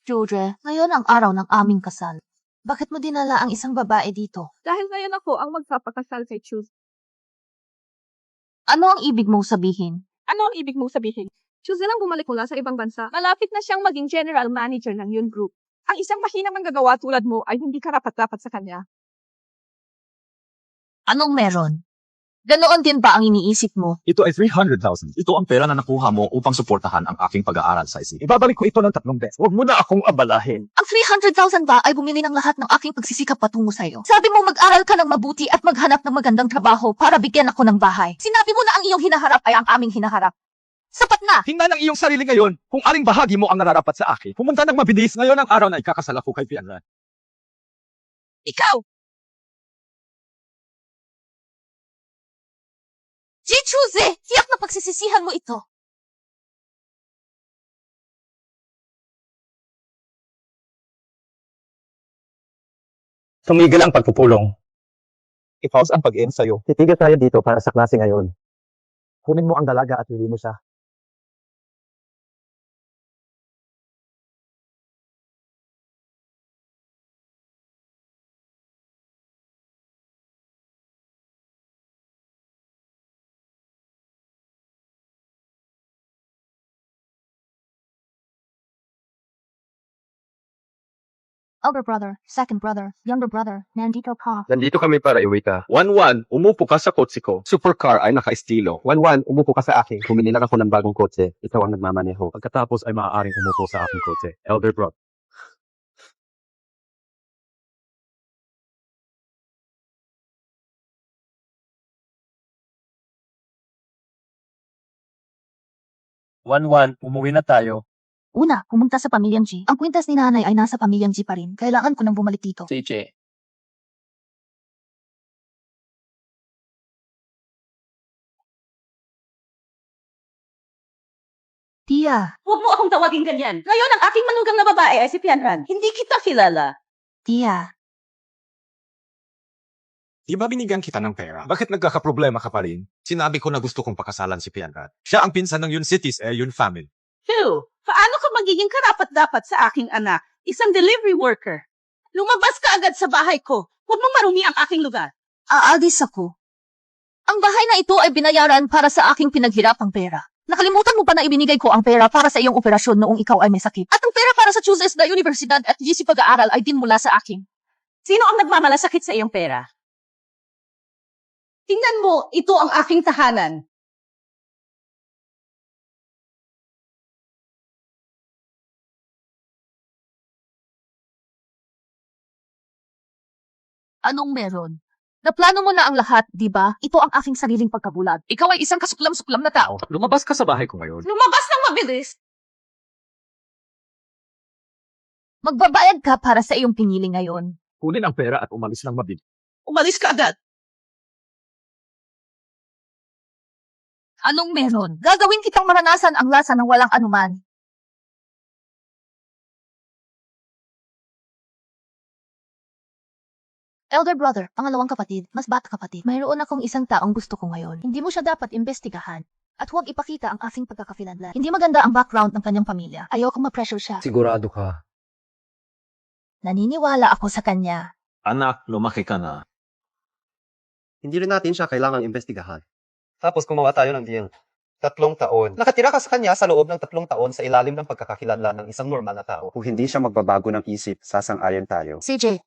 George, ngayon ang araw ng aming kasal. Bakit mo dinala ang isang babae dito? Dahil ngayon ako ang magpapakasal kay Chuz. Ano ang ibig mong sabihin? Ano ang ibig mong sabihin? Chuz lang bumalik mula sa ibang bansa. Malapit na siyang maging general manager ng Yun Group. Ang isang mahinang manggagawa tulad mo ay hindi karapat-dapat sa kanya. Anong meron? Ganoon din ba ang iniisip mo? Ito ay 300,000. Ito ang pera na nakuha mo upang suportahan ang aking pag-aaral sa IC. Ibabalik ko ito ng 3 beses. Huwag mo na akong abalahin. Ang 300,000 ba ay bumili ng lahat ng aking pagsisikap patungo sa'yo? Sabi mo mag-aral ka ng mabuti at maghanap ng magandang trabaho para bigyan ako ng bahay. Sinabi mo na ang iyong hinaharap ay ang aming hinaharap. Sapat na! Tingnan ang iyong sarili ngayon. Kung aling bahagi mo ang nararapat sa akin, pumunta ng mabilis ngayon ang araw na ikakasal ako kay Fianran. Ikaw! Chichuze! Tiyak na pagsisisihan mo ito. Tumigil ang pagpupulong. I-pause ang pag-ensayo. Titigil tayo dito para sa klase ngayon. Kunin mo ang dalaga at huli mo siya. Elder brother, second brother, younger brother, nandito ka. Nandito kami para iuwi ka. 1-1, umupo ka sa kotse ko. Supercar ay naka-estilo. 1-1, umupo ka sa akin. Bumili lang ako ng bagong kotse. Ikaw ang nagmamaneho. Pagkatapos ay maaaring umupo sa aking kotse. Elder Brock. Umuwi na tayo. Una, pumunta sa pamilyang G. Ang kwintas ni nanay ay nasa pamilyang G pa rin. Kailangan ko nang bumalik dito. CJ. Tia, Huwag mo akong tawagin ganyan. Ngayon, ang aking manugang na babae ay si Pianran. Hindi kita kilala. tia. Di ba binigyan kita ng pera? Bakit nagkakaproblema ka pa rin? Sinabi ko na gusto kong pakasalan si Pianrat. Siya ang pinsan ng Yun Cities, Yun Family. Phew, paano ka magiging karapat-dapat sa aking anak? Isang delivery worker. Lumabas ka agad sa bahay ko. Huwag mong marumi ang aking lugar. Aagis ako. Ang bahay na ito ay binayaran para sa aking pinaghirapang pera. Nakalimutan mo pa na ibinigay ko ang pera para sa iyong operasyon noong ikaw ay may sakit. At ang pera para sa Chooses na Universidad at GC pag-aaral ay din mula sa akin. Sino ang nagmamalasakit sa iyong pera? Tingnan mo, ito ang aking tahanan. Anong meron? Naplano mo na ang lahat, di ba? Ito ang aking sariling pagkabulag. Ikaw ay isang kasuklam-suklam na tao. Lumabas ka sa bahay ko ngayon. Lumabas ng mabilis. Magbabayad ka para sa iyong pinili ngayon. Kunin ang pera at umalis ng mabilis. Umalis ka agad. Anong meron? Gagawin kitang maranasan ang lasa ng walang anuman. Elder brother, pangalawang kapatid, mas bata kapatid. Mayroon akong isang taong gusto ko ngayon. Hindi mo siya dapat imbestigahan. At huwag ipakita ang aking pagkakakilanlan. Hindi maganda ang background ng kanyang pamilya. Ayokong ma-pressure siya. Sigurado ka. Naniniwala ako sa kanya. Anak, lumaki ka na. Hindi rin natin siya kailangang investigahan. Tapos gumawa tayo ng deal. 3 taon. Nakatira ka sa kanya sa loob ng 3 taon sa ilalim ng pagkakakilanlan ng isang normal na tao. Kung hindi siya magbabago ng isip, sasang-ayon tayo. CJ,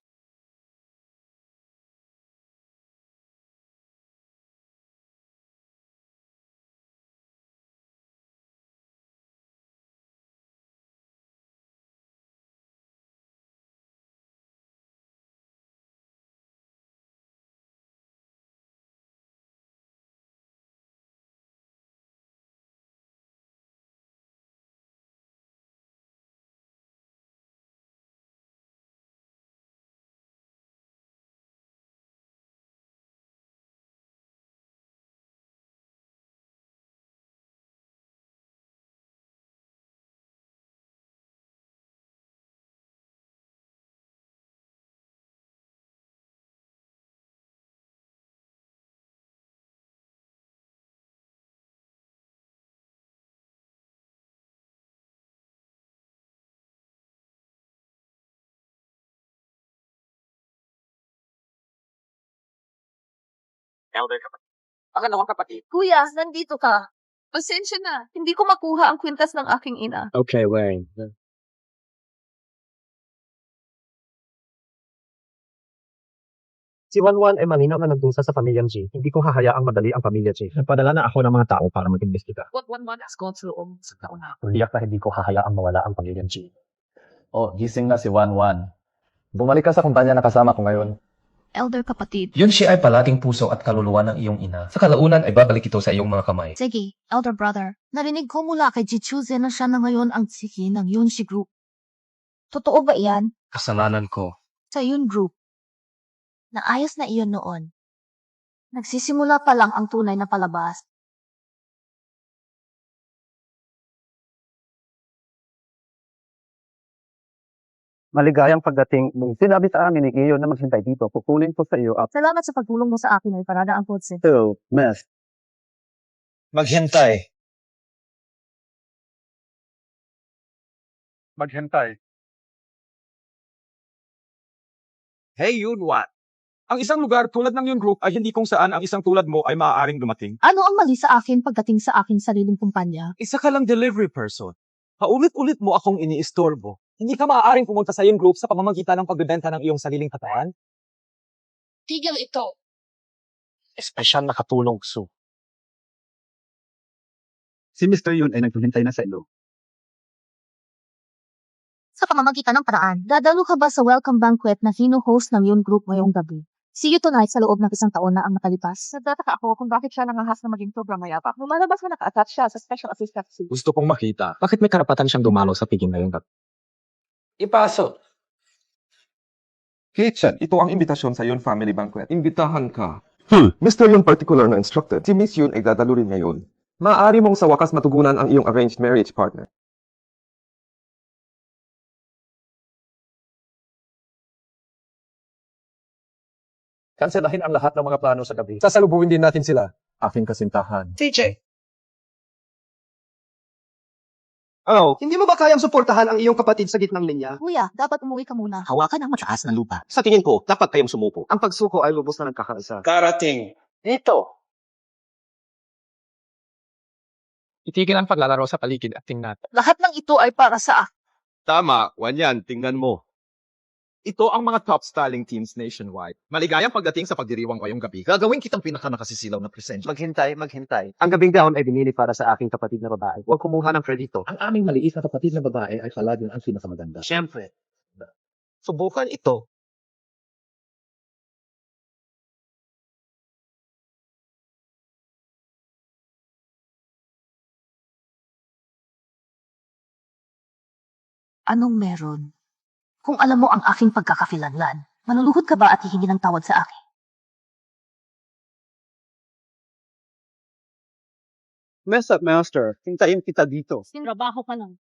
Kuya, nandito ka. Pasensya na. Hindi ko makuha ang kwintas ng aking ina. Okay, wait. Si Wanwan ay malinaw na nagdusa sa pamilyang G. Hindi ko hahayaang madali ang pamilya G. Nagpadala na ako ng mga tao para mag-imbestiga. What one has gone through sa taon na. Tiyak na hindi ko hahayaang mawala ang pamilyang G. Oh, gising na si Wanwan. Bumalik ka sa kumpanya na kasama ko ngayon. Elder kapatid. Yun siya ay palaging puso at kaluluwa ng iyong ina. Sa kalaunan ay babalik ito sa iyong mga kamay. Sige, elder brother. Narinig ko mula kay Jichuze na siya na ngayon ang siki ng Yunshi Group. Totoo ba iyan? Kasalanan ko. Sa Yun Group. Naayos na iyon noon. Nagsisimula pa lang ang tunay na palabas. Maligayang pagdating mo. Sinabi sa amin ni Iyo na maghintay dito. Kukunin ko sa iyo at Salamat sa pagtulong mo sa akin ay parada ang kotse. to mess. Maghintay. Maghintay. Hey, yun what? Ang isang lugar tulad ng Yun Group ay hindi kung saan ang isang tulad mo ay maaaring dumating. Ano ang mali sa akin pagdating sa aking sariling kumpanya? Isa ka lang delivery person. Paulit-ulit mo akong iniistorbo. Hindi ka maaaring pumunta sa Yun Group sa pamamagitan ng pagbebenta ng iyong sariling katawan? Tigil ito. Espesyal na katulong, Su. Si Mr. Yun ay naghihintay na sa ilo. Sa pamamagitan ng paraan, dadalo ka ba sa welcome banquet na hino-host ng Yun Group ngayong gabi? See you tonight sa loob ng isang taon na ang nakalipas. Nagtataka ako kung bakit siya nangahas na maging sobrang mayapak. Lumalabas na naka-attach siya sa special assistant suit. Gusto kong makita. Bakit may karapatan siyang dumalo sa piging ngayong gabi? Ipasok. Kitchen, ito ang imbitasyon sa Yun Family Banquet. Imbitahan ka. Mr. Yun particular na instructed. Si Miss Yun ay dadalo rin ngayon. Maaari mong sa wakas matugunan ang iyong arranged marriage partner. Kanselahin ang lahat ng mga plano sa gabi. Sasalubungin din natin sila. Aking kasintahan. TJ. Oh, hindi mo ba kayang suportahan ang iyong kapatid sa gitnang linya? Kuya, dapat umuwi ka muna. Hawakan ang mataas na lupa. Sa tingin ko, dapat kayong sumuko. Ang pagsuko ay lubos na nagkakaisa. Karating. Dito. Itigil ang paglalaro sa paligid at tingnan. Lahat ng ito ay para sa akin. Tama, Wanyan, tingnan mo. Ito ang mga top styling teams nationwide. Maligayang pagdating sa pagdiriwang ngayong gabi. Gagawin kitang pinaka-nakasisilaw na presensya. Maghintay. Ang gabing gown ay binili para sa aking kapatid na babae. Huwag kumuha ng kredito. Ang aming maliit na kapatid na babae ay palaging ang pinakamaganda. Siyempre. Subukan ito. Anong meron? Kung alam mo ang aking pagkakakilanlan, maluluhod ka ba at hihingi ng tawad sa akin? Mess up, master. Hintayin kita dito. Sinrabaho ka lang.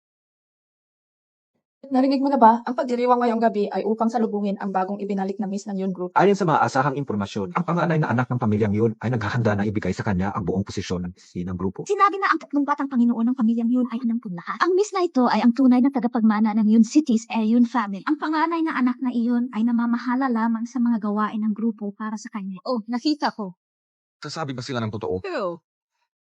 Narinig mo na ba? Ang pagdiriwang ngayong gabi ay upang salubungin ang bagong ibinalik na Miss ng Yun Group. Ayon sa maaasahang impormasyon, ang panganay na anak ng pamilyang yun ay naghahanda na ibigay sa kanya ang buong posisyon ng ng grupo. Sinabi na ang tatlong batang Panginoon ng pamilyang yun ay anak kong lahat. Ang Miss na ito ay ang tunay na tagapagmana ng Yun Cities Yun Family. Ang panganay na anak na iyon ay namamahala lamang sa mga gawain ng grupo para sa kanya. Oh, nakita ko. Sasabi ba sila ng totoo? Pero,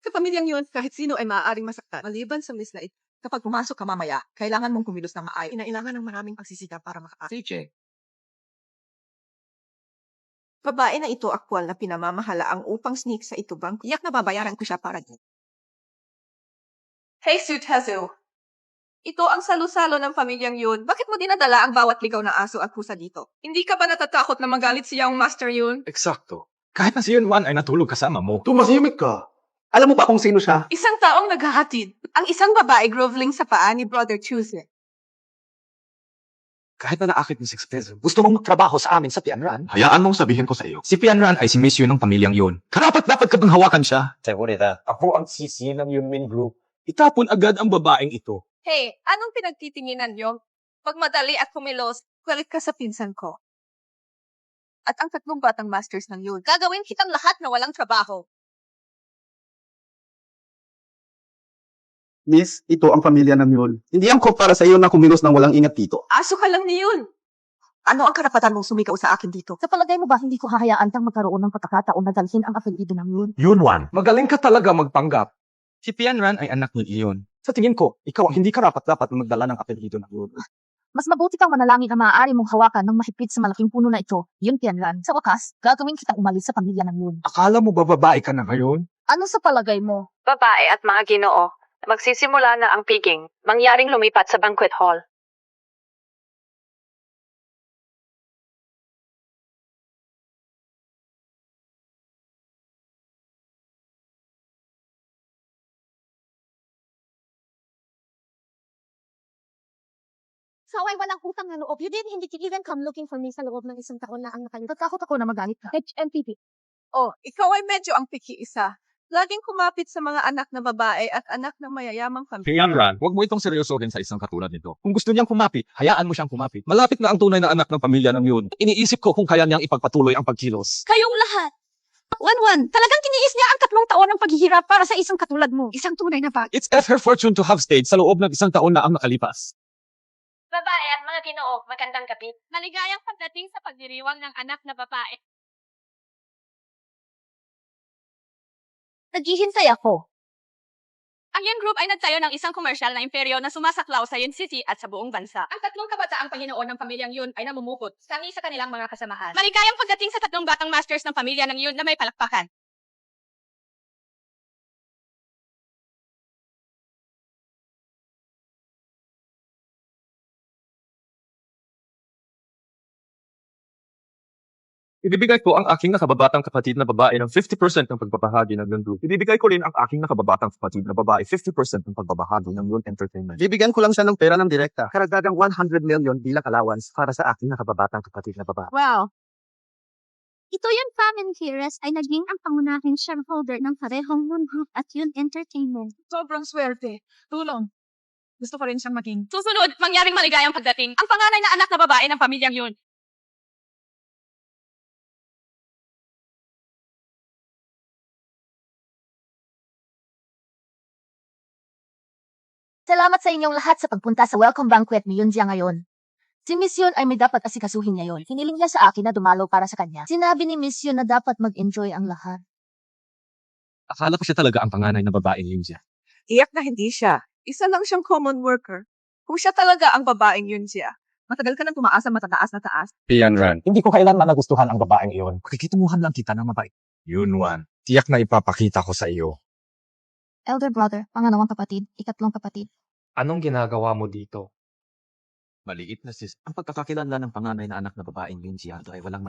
sa pamilyang yun, kahit sino ay maaaring masaktan. Maliban sa Miss na ito. Kapag pumasok ka mamaya, kailangan mong kumilos ng maayos. Inailangan ng maraming pagsisikap para makaakit. TJ. Babae na ito akwal na pinamamahala ang upang sneak sa ito bang tiyak na babayaran ko siya para dito. Hey, Suit Hazu. Ito ang salusalo ng pamilyang yun. Bakit mo dinadala ang bawat ligaw na aso at pusa dito? Hindi ka ba natatakot na magalit siya ang master yun? Eksakto. Kahit na si Yunwan ay natulog kasama mo. Tumahimik ka. Alam mo ba kung sino siya? Isang taong naghahatid. Ang isang babae groveling sa paa ni Brother Chuse. Kahit na naakit mo 6 pesos, gusto mong magtrabaho sa amin sa Pianran? Hayaan mong sabihin ko sa iyo. Si Pianran ay si Miss Yun ng pamilyang yun. Karapat-dapat ka bang hawakan siya? Seguridad. Ako ang sisi ng Yunmin Group. Itapon agad ang babaeng ito. Hey, anong pinagtitinginan niyo? Pag madali at kumilos, galit ka sa pinsan ko. At ang tatlong batang masters ng yun. Gagawin kitang lahat na walang trabaho. Miss, ito ang pamilya ng yun. Hindi angkop para sa iyo na kumilos ng walang ingat dito. Aso ka lang ni yun. Ano ang karapatan mong sumigaw sa akin dito? Sa palagay mo ba hindi ko hahayaan kang magkaroon ng pagkakataon na dalhin ang apelyido ng Yun? Yunwan. Magaling ka talaga magpanggap. Si Pianran ay anak ni Iyon. Sa tingin ko, ikaw ang hindi karapat-dapat na magdala ng apelyido ng Yun. Mas mabuti kang manalangin na maaari mong hawakan ng mahigpit sa malaking puno na ito. Yun, Tianran. Sa wakas, gagawin kitang umalis sa pamilya ng Yun. Akala mo ba babae ka na ngayon? Ano sa palagay mo? Babae at mga ginoo. Magsisimula na ang piging. Mangyaring lumipat sa banquet hall. So ay walang utang na loob. You didn't even come looking for me sa loob ng isang taon na ang nakalimutan. Tatakot ako na magalit ka. HMPP. Oh, ikaw ay medyo ang piki-isa. Laging kumapit sa mga anak na babae at anak ng mayayamang pamilya. Pianran, huwag mo itong seryosohin sa isang katulad nito. Kung gusto niyang kumapit, hayaan mo siyang kumapit. Malapit na ang tunay na anak ng pamilya ng Yun. Iniisip ko kung kaya niyang ipagpatuloy ang pagkilos. Kayong lahat. Wan, talagang tiniis niya ang 3 taon ng paghihirap para sa isang katulad mo. Isang tunay na bag. It's her fortune to have stayed sa loob ng isang taon na ang nakalipas. Babae at mga ginoo, magandang gabi. Maligayang pagdating sa pagdiriwang ng anak na babae. Naghihintay ako. Ang Yun Group ay nagtayo ng isang komersyal na imperyo na sumasaklaw sa Yun City at sa buong bansa. Ang 3 kabataang Panginoon ng pamilyang Yun ay namumukot, sangi sa kanilang mga kasamahan. Maligayang pagdating sa 3 batang masters ng pamilya ng Yun na may palakpakan. Ibibigay ko ang aking nakababatang kapatid na babae ng 50% ng pagbabahagi ng Yun Group. Ibibigay ko rin ang aking nakababatang kapatid na babae 50% ng pagbabahagi ng Yun Entertainment. Bibigyan ko lang siya ng pera ng direkta. Karagdagang 100 million bilang allowance para sa aking nakababatang kapatid na babae. Wow! Ito yung family heroes ay naging ang pangunahing shareholder ng parehong Moon Group at Yun Entertainment. Sobrang swerte. Tulong. Gusto ko rin siyang maging. Susunod, mangyaring maligayang pagdating. Ang panganay na anak na babae ng pamilyang Yun. Salamat sa inyong lahat sa pagpunta sa welcome banquet ni Yun Jia ngayon. Si Miss Yun ay may dapat asikasuhin ngayon. Hiniling niya sa akin na dumalo para sa kanya. Sinabi ni Miss Yun na dapat mag-enjoy ang lahat. Akala ko siya talaga ang panganay na babaeng Yun siya. Iyak na hindi siya. Isa lang siyang common worker. Kung siya talaga ang babaeng Yun siya. Matagal ka nang tumaas sa matataas na taas. Pianran. Hindi ko kailanman nagustuhan ang babaeng iyon. Pakikitunguhan lang kita ng mabait. Yunwan. Tiyak na ipapakita ko sa iyo. Elder brother, pangalawang kapatid, ikatlong kapatid. Anong ginagawa mo dito? Maliit na sis. Ang pagkakakilanlan ng panganay na anak na babaeng Yun siya ay walang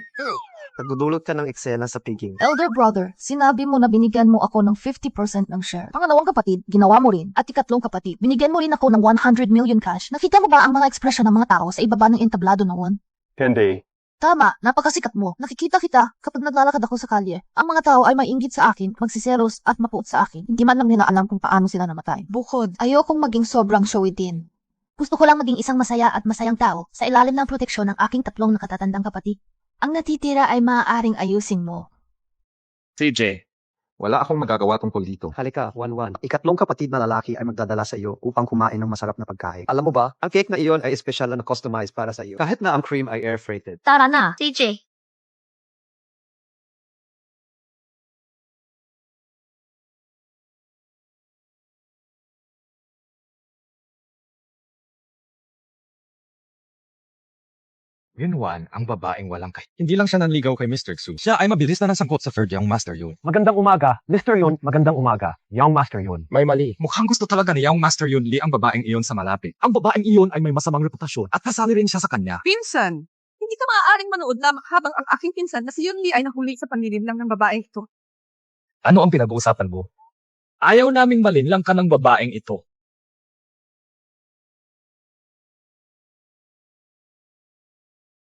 Nagdudulot ka ng eksena sa piging. Elder brother, sinabi mo na binigyan mo ako ng 50% ng share. Pangalawang kapatid, ginawa mo rin. At ikatlong kapatid, binigyan mo rin ako ng 100 million cash. Nakita mo ba ang mga ekspresyon ng mga tao sa ibaba ng entablado noon? Hindi. Tama, napakasikat mo. Nakikita kita kapag naglalakad ako sa kalye. Ang mga tao ay mainggit sa akin, magsiselos at mapuot sa akin. Hindi man lang nila alam kung paano sila namatay. Bukod, ayokong maging sobrang showy din. Gusto ko lang maging isang masaya at masayang tao sa ilalim ng proteksyon ng aking 3 nakatatandang kapatid. Ang natitira ay maaaring ayusin mo. CJ, wala akong magagawa tungkol dito. Halika, 1-1. Ikatlong kapatid na lalaki ay magdadala sa iyo upang kumain ng masarap na pagkain. Alam mo ba, ang cake na iyon ay espesyal na customized para sa iyo. Kahit na ang cream ay air freighted. Tara na! TJ. Yunwan, ang babaeng walang kahit. Hindi lang siya nanligaw kay Mr. Xu. Siya ay mabilis na nasangkot sa third young master Yun. Magandang umaga, Mr. Yun. Magandang umaga, Young Master Yun. May mali. Mukhang gusto talaga ni Young Master Yun Li ang babaeng iyon sa malapit. Ang babaeng iyon ay may masamang reputasyon at kasali rin siya sa kanya. Pinsan, hindi ka maaaring manood lamang habang ang aking pinsan na si Yun Li ay nahuli sa panlilinlang ng babaeng ito. Ano ang pinag-uusapan mo? Ayaw naming malinlang ka ng babaeng ito.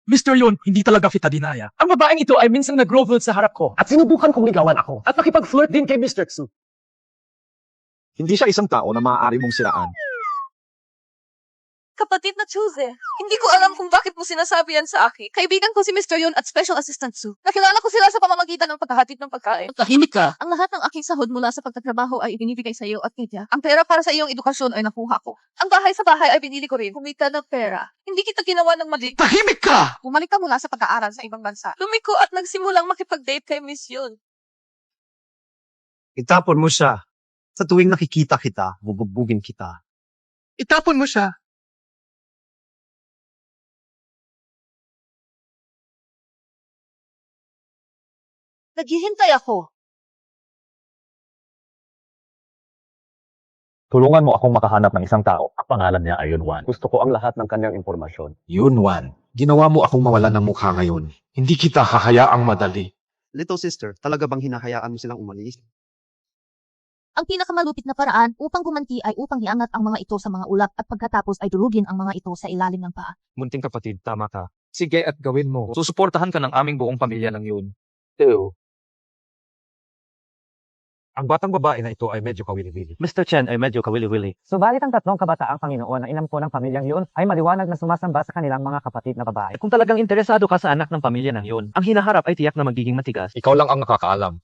Mr. Yun, hindi talaga kita dinaya. Ang babaeng ito ay minsan nag-grovel sa harap ko. At sinubukan kong ligawan ako. At makipag-flirt din kay Mr. Xu. Hindi siya isang tao na maaari mong siraan. Kapatid na Chuze, hindi ko alam kung bakit mo sinasabi yan sa akin. Kaibigan ko si Mr. Yun at Special Assistant Sue. Nakilala ko sila sa pamamagitan ng paghahatid ng pagkain. Tahimik ka. Ang lahat ng aking sahod mula sa pagtatrabaho ay ibinibigay sa iyo at kanya. Ang pera para sa iyong edukasyon ay nakuha ko. Ang bahay sa bahay ay binili ko rin. Kumita ng pera. Hindi kita ginawa ng mali. Tahimik ka! Bumalik ka mula sa pag-aaral sa ibang bansa. Lumiko at nagsimulang makipag-date kay Miss Yun. Itapon mo siya. Sa tuwing nakikita kita, bubugbugin kita. Itapon mo siya. Naghihintay ako. Tulungan mo akong makahanap ng isang tao. Ang pangalan niya ay Yunwan. Gusto ko ang lahat ng kanyang impormasyon. Yunwan, ginawa mo akong mawalan ng mukha ngayon. Hindi kita hahayaang madali. Little sister, talaga bang hinahayaan mo silang umalis? Ang pinakamalupit na paraan upang gumanti ay upang iangat ang mga ito sa mga ulap at pagkatapos ay durugin ang mga ito sa ilalim ng paa. Munting kapatid, tama ka. Sige at gawin mo. Susuportahan ka ng aming buong pamilya ng yun. Ew. Ang batang babae na ito ay medyo kawili-wili. Mr. Chen ay medyo kawili-wili. Subalit ang tatlong kabataang Panginoon na inam ko ng pamilyang yun ay maliwanag na sumasamba sa kanilang mga kapatid na babae. Kung talagang interesado ka sa anak ng pamilya ng yun, ang hinaharap ay tiyak na magiging matigas. Ikaw lang ang nakakaalam.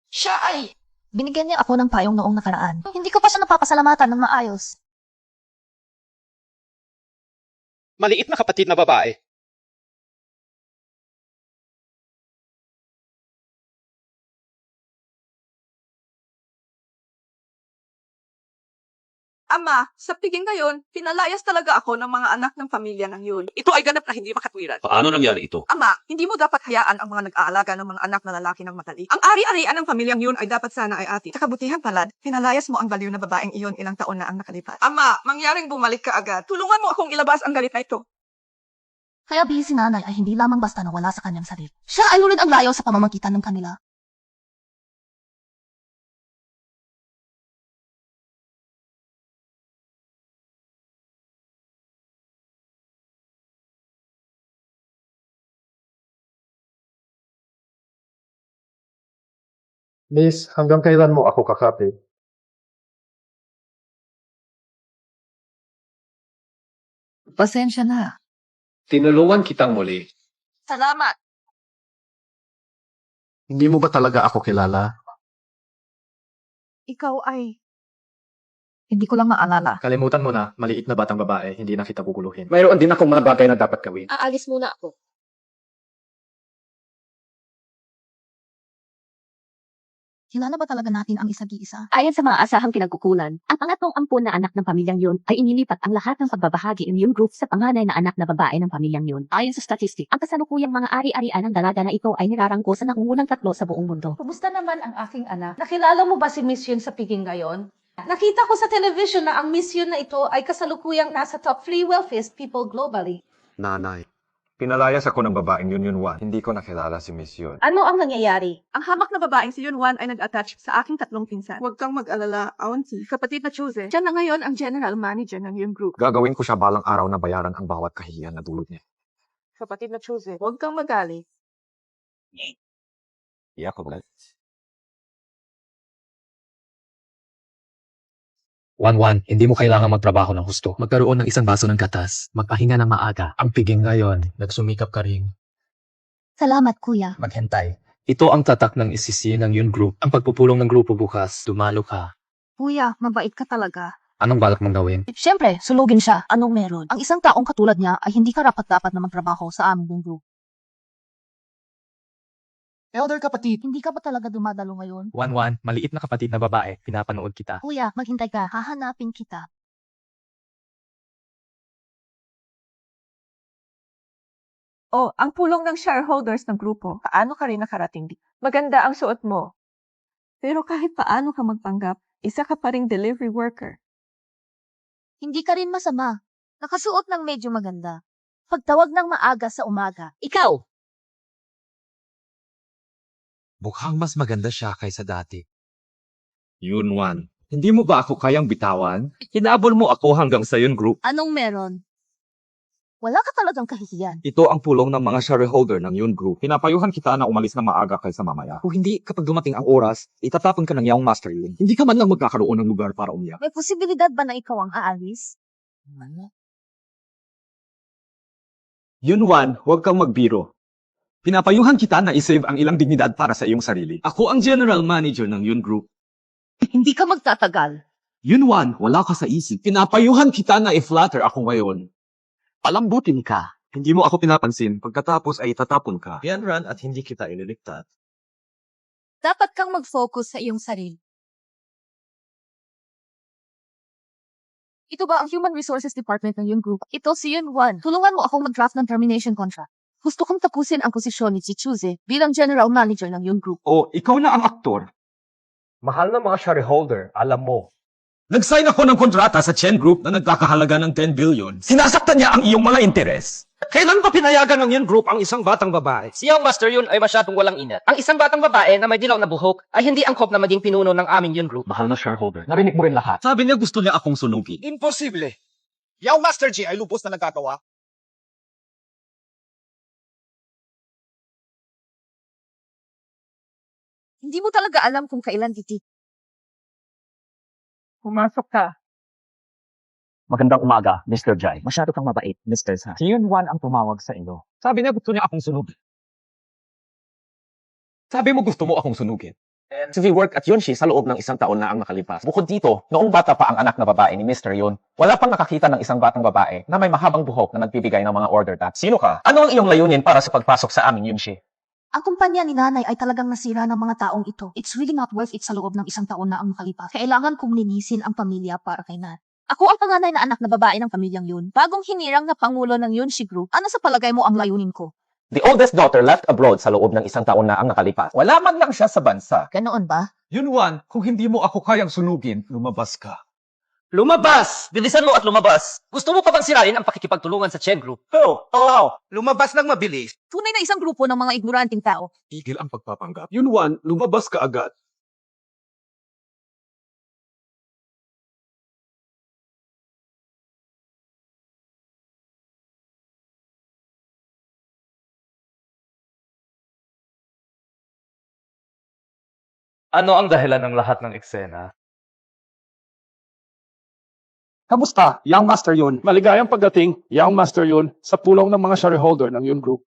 Siya ay... Binigyan niya ako ng payong noong nakaraan. Hindi ko pa siya napapasalamatan ng maayos. Maliit na kapatid na babae. Ama, sa tingin ngayon, pinalayas talaga ako ng mga anak ng pamilya ng yun. Ito ay ganap na hindi makatwiran. Paano nangyari ito? Ama, hindi mo dapat hayaan ang mga nag-aalaga ng mga anak na lalaki ng madali. Ang ari-arian ng pamilyang yun ay dapat sana ay atin. Sa kabutihan palad, pinalayas mo ang baliw na babaeng iyon ilang taon na ang nakalipas. Ama, mangyaring bumalik ka agad. Tulungan mo akong ilabas ang galit na ito. Kaya bihis si nanay ay hindi lamang basta nawala sa kanyang sarili. Siya ay lulid ang layo sa pamamagitan ng kanila. Miss, hanggang kailan mo ako kakapi? Pasensya na. Tinulungan kitang muli. Salamat. Hindi mo ba talaga ako kilala? Ikaw ay... Hindi ko lang maalala. Kalimutan mo na, maliit na batang babae, hindi na kita guguluhin. Mayroon din akong mga bagay na dapat gawin. Aalis muna ako. Kilala ba talaga natin ang isa't isa? Ayon sa mga asahang pinagkukulan, ang pangatlong ampun na anak ng pamilyang yun ay inilipat ang lahat ng pagbabahagi ng yung group sa panganay na anak na babae ng pamilyang yun. Ayon sa statistic, ang kasalukuyang mga ari-arian ng dalaga na ito ay nirarangko sa nangungunang tatlo sa buong mundo. Kumusta naman ang aking anak? Nakilala mo ba si Miss Yun sa Piging ngayon? Nakita ko sa television na ang Miss Yun na ito ay kasalukuyang nasa top 3 wealthiest people globally. Nanay. Pinalayas ako ng babaeng Yun. Hindi ko nakilala si Miss Yun. Ano ang nangyayari? Ang hamak na babaeng si Yunwan ay nag-attach sa aking tatlong pinsan. Huwag kang mag-alala, Auntie. Kapatid na Chuze. Siya na ngayon ang general manager ng Yun Group. Gagawin ko siya balang araw na bayaran ang bawat kahihiyan na dulot niya. Kapatid na Chuze. Huwag kang magalit. Iyak ko, guys. 1-1, hindi mo kailangan magtrabaho ng husto. Magkaroon ng isang baso ng gatas. Magpahinga ng maaga. Ang piging ngayon, nagsumikap ka rin. Salamat, kuya. Maghentay. Ito ang tatak ng isisi ng Yun Group. Ang pagpupulong ng grupo bukas. Dumalo ka. Kuya, mabait ka talaga. Anong balak mong gawin? Siyempre, sulugin siya. Anong meron? Ang isang taong katulad niya ay hindi karapat-dapat na magtrabaho sa aming group. Elder kapatid. Hindi ka ba talaga dumadalo ngayon? 1-1, maliit na kapatid na babae. Pinapanood kita. Kuya, maghintay ka. Hahanapin kita. Oh, ang pulong ng shareholders ng grupo. Paano ka rin nakarating dito? Maganda ang suot mo. Pero kahit paano ka magpanggap, isa ka pa ring delivery worker. Hindi ka rin masama. Nakasuot ng medyo maganda. Pagtawag ng maaga sa umaga. Ikaw! Mukhang mas maganda siya kaysa dati. Yunwan, hindi mo ba ako kayang bitawan? Hinabol mo ako hanggang sa Yun Group. Anong meron? Wala ka talagang kahihiyan. Ito ang pulong ng mga shareholder ng Yun Group. Pinapayuhan kita na umalis na maaga kaysa mamaya. Kung hindi, kapag dumating ang oras, itatapon ka ng yaong master yun. Hindi ka man lang magkakaroon ng lugar para umiyak. May posibilidad ba na ikaw ang aalis? Yun, huwag kang magbiro. Pinapayuhan kita na isave ang ilang dignidad para sa iyong sarili. Ako ang general manager ng Yun Group. Hindi ka magtatagal. Yun, wala ka sa isip. Pinapayuhan kita na i-flatter ako ngayon. Palambutin ka. Hindi mo ako pinapansin. Pagkatapos ay tatapon ka. Yan, Ran, at hindi kita ililigtas. Dapat kang mag-focus sa iyong sarili. Ito ba ang Human Resources Department ng Yun Group? Ito si Yun Wan. Tulungan mo akong mag-draft ng termination contract. Gusto kong tapusin ang posisyon ni si Chuze bilang general manager ng Yun Group. O, ikaw na ang aktor. Mahal na mga shareholder, alam mo. Nag-sign ako ng kontrata sa Chen Group na nagkakahalaga ng 10 billion. Sinasaktan niya ang iyong mga interes. Kailan pa pinayagan ng Yun Group ang isang batang babae? Si Young Master Yun ay masyadong walang inat. Ang isang batang babae na may dilaw na buhok ay hindi angkop na maging pinuno ng aming Yun Group. Mahal na shareholder, narinig mo rin lahat. Sabi niya gusto niya akong sunugin. Imposible. Yung Master G ay lubos na nagkagawa. Hindi mo talaga alam kung kailan titik. Pumasok ka. Magandang umaga, Mr. Jai. Masyado kang mabait, Mr. Sa. Si Yun Wan ang tumawag sa iyo. Sabi niya gusto niya akong sunugin. Sabi mo gusto mo akong sunugin. Si work at Yunshi sa loob ng isang taon na ang nakalipas. Bukod dito, noong bata pa ang anak na babae ni Mr. Yun, wala pang nakakita ng isang batang babae na may mahabang buhok na nagbibigay ng mga order tax. Sino ka? Ano ang iyong layunin para sa pagpasok sa aming Yunshi? Ang kumpanya ni nanay ay talagang nasira ng mga taong ito. It's really not worth it sa loob ng isang taon na ang makalipas. Kailangan kong linisin ang pamilya para kay nan. Ako ang panganay na anak na babae ng pamilyang Yun. Bagong hinirang na pangulo ng Yunshi Group. Ano sa palagay mo ang layunin ko? The oldest daughter left abroad sa loob ng isang taon na ang nakalipas. Wala man lang siya sa bansa. Ganoon ba? Yun, kung hindi mo ako kayang sunugin, lumabas ka. Lumabas! Bilisan mo at lumabas! Gusto mo pa bang sirain ang pakikipagtulungan sa Chen Group? Lumabas ng mabilis. Tunay na isang grupo ng mga ignoranting tao. Tigil ang pagpapanggap. Yun, lumabas ka agad. Ano ang dahilan ng lahat ng eksena? Kamusta? Young Master Yun. Maligayang pagdating, Young Master Yun, sa pulong ng mga shareholder ng Yun Group.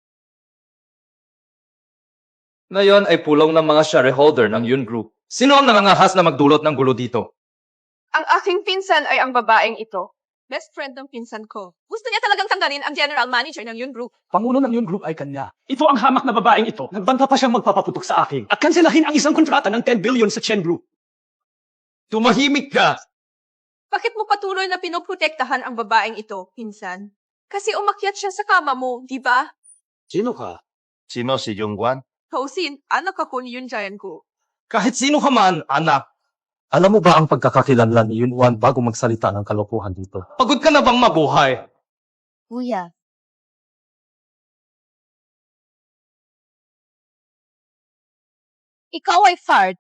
Ngayon ay pulong ng mga shareholder ng Yun Group. Sino ang nangangahas na magdulot ng gulo dito? Ang aking pinsan ay ang babaeng ito. Best friend ng pinsan ko. Gusto niya talagang tanggalin ang general manager ng Yun Group. Pangulo ng Yun Group ay kanya. Ito ang hamak na babaeng ito. Nagbanta pa siyang magpapaputok sa akin. At kanselahin ang isang kontrata ng 10 billion sa Chen Group. Tumahimik ka! Bakit mo patuloy na pinoprotektahan ang babaeng ito, pinsan? Kasi umakyat siya sa kama mo, di ba? Sino ka? Sino si Jungwan? Kausin, anak ako ni Yun Giant ko. Kahit sino ka man, anak. Alam mo ba ang pagkakakilanlan ni Yun bago magsalita ng kalokohan dito? Pagod ka na bang mabuhay? Kuya. Ikaw ay fired.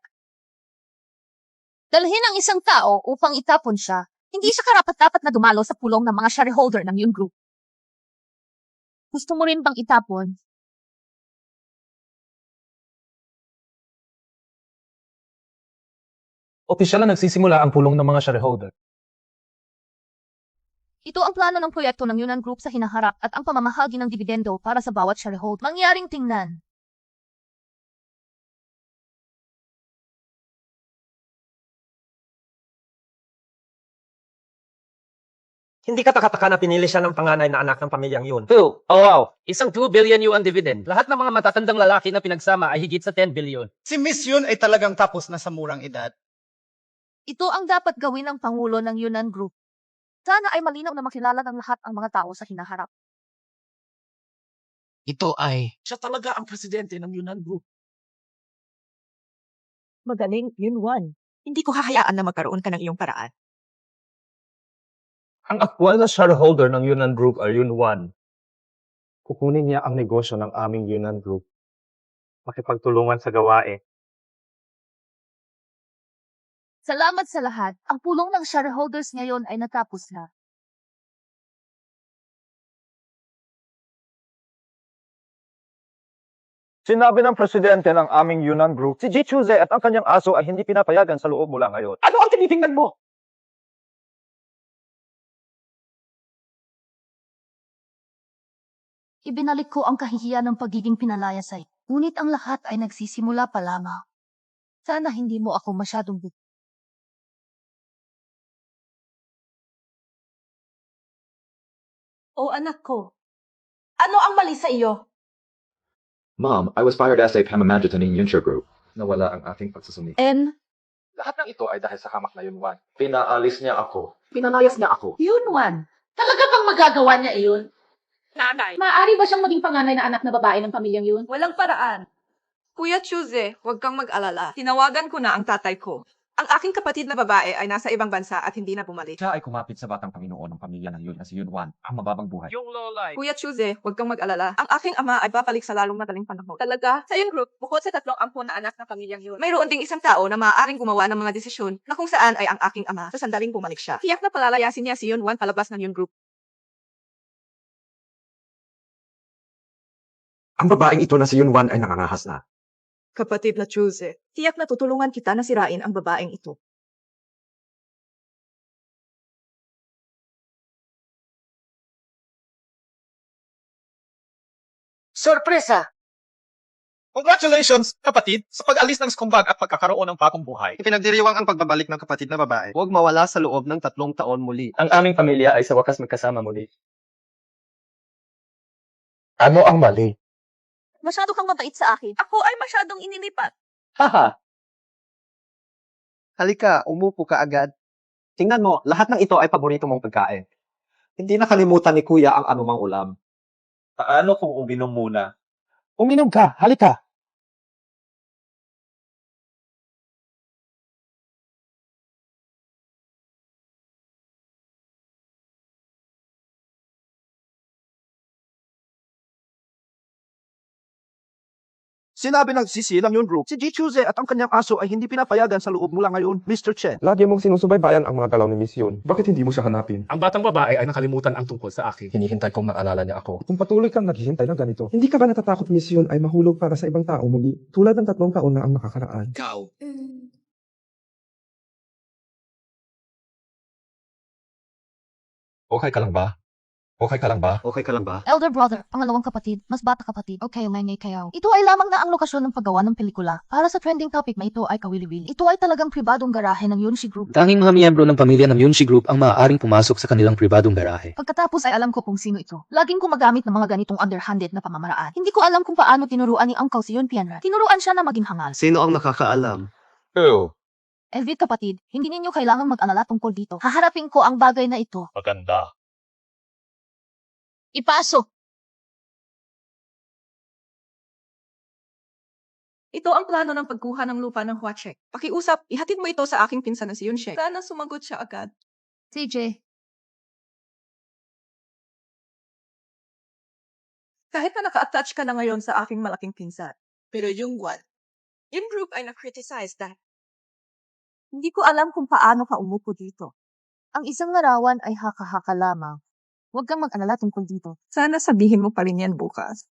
Dalhin ang isang tao upang itapon siya. Hindi siya karapat-dapat na dumalo sa pulong ng mga shareholder ng Yun Group. Gusto mo rin bang itapon? Opisyal na nagsisimula ang pulong ng mga shareholder. Ito ang plano ng proyekto ng Yunnan Group sa hinaharap at ang pamamahagi ng dividendo para sa bawat shareholder. Mangyaring tingnan. Hindi ka takataka na pinili siya ng panganay na anak ng pamilyang Yun. Wow! Isang 2 billion yuan dividend. Lahat ng mga matatandang lalaki na pinagsama ay higit sa 10 billion. Si Miss Yun ay talagang tapos na sa murang edad. Ito ang dapat gawin ng Pangulo ng Yunnan Group. Sana ay malinaw na makilala ng lahat ang mga tao sa hinaharap. Ito ay Siya talaga ang presidente ng Yunnan Group. Magaling, Yun Wan. Hindi ko hahayaan na magkaroon ka ng iyong paraan. Ang aktwal na shareholder ng Yunnan Group ay Yun. Kukunin niya ang negosyo ng aming Yunnan Group. Makipagtulungan sa gawain. Salamat sa lahat. Ang pulong ng shareholders ngayon ay natapos na. Sinabi ng presidente ng aming Yunnan Group, si G. Chuze at ang kanyang aso ay hindi pinapayagan sa loob mula ngayon. Ano ang tinitingnan mo? Ibinalik ko ang kahihiyan ng pagiging pinalaya sa'yo. Ngunit ang lahat ay nagsisimula pa lamang. Sana hindi mo ako masyadong O anak ko, ano ang mali sa iyo? Mom, I was fired as a pamamagitaning Yunsha group. Nawala ang aking pagsusumikap. Lahat ng ito ay dahil sa hamak na Yunwan. Pinaalis niya ako. Pinalayas niya ako. Yunwan, talaga bang magagawa niya iyon? Nanay. Maaari ba siyang maging panganay na anak na babae ng pamilyang yun? Walang paraan. Kuya Chuze, huwag kang mag-alala. Tinawagan ko na ang tatay ko. Ang aking kapatid na babae ay nasa ibang bansa at hindi na bumalik. Siya ay kumapit sa batang Panginoon ng pamilya ng Yun na si Yunwan, ang mababang buhay. Yung lolay. Kuya Chuze, huwag kang mag-alala. Ang aking ama ay babalik sa lalong madaling panahon. Talaga? Sa iyong group, bukod sa 3 ampon na anak ng pamilyang yun, mayroon ding isang tao na maaaring gumawa ng mga desisyon na kung saan ay ang aking ama sa sandaling bumalik siya. Tiyak na palalayasin niya si Yunwan palabas ng yun group. Ang babaeng ito na si Yunwan ay nangangahas na. Kapatid na Chuze, tiyak na tutulungan kita na sirain ang babaeng ito. Sorpresa! Congratulations, kapatid, sa pag-alis ng skumbag at pagkakaroon ng bagong buhay. Ipinagdiriwang ang pagbabalik ng kapatid na babae. Huwag mawala sa loob ng 3 taon muli. Ang aming pamilya ay sa wakas magkasama muli. Ano ang mali? Masyado kang mabait sa akin. Ako ay masyadong inilipat. Haha! Halika, umupo ka agad. Tingnan mo, lahat ng ito ay paborito mong pagkain. Hindi nakalimutan ni Kuya ang anumang ulam. Paano kung uminom muna? Uminom ka, halika. Sinabi ng CC ng Yun Group, si G. Chuze at ang kanyang aso ay hindi pinapayagan sa loob mula ngayon, Mr. Chen. Lagi mong sinusubaybayan ang mga galaw ni Miss Yun. Bakit hindi mo siya hanapin? Ang batang babae ay nakalimutan ang tungkol sa akin. Hinihintay kong maalala niya ako. Kung patuloy kang naghihintay ng ganito, hindi ka ba natatakot Miss Yun ay mahulog para sa ibang tao muli? Tulad ng 3 taon na ang nakakaraan. Ikaw. Okay ka lang ba? Okay ka lang ba? Okay ka lang ba? Elder brother, pangalawang kapatid, mas bata kapatid. Okay, may kayaw. Ito ay lamang na ang lokasyon ng paggawa ng pelikula. Para sa trending topic na ito ay kawili-wili. Ito ay talagang pribadong garahe ng Yunshi Group. Tanging mga miyembro ng pamilya ng Yunshi Group ang maaaring pumasok sa kanilang pribadong garahe. Pagkatapos ay alam ko kung sino ito. Laging gumagamit ng mga ganitong underhanded na pamamaraan. Hindi ko alam kung paano tinuruan ni Uncle si Yun Pianrat. Tinuruan siya na maging hangal. Sino ang nakakaalam? Oh, Elvit kapatid, hindi ninyo kailangang mag-alala tungkol dito. Haharapin ko ang bagay na ito. maganda. Ipasok! Ito ang plano ng pagkuha ng lupa ng Huachek. Pakiusap, ihatid mo ito sa aking pinsan na si Yunshek. Sana sumagot siya agad. CJ, Kahit na naka-attach ka na ngayon sa aking malaking pinsan. Pero yung group ay na-criticize dahil hindi ko alam kung paano ka umupo dito. ang isang larawan ay haka-haka lamang. Huwag kang mag-alala tungkol dito. Sana sabihin mo pa rin yan bukas.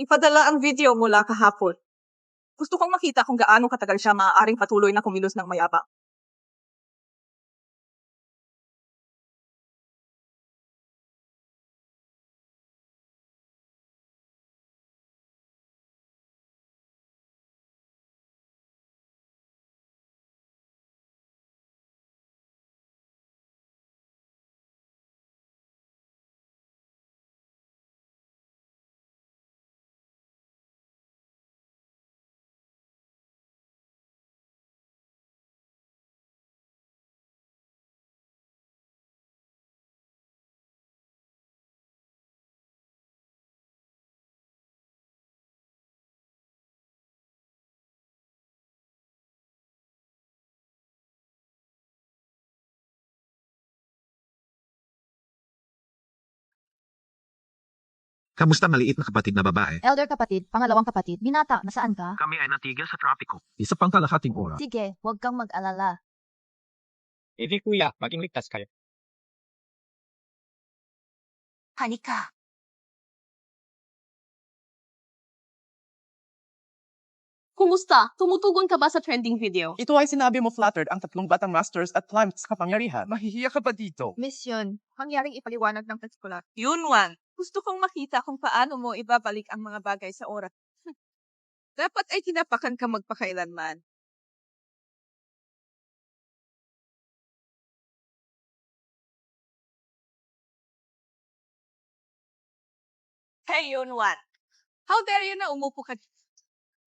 Ipadala ang video mula kahapon. Gusto kong makita kung gaano katagal siya maaaring patuloy na kumilos ng mayabang. Kamusta maliit na kapatid na babae? Elder kapatid, pangalawang kapatid, binata, nasaan ka? Kami ay natigil sa trapiko. Isa pang kalahating oras. Sige, huwag kang mag-alala. Hindi kuya, maging ligtas kayo. Halika. Kumusta? Tumutugon ka ba sa trending video? Ito ay sinabi mo flattered ang tatlong batang masters at climbed sa kapangyarihan. Mahihiya ka ba dito? Mission, mangyaring ipaliwanag ng partikular. Yun, Juan. Gusto kong makita kung paano mo ibabalik ang mga bagay sa oras. Dapat ay tinapakan ka magpakailanman. Hey, Yun, Juan. How dare you na umupo ka?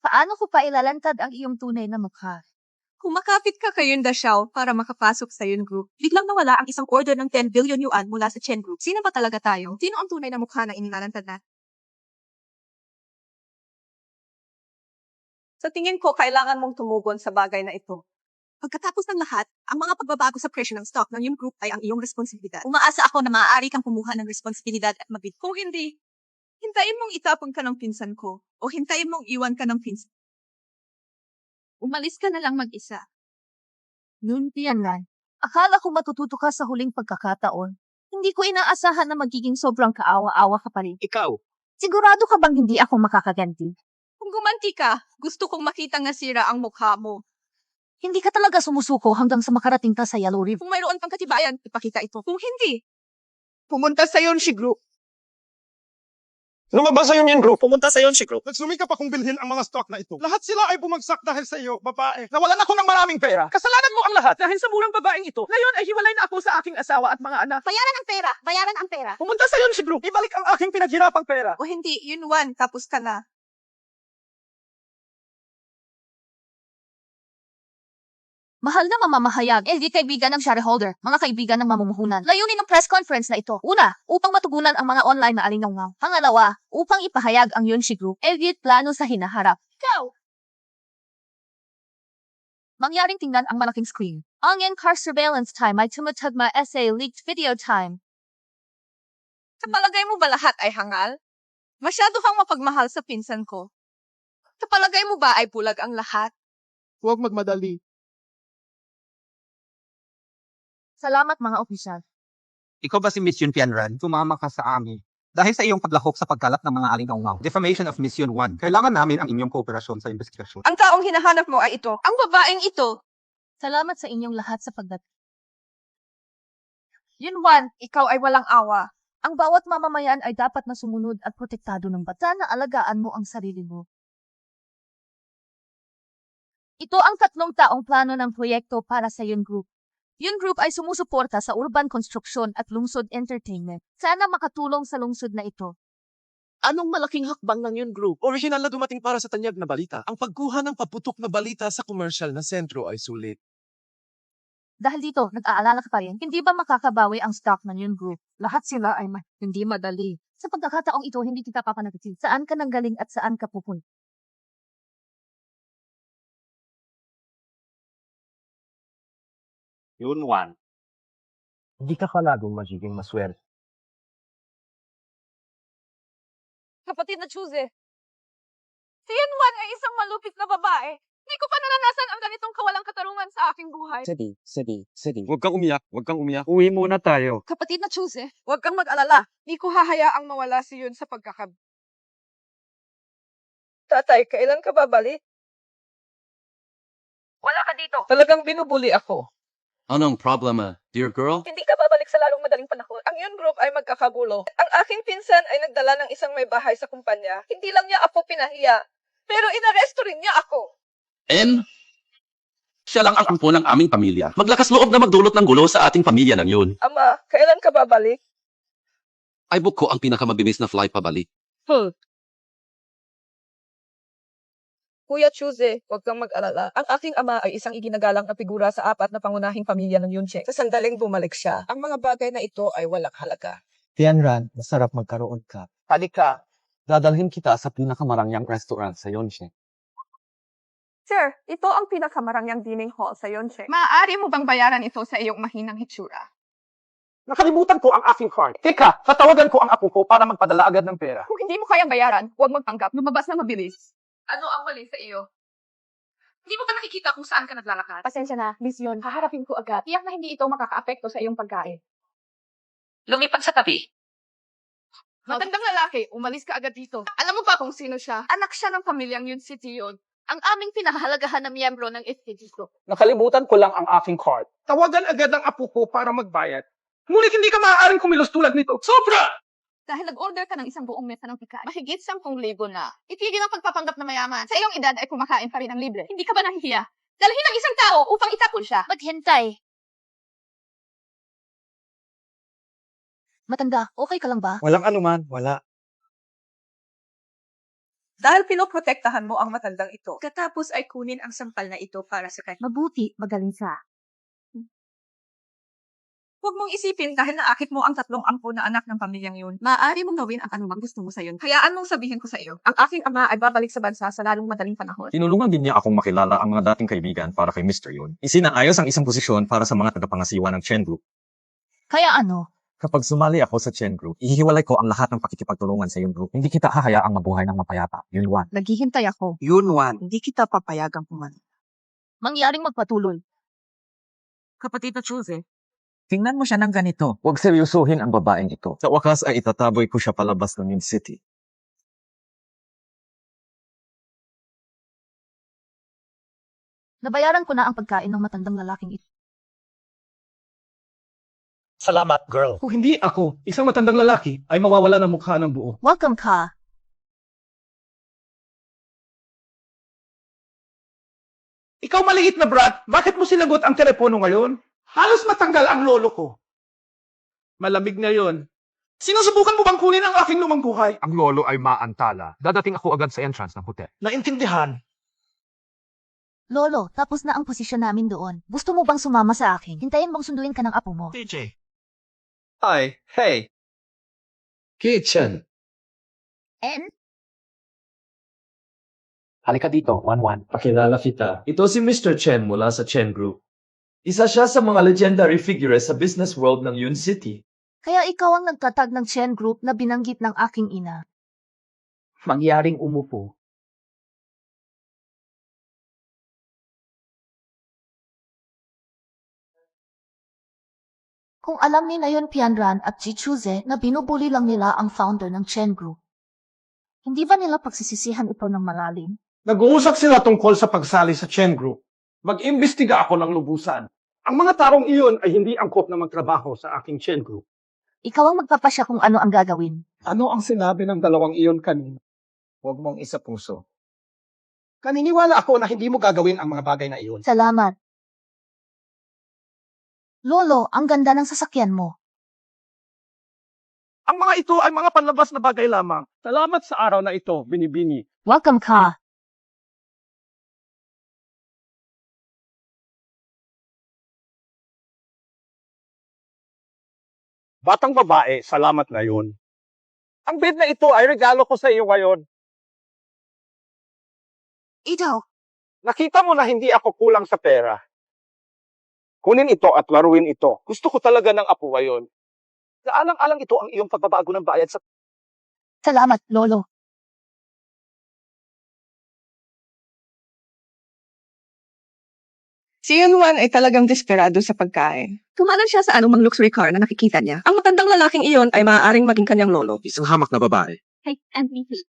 Paano ko pa ilalantad ang iyong tunay na mukha? Kumakapit ka kay Yun Dashaw para makapasok sa Yun Group. Biglang nawala ang isang order ng 10 billion yuan mula sa Chen Group. Sino ba talaga tayo? Sino ang tunay na mukha na inilalantad na? Sa tingin ko, kailangan mong tumugon sa bagay na ito. Pagkatapos ng lahat, ang mga pagbabago sa presyo ng stock ng Yun Group ay ang iyong responsibilidad. Umaasa ako na maaari kang kumuha ng responsibilidad at magbid. Kung hindi, hintayin mong itapon ka ng pinsan ko o hintayin mong iwan ka ng pinsan. Umalis ka na lang mag-isa. Yun, Tianran. Akala ko matututo ka sa huling pagkakataon. Hindi ko inaasahan na magiging sobrang kaawa-awa ka pa rin. Ikaw, Sigurado ka bang hindi ako makakaganti? Kung gumanti ka, gusto kong makita nga sira ang mukha mo. Hindi ka talaga sumusuko hanggang sa makarating ka sa Yellow River. Kung mayroon pang katibayan, ipakita ito. Kung hindi, pumunta sa yon si Group. lumabas sa Union Group. Pumunta sa Yonshi Group. Nagsumika pa kung bilhin ang mga stock na ito. Lahat sila ay bumagsak dahil sa iyo, babae. Nawalan ako ng maraming pera. Kasalanan mo ang lahat dahil sa murang babaeng ito. Ngayon ay hiwalay na ako sa aking asawa at mga anak. Bayaran ang pera! Bayaran ang pera! Pumunta sa Union Group. Ibalik ang aking pinaghirapang pera. O hindi, Yun Juan, tapos ka na. Mahal na mamamahayag, hindi kaibigan ng shareholder, mga kaibigan ng mamumuhunan. Layunin ng press conference na ito. Una, upang matugunan ang mga online na alingaw. Pangalawa, upang ipahayag ang Yunshi Group, Elliot plano sa hinaharap. Go! Mangyaring tingnan ang malaking screen. Ang car surveillance time ay tumatagma essay leaked video time. Sa palagay mo ba lahat ay hangal? Masyado kang mapagmahal sa pinsan ko. Sa palagay mo ba ay bulag ang lahat? Huwag magmadali. Salamat mga opisyal. Ikaw ba si Miss Yun Pianran? Tumama ka sa amin. Dahil sa iyong paglahok sa pagkalat ng mga alingaw-ngaw. Defamation of Mission 1. Kailangan namin ang inyong kooperasyon sa investigasyon. Ang taong hinahanap mo ay ito. Ang babaeng ito. Salamat sa inyong lahat sa pagdating. Yun Juan, ikaw ay walang awa. Ang bawat mamamayan ay dapat na sumunod at protektado ng bata na alagaan mo ang sarili mo. Ito ang 3 taong plano ng proyekto para sa Yun Group. Yun Group ay sumusuporta sa urban construction at lungsod entertainment. Sana makatulong sa lungsod na ito. Anong malaking hakbang ng Yun Group? Original na dumating para sa tanyag na balita. Ang pagkuha ng paputok na balita sa commercial na sentro ay sulit. Dahil dito, nag-aalala ka pa rin, hindi ba makakabawi ang stock ng Yun Group? Lahat sila ay hindi madali. Sa pagkakataong ito, hindi kita papanagutin. Saan ka nanggaling at saan ka pupunta? Yun, Juan. Hindi ka palagong magiging maswerte. Kapatid na Chuze. Si Yun Juan ay isang malupit na babae. Hindi ko pa naranasan ang ganitong kawalang katarungan sa aking buhay. Sige. Huwag kang umiyak. Uwi muna tayo. Kapatid na Chuze, huwag kang mag-alala. Hindi ko hahayaang mawala si Yun sa pagkakab. Tatay, kailan ka babalik? Wala ka dito. Talagang binubuli ako. Anong problema, dear girl? Hindi ka babalik sa lalong madaling panahon. Ang Yun Group ay magkakagulo. Ang aking pinsan ay nagdala ng isang may bahay sa kumpanya. Hindi lang niya ako pinahiya, pero inaresto rin niya ako. Siya lang ang ampo ng aming pamilya. Maglakas loob na magdulot ng gulo sa ating pamilya ng yun. Ama, kailan ka babalik? Ay book ko ang pinakamabilis na flight pabalik. Kuya Chuze, huwag kang mag-alala. Ang aking ama ay isang iginagalang na figura sa 4 na pangunahing pamilya ng Yunche. Sa sandaling bumalik siya, ang mga bagay na ito ay walang halaga. Tianran, masarap magkaroon ka. Halika. Dadalhin kita sa pinakamarangyang restaurant sa Yonshi. Sir, ito ang pinakamarangyang dining hall sa Yunche. Maaari mo bang bayaran ito sa iyong mahinang hitsura? Nakalimutan ko ang aking card. Teka, tatawagan ko ang apo ko para magpadala agad ng pera. Kung hindi mo kayang bayaran, huwag magpanggap. Lumabas na mabilis. Ano ang mali sa iyo? Hindi mo ba nakikita kung saan ka naglalakad? Pasensya na, Miss Yun, haharapin ko agad. Tiyak na hindi ito makakaapekto sa iyong pagkain. Lumipad sa tabi. Matandang lalaki, umalis ka agad dito. Alam mo ba kung sino siya? Anak siya ng pamilyang Yun City yun. Ang aming pinahahalagahan na miyembro ng FT dito. Nakalimutan ko lang ang aking card. Tawagan agad ang apo ko para magbayad. Ngunit hindi ka maaaring kumilos tulad nito. Sobra! Dahil nag-order ka ng isang buong mesa ng pagkain, mahigit 10,000 na. Itigil ang pagpapanggap na mayaman. Sa iyong edad ay kumakain pa rin ng libre. Hindi ka ba nahihiya? Dalhin ang isang tao upang itapon siya. Maghintay. Matanda, okay ka lang ba? Walang anuman, wala. Dahil pinoprotektahan mo ang matandang ito, katapos ay kunin ang sampal na ito para sa kanya. Mabuti, magaling siya. Huwag mong isipin dahil naakit mo ang 3 angko na anak ng pamilyang yun. Maaari mong gawin ang anumang gusto mo sa yun. Hayaan mong sabihin ko sa iyo, ang aking ama ay babalik sa bansa sa lalong madaling panahon. Tinulungan din niya akong makilala ang mga dating kaibigan para kay Mr. Yun. Isinaayos ang isang posisyon para sa mga tagapangasiwa ng Chen Group. Kaya ano? Kapag sumali ako sa Chen Group, ihiwalay ko ang lahat ng pakikipagtulungan sa Yun Group. Hindi kita hahayaang mabuhay ng mapayapa. Yun, Juan. Naghihintay ako. Yun, Juan. Hindi kita papayagang pumalit. Mangyaring magpatuloy. Kapatid na Chuse, tingnan mo siya ng ganito. Huwag seryosohin ang babaeng ito. Sa wakas ay itataboy ko siya palabas ng Yun City. Nabayaran ko na ang pagkain ng matandang lalaking ito. Salamat, girl. Kung hindi ako, isang matandang lalaki, ay mawawala ng mukha ng buo. Welcome ka. Ikaw maliit na brat, bakit mo sinagot ang telepono ngayon? Halos matanggal ang lolo ko. Malamig na yon. Sinusubukan mo bang kunin ang aking lumang buhay? Ang lolo ay maantala. Dadating ako agad sa entrance ng hotel. Naintindihan. Lolo, tapos na ang posisyon namin doon. Gusto mo bang sumama sa akin? Hintayin mong sunduin ka ng apo mo. TJ. Hi, hey. Kitchen. And? Halika dito, Wan. Pakilala kita. Ito si Mr. Chen mula sa Chen Group. Isa siya sa mga legendary figures sa business world ng Yun City. Kaya ikaw ang nagtatag ng Chen Group na binanggit ng aking ina. Mangyaring umupo. Kung alam nila yon Pianran at Chichuze na binubuli lang nila ang founder ng Chen Group. Hindi ba nila pagsisisihan ito ng malalim? Nag-uusap sila tungkol sa pagsali sa Chen Group. Mag-imbestiga ako ng lubusan. Ang mga tarong iyon ay hindi angkop na magtrabaho sa aking Chen Group. Ikaw ang magpapasya kung ano ang gagawin. Ano ang sinabi ng dalawang iyon kanina? Huwag mong isa puso. Kaniniwala ako na hindi mo gagawin ang mga bagay na iyon. Salamat. Lolo, ang ganda ng sasakyan mo. Ang mga ito ay mga panlabas na bagay lamang. Salamat sa araw na ito, Binibini. Welcome ka. Batang babae, salamat ngayon. Ang bed na ito ay regalo ko sa iyo ngayon. Ito, Nakita mo na hindi ako kulang sa pera. Kunin ito at laruin ito. Gusto ko talaga ng apo ngayon. Naalang-alang ito ang iyong pagbabago ng bayad sa... Salamat, Lolo. si Yun Wan ay talagang desperado sa pagkain. Tumalan siya sa anumang luxury car na nakikita niya. Ang matandang lalaking iyon ay maaaring maging kanyang lolo. Isang hamak na babae. Hey, MVP.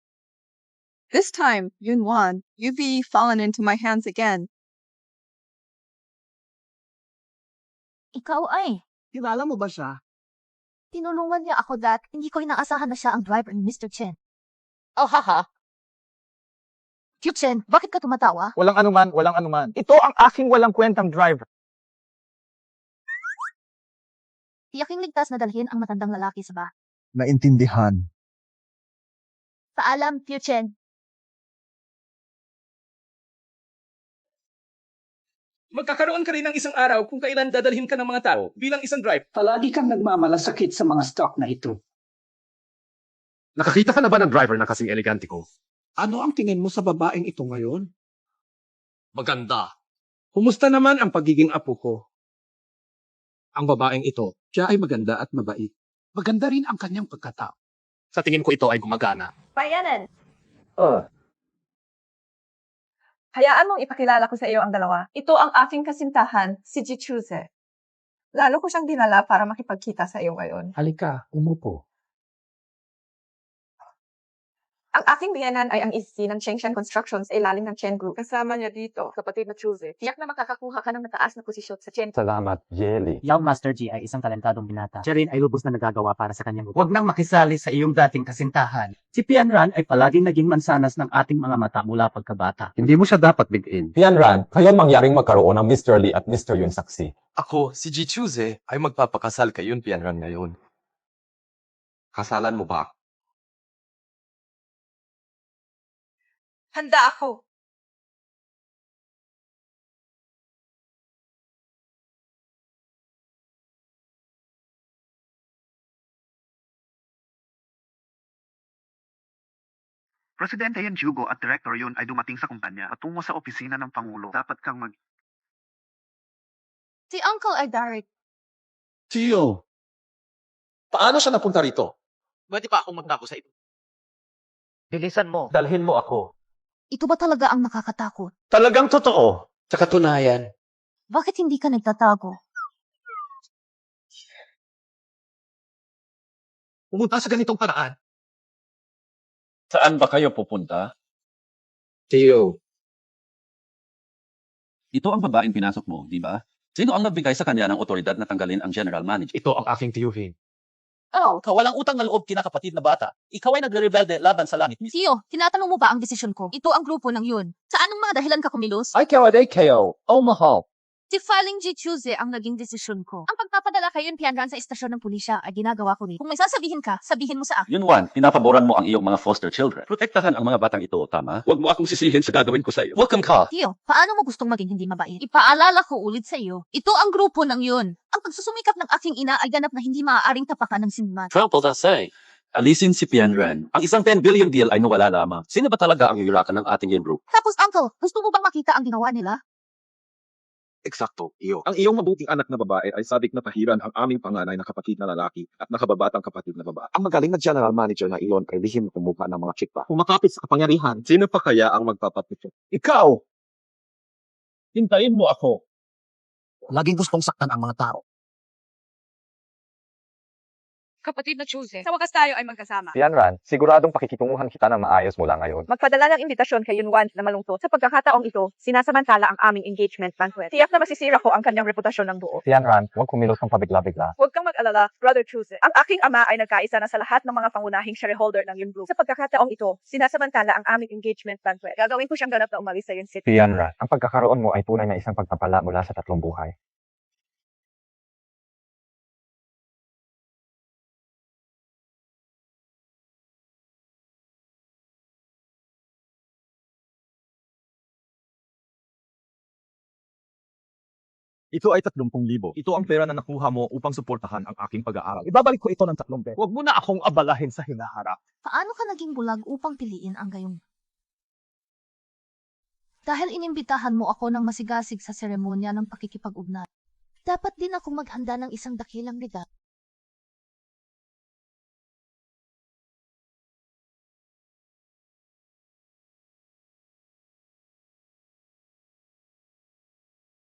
This time, Yun Wan, you be fallen into my hands again. Ikaw ay. Kilala mo ba siya? Tinulungan niya ako hindi ko inaasahan na siya ang driver ni Mr. Chen. Oh, haha. Cute Chen, bakit ka tumatawa? Walang anuman. Ito ang aking walang kwentang driver. Tiyaking ligtas na dalhin ang matandang lalaki sa bahay. Naintindihan. Paalam, Cute Chen. Magkakaroon ka rin ng isang araw kung kailan dadalhin ka ng mga tao bilang isang driver. Palagi kang nagmamalasakit sa mga stock na ito. Nakakita ka na ba ng driver na kasing elegante ko? Ano ang tingin mo sa babaeng ito ngayon? Maganda. Kumusta naman ang pagiging apo ko? Ang babaeng ito, siya ay maganda at mabait. Maganda rin ang kanyang pagkatao. Sa tingin ko ito ay gumagana. Bayanan. Hayaan mong ipakilala ko sa iyo ang dalawa. Ito ang aking kasintahan, si Jichuse. Lalo ko siyang dinala para makipagkita sa iyo ngayon. Halika, umupo. Ang aking biyanan ay ang isi ng Chengshan Construction sa ilalim ng Chen Group. Kasama niya dito, kapatid na Chuse. Tiyak na makakakuha ka ng mataas na posisyon sa Chen. Salamat, Jelly. Young Master G ay isang talentadong binata. Siya rin ay lubos na nagagawa para sa kanyang grupo. Huwag nang makisali sa iyong dating kasintahan. Si Pianran ay palaging naging mansanas ng ating mga mata mula pagkabata. Hindi mo siya dapat bigin. Pianran, kaya mangyaring magkaroon ng Mr. Lee at Mr. Yun saksi. Ako, si Jichuse, ay magpapakasal kay Yun Pianran ngayon. Kasalan mo ba? Handa ako. Presidente Yan Jugo at Director Yun ay dumating sa kumpanya at tungo sa opisina ng Pangulo. Dapat kang mag... Si Uncle ay Derek. Tio, paano siya napunta rito? Pwede pa akong magdako sa ito. Bilisan mo. Dalhin mo ako. Ito ba talaga ang nakakatakot? Talagang totoo. Sa katunayan, Bakit hindi ka nagtatago? Pumunta sa ganitong paraan. saan ba kayo pupunta? Tio, Ito ang babaeng pinasok mo, di ba? Sino ang nagbigay sa kanya ng otoridad na tanggalin ang general manager? Ito ang aking tiyuhin. Oh, kawalang utang na loob kinakapatid na bata. Ikaw ay nagre-rebelde laban sa langit. Tio, tinatanong mo ba ang desisyon ko? Ito ang grupo ng yun. Sa anong mga dahilan ka kumilos? Ay kawaday kayo. Oh, mahal. Si Filing G. Tuesday ang naging desisyon ko. Ang pagpapadala kay Yun Pianran sa istasyon ng pulisya ay ginagawa ko rin. Kung may sasabihin ka, sabihin mo sa akin. Yun, Juan, pinapaboran mo ang iyong mga foster children. Protektahan ang mga batang ito, tama? Huwag mo akong sisihin sa gagawin ko sa iyo. Welcome ka! Tio, paano mo gustong maging hindi mabait? Ipaalala ko ulit sa iyo. Ito ang grupo ng yun. Ang pagsusumikap ng aking ina ay ganap na hindi maaaring tapakan ng sinman. Trample na say. Alisin si Pianran. Ang isang 10 billion deal ay nawala lamang. Sino ba talaga ang yurakan ng ating group? Tapos, Uncle, gusto mo bang makita ang ginawa nila? eksakto, iyo. Ang iyong mabuting anak na babae ay sabik na pahiran ang aming panganay na kapatid na lalaki at nakababatang kapatid na babae. Ang magaling na general manager na iyon ay lihim na kumuha ng mga chikpa. Kumakapit sa kapangyarihan, sino pa kaya ang magpapatito? Ikaw! Hintayin mo ako. Laging gustong saktan ang mga tao. Kapatid na Chuse, sa wakas tayo ay magkasama. Pianran, siguradong pakikitunguhan kita na maayos mula ngayon. Magpadala ng imbitasyon kay Yunwan na malungkot. Sa pagkakataong ito, sinasamantala ang aming engagement banquet. Tiyak na masisira ko ang kanyang reputasyon ng buo. Pianran, huwag kumilos ng pabigla-bigla. Huwag kang mag-alala, Brother Chuse. Ang aking ama ay nagkaisa na sa lahat ng mga pangunahing shareholder ng Yun Group. Sa pagkakataong ito, sinasamantala ang aming engagement banquet. Gagawin ko siyang ganap na umalis sa Yun City. Pianran, ang pagkakaroon mo ay tunay na isang pagpapala mula sa tatlong buhay. Ito ay 30,000. Ito ang pera na nakuha mo upang suportahan ang aking pag-aaral. Ibabalik ko ito ng 3 beses. Huwag mo na akong abalahin sa hinaharap. Paano ka naging bulag upang piliin ang gayong? Dahil inimbitahan mo ako ng masigasig sa seremonya ng pakikipag-ugnay. Dapat din akong maghanda ng isang dakilang regalo.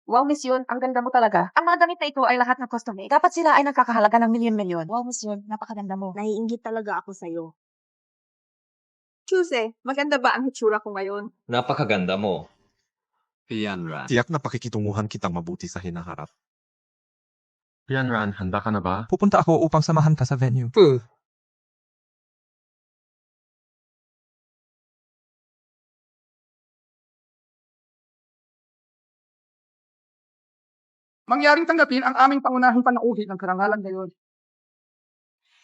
Wow, Miss Yun, ang ganda mo talaga. Ang mga damit na ito ay lahat ng custom made. Dapat sila ay nagkakahalaga ng milyon-milyon. Wow, Miss Yun, napakaganda mo. Naiinggit talaga ako sa'yo. Chuse, maganda ba ang hitsura ko ngayon? Napakaganda mo. Pianran. Tiyak na pakikitunguhan kitang mabuti sa hinaharap. Pianran, handa ka na ba? Pupunta ako upang samahan ka sa venue. Mangyaring tanggapin ang aming pangunahing panauhid ng karangalan ngayon.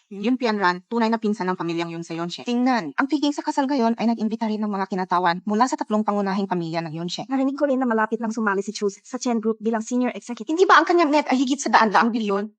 Yun Pianran, tunay na pinsan ng pamilyang Yun sa Yonshe. Tingnan, ang piging sa kasal ngayon ay nag-imbita rin ng mga kinatawan mula sa 3 pangunahing pamilya ng Yonshe. Narinig ko rin na malapit lang sumali si Chuse sa Chen Group bilang senior executive. Hindi ba ang kanyang net ay higit sa 100 bilyon?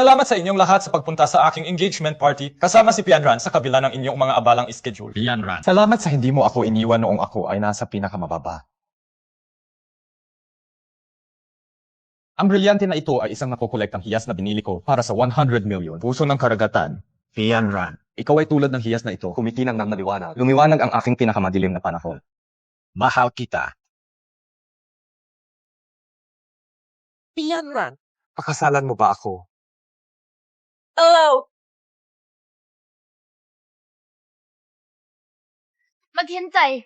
Salamat sa inyong lahat sa pagpunta sa aking engagement party kasama si Pianran sa kabila ng inyong mga abalang schedule. Pianran. Salamat sa hindi mo ako iniwan noong ako ay nasa pinakamababa. Ang brilyante na ito ay isang nakukolektang hiyas na binili ko para sa 100 million. Puso ng karagatan. Pianran. Ikaw ay tulad ng hiyas na ito. Kumikinang ng maliwanag. Lumiwanag ang aking pinakamadilim na panahon. Mahal kita. Pianran. Pakasalan mo ba ako? Hello! Maghintay.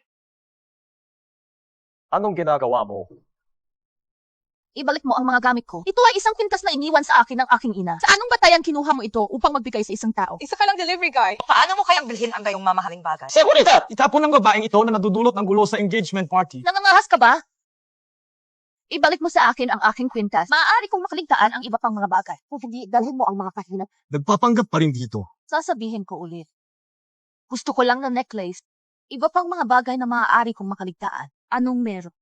Anong ginagawa mo? Ibalik mo ang mga gamit ko. Ito ay isang kwintas na iniwan sa akin ng aking ina. Sa anong batayan kinuha mo ito upang magbigay sa isang tao? Isa ka lang delivery guy. Paano mo kayang bilhin ang gayong mamahaling bagay? Seguridad! Itapon ng babaeng ito na nadudulot ng gulo sa engagement party. Nangangahas ka ba? Ibalik mo sa akin ang aking kwintas. Maaari kong makaligtaan ang iba pang mga bagay. Kung hindi, dalhin mo ang mga kahinat. Nagpapanggap pa rin dito. Sasabihin ko ulit. Gusto ko lang ng necklace. Iba pang mga bagay na maaari kong makaligtaan. Anong meron?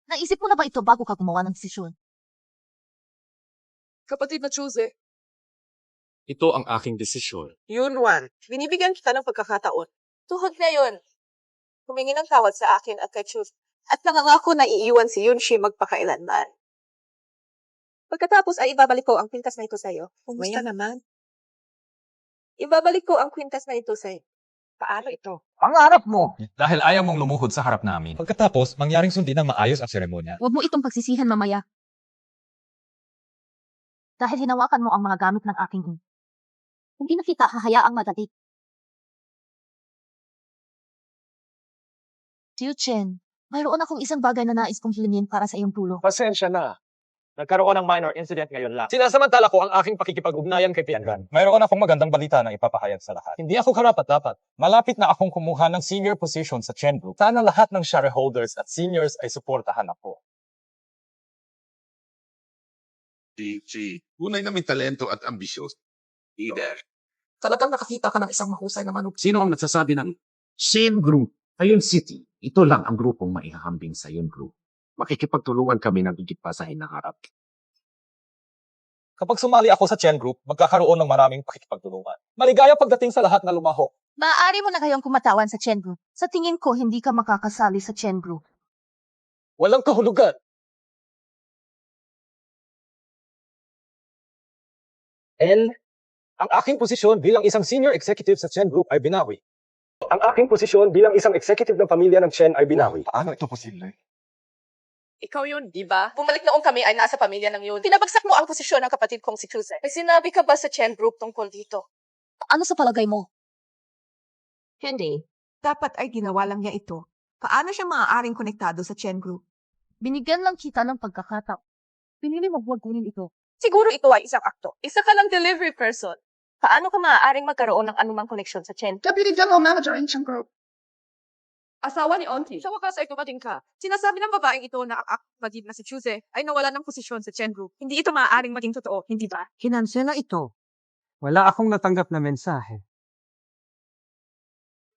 Naisip mo na ba ito bago ka gumawa ng desisyon? Kapatid na Chuze. Ito ang aking desisyon. Yun, Juan. Binibigyan kita ng pagkakataon. Tuhod na yun. Humingi ng tawad sa akin at kay Chuze. At nangangako na iiwan si Yunshi magpakailanman. Pagkatapos ay ibabalik ko ang kwintas na ito sa'yo. Kumusta naman? Ibabalik ko ang kwintas na ito sa'yo. Paano ito? Pangarap mo! Dahil ayaw mong lumuhod sa harap namin. Pagkatapos, mangyaring sundin ng maayos ang seremonya. Huwag mo itong pagsisihan mamaya. Dahil hinawakan mo ang mga gamit ng aking ina. Hindi na kita hahayaang madali. Tiu Chen, mayroon akong isang bagay na nais kong hilingin para sa iyong tulong. Pasensya na. Nagkaroon ng minor incident ngayon lang. Sinasamantala ko ang aking pakikipag-ugnayan kay Pianran. Mayroon akong magandang balita na ipapahayag sa lahat. Hindi ako karapat-dapat. Malapit na akong kumuha ng senior position sa Chen Group. Sana lahat ng shareholders at seniors ay suportahan ako. Tunay na may talento at ambisyon. Leader. Talagang nakakita ka ng isang mahusay na manok. Sino ang nagsasabi ng Shen Group? Ayun City. Ito lang ang grupong maihahambing sa Yun Group. Makikipagtulungan kami ng higit pa sa hinaharap. Kapag sumali ako sa Chen Group, magkakaroon ng maraming pakikipagtulungan. Maligaya pagdating sa lahat na lumahok. Maaari mo na kayong kumatawan sa Chen Group. Sa tingin ko, hindi ka makakasali sa Chen Group. Walang kahulugan. Ang aking posisyon bilang isang senior executive sa Chen Group ay binawi. Ang aking posisyon bilang isang executive ng pamilya ng Chen ay binawi. Paano ito posible? Ikaw yun, di ba? Bumalik noong kami ay nasa pamilya ng yun. Pinabagsak mo ang posisyon ng kapatid kong si Chuze. May sinabi ka ba sa Chen Group tungkol dito? Ano sa palagay mo? Hindi. Dapat ay ginawa lang niya ito. Paano siya maaaring konektado sa Chen Group? Binigyan lang kita ng pagkakataon. Pinili mo huwag kunin ito. Siguro ito ay isang akto. Isa ka lang delivery person. Paano ka maaaring magkaroon ng anumang koneksyon sa Chen? Deputy General Manager in Chen Group. Asawa ni Onti. Sa wakas ay dumating ka. Sinasabi ng babaeng ito na ang kapatid na si Chuze ay nawala ng posisyon sa Chen Group. Hindi ito maaaring maging totoo, hindi ba? Kinansela ito. Wala akong natanggap na mensahe.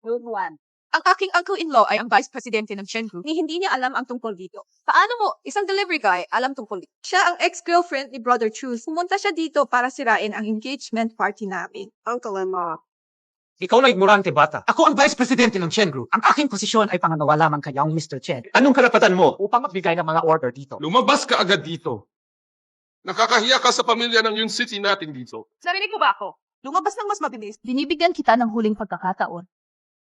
Juan. Ang aking uncle-in-law ay ang vice presidente ng Chen Group. Hindi niya alam ang tungkol dito. Paano mo, isang delivery guy, alam tungkol dito? Siya ang ex-girlfriend ni Brother Chus. Pumunta siya dito para sirain ang engagement party namin. Uncle-in-law. Ikaw na ignorante bata. Ako ang vice presidente ng Chen Group. Ang aking posisyon ay pangalawa lamang kayong Mr. Chen. Anong karapatan mo? Upang magbigay ng mga order dito. Lumabas ka agad dito. Nakakahiya ka sa pamilya ng yung city natin dito. Narinig mo ba ako? Lumabas ng mas mabilis. Binibigyan kita ng huling pagkakataon.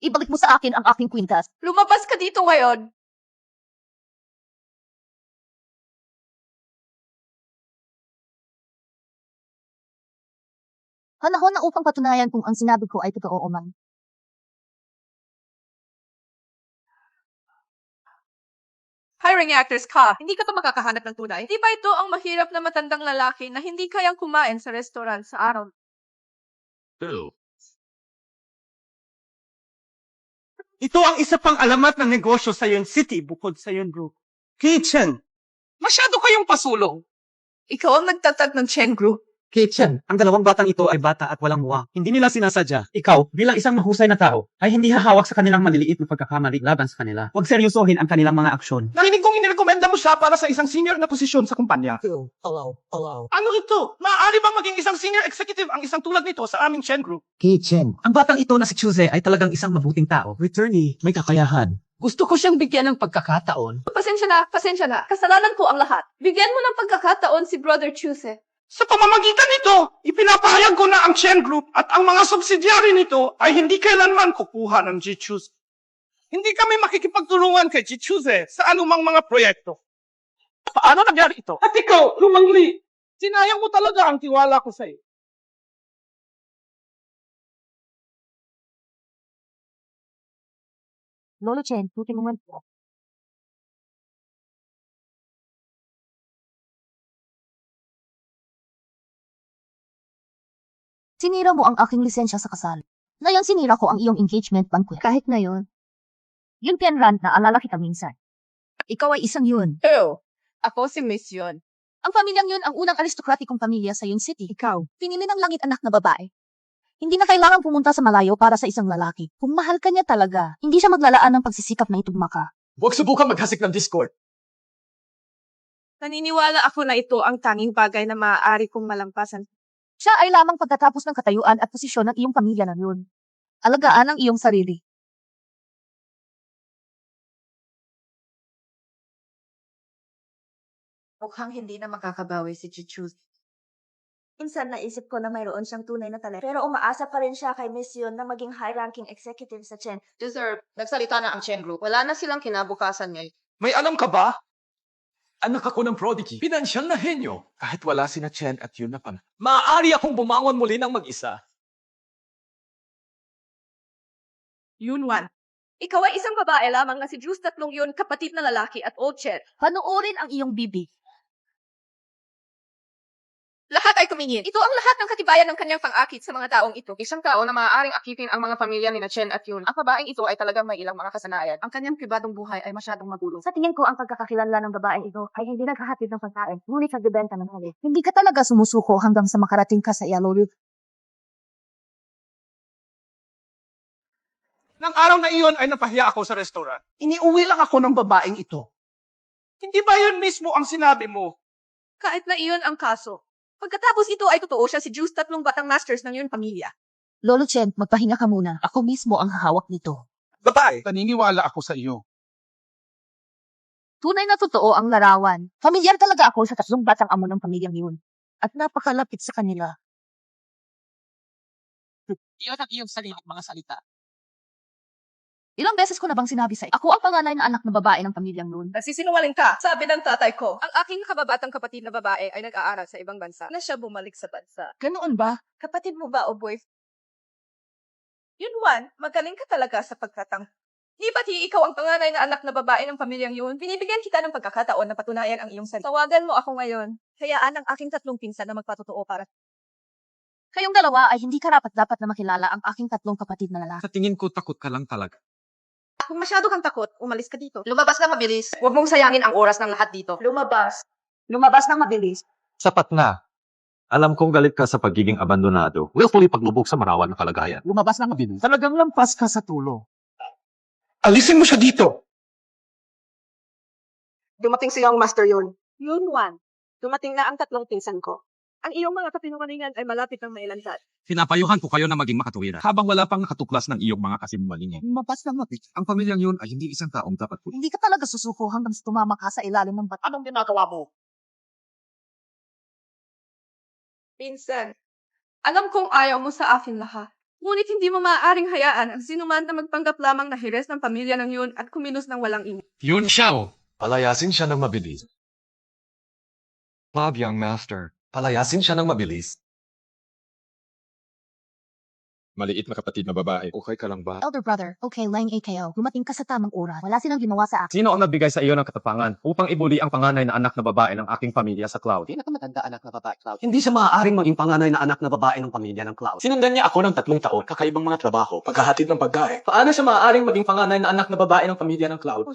Ibalik mo sa akin ang aking kwintas. Lumabas ka dito ngayon. Panahon na upang patunayan kung ang sinabi ko ay totoo o man. Hiring actors ka. Hindi ka pa makakahanap ng tunay. Di ba ito ang mahirap na matandang lalaki na hindi kayang kumain sa restaurant sa araw? Ito ang isa pang alamat ng negosyo sa Yun City bukod sa Yun Group. Kitchen. Masyado kayong pasulong. Ikaw ang nagtatag ng Chen Group. Kitchen, ang dalawang batang ito ay bata at walang muwang. Hindi nila sinasadya. Ikaw, bilang isang mahusay na tao, ay hindi hahawak sa kanilang maliliit na pagkakamali laban sa kanila. Huwag seryosohin ang kanilang mga aksyon. Narinig kong inirekomenda mo siya para sa isang senior na posisyon sa kumpanya. Hello. Ano ito? Maaari bang maging isang senior executive ang isang tulad nito sa aming Chen Group? Kitchen, ang batang ito na si Chuse ay talagang isang mabuting tao. Returnee, may kakayahan. Gusto ko siyang bigyan ng pagkakataon. Pasensya na. Kasalanan ko ang lahat. Bigyan mo ng pagkakataon si Brother Chuse. Sa pamamagitan nito, ipinapahayag ko na ang Chen Group at ang mga subsidiary nito ay hindi kailanman kukuha ng G-Chuse. Hindi kami makikipagtulungan kay G-Chuse sa anumang mga proyekto. Paano nangyari ito? At ikaw, Lumangli, sinayang mo talaga ang tiwala ko sa iyo. Lolo Chen, tutulungan po. Sinira mo ang aking lisensya sa kasal. Ngayon sinira ko ang iyong engagement banquet. Kahit ngayon, Yung Pianran na alala kita minsan. Ikaw ay isang yun. Ew, ako si Miss Yun. Ang pamilyang yun ang unang aristokratikong pamilya sa Yun City. Ikaw. Pinili ng langit anak na babae. Hindi na kailangan pumunta sa malayo para sa isang lalaki. Kung mahal ka niya talaga, hindi siya maglalaan ng pagsisikap na itugma ka. Huwag subukan maghasik ng Discord. Naniniwala ako na ito ang tanging bagay na maaari kong malampasan. Siya ay lamang pagkatapos ng katayuan at posisyon ng iyong pamilya na yun. Alagaan ang iyong sarili. Mukhang hindi na makakabawi si Chichus. Minsan naisip ko na mayroon siyang tunay na talento. Pero umaasa pa rin siya kay Miss Yun na maging high-ranking executive sa Chen. Deserve. Nagsalita na ang Chen Group. Wala na silang kinabukasan ngayon. May alam ka ba? Anak ako ng prodigy. Pinansyal na henyo. Kahit wala sina Chen at Yun na pan. Maaari akong bumangon muli ng mag-isa. Yunwan. Ikaw ay isang babae lamang na si Juice tatlong yun, kapatid na lalaki at old Chen. Panoorin ang iyong bibi. Lahat ay tumingin. Ito ang lahat ng katibayan ng kanyang pang-akit sa mga taong ito. Isang tao na maaaring akitin ang mga pamilya ni Chen at Yun. Ang babaeng ito ay talagang may ilang mga kasanayan. Ang kanyang pribadong buhay ay masyadong magulo. sa tingin ko ang pagkakakilanlan ng babaeng ito ay hindi naghahatid ng pagkain, ngunit nagbebenta ng hali. Hindi ka talaga sumusuko hanggang sa makarating ka sa Yellow River. Nang araw na iyon ay napahiya ako sa restaurant. Iniuwi lang ako ng babaeng ito. Hindi ba yun mismo ang sinabi mo? Kahit na iyon ang kaso. Pagkatapos ito ay totoo siya si Juice tatlong batang masters ng yun pamilya. Lolo Chen, magpahinga ka muna. Ako mismo ang hahawak nito. Babae, naniniwala ako sa iyo. Tunay na totoo ang larawan. Pamilyar talaga ako sa tatlong batang amo ng pamilyang yun. At napakalapit sa kanila. Iyon ang iyong sariling mga salita. Ilang beses ko na bang sinabi sa ako ang panganay na anak na babae ng pamilyang yun? Nagsisinungaling ka. Sabi ng tatay ko, ang aking kababatang kapatid na babae ay nag-aaral sa ibang bansa na siya bumalik sa bansa. Ganoon ba? Kapatid mo ba o boyfriend? Yunwan, magaling ka talaga sa pagtatang. Di ba't ikaw ang panganay na anak na babae ng pamilyang yun? Binibigyan kita ng pagkakataon na patunayan ang iyong sarili. Tawagan mo ako ngayon. Hayaan ang aking tatlong pinsan na magpatotoo para. Kayong dalawa ay hindi karapat-dapat na makilala ang aking tatlong kapatid na lalaki. Sa tingin ko takot ka lang talaga. Kung masyado kang takot, umalis ka dito. Lumabas na mabilis. Huwag mong sayangin ang oras ng lahat dito. Lumabas. Lumabas na mabilis. Sapat na. Alam kong galit ka sa pagiging abandonado. Willfully paglubog sa marawan na kalagayan. Lumabas na mabilis. Talagang lampas ka sa tulo. Alisin mo siya dito. Dumating siyang master yun. Yunwan. Dumating na ang tatlong pinsan ko. Ang iyong mga katinungalingan ay malapit ng mailantat. Pinapayuhan ko kayo na maging makatuwiran habang wala pang nakatuklas ng iyong mga kasinungalingan. Lumabas na mabilis. Ang pamilyang yun ay hindi isang taong dapat po. Hindi ka talaga susuko hanggang sa tumama ka sa ilalim ng bat. Anong ginagawa mo? Pinsan, alam kong ayaw mo sa akin lahat. Ngunit hindi mo maaaring hayaan ang sinuman na magpanggap lamang na hires ng pamilya ng yun at kumilos ng walang ina. Yun siya. Palayasin siya ng mabilis. Bob, young master. Palayasin siya ng mabilis. Maliit na kapatid na babae. Okay ka lang ba? Elder brother, okay lang AKO. Dumating ka sa tamang oras. Wala silang ginawa sa akin. Sino ang nagbigay sa iyo ng katapangan upang ibuli ang panganay na anak na babae ng aking pamilya sa Cloud? Pinakamatanda anak na babae, Cloud. Hindi siya maaaring maging panganay na anak na babae ng pamilya ng Cloud. Sinundan niya ako ng 3 taon, kakaibang mga trabaho, paghahatid ng pagkain. Paano siya maaaring maging panganay na anak na babae ng pamilya ng Cloud?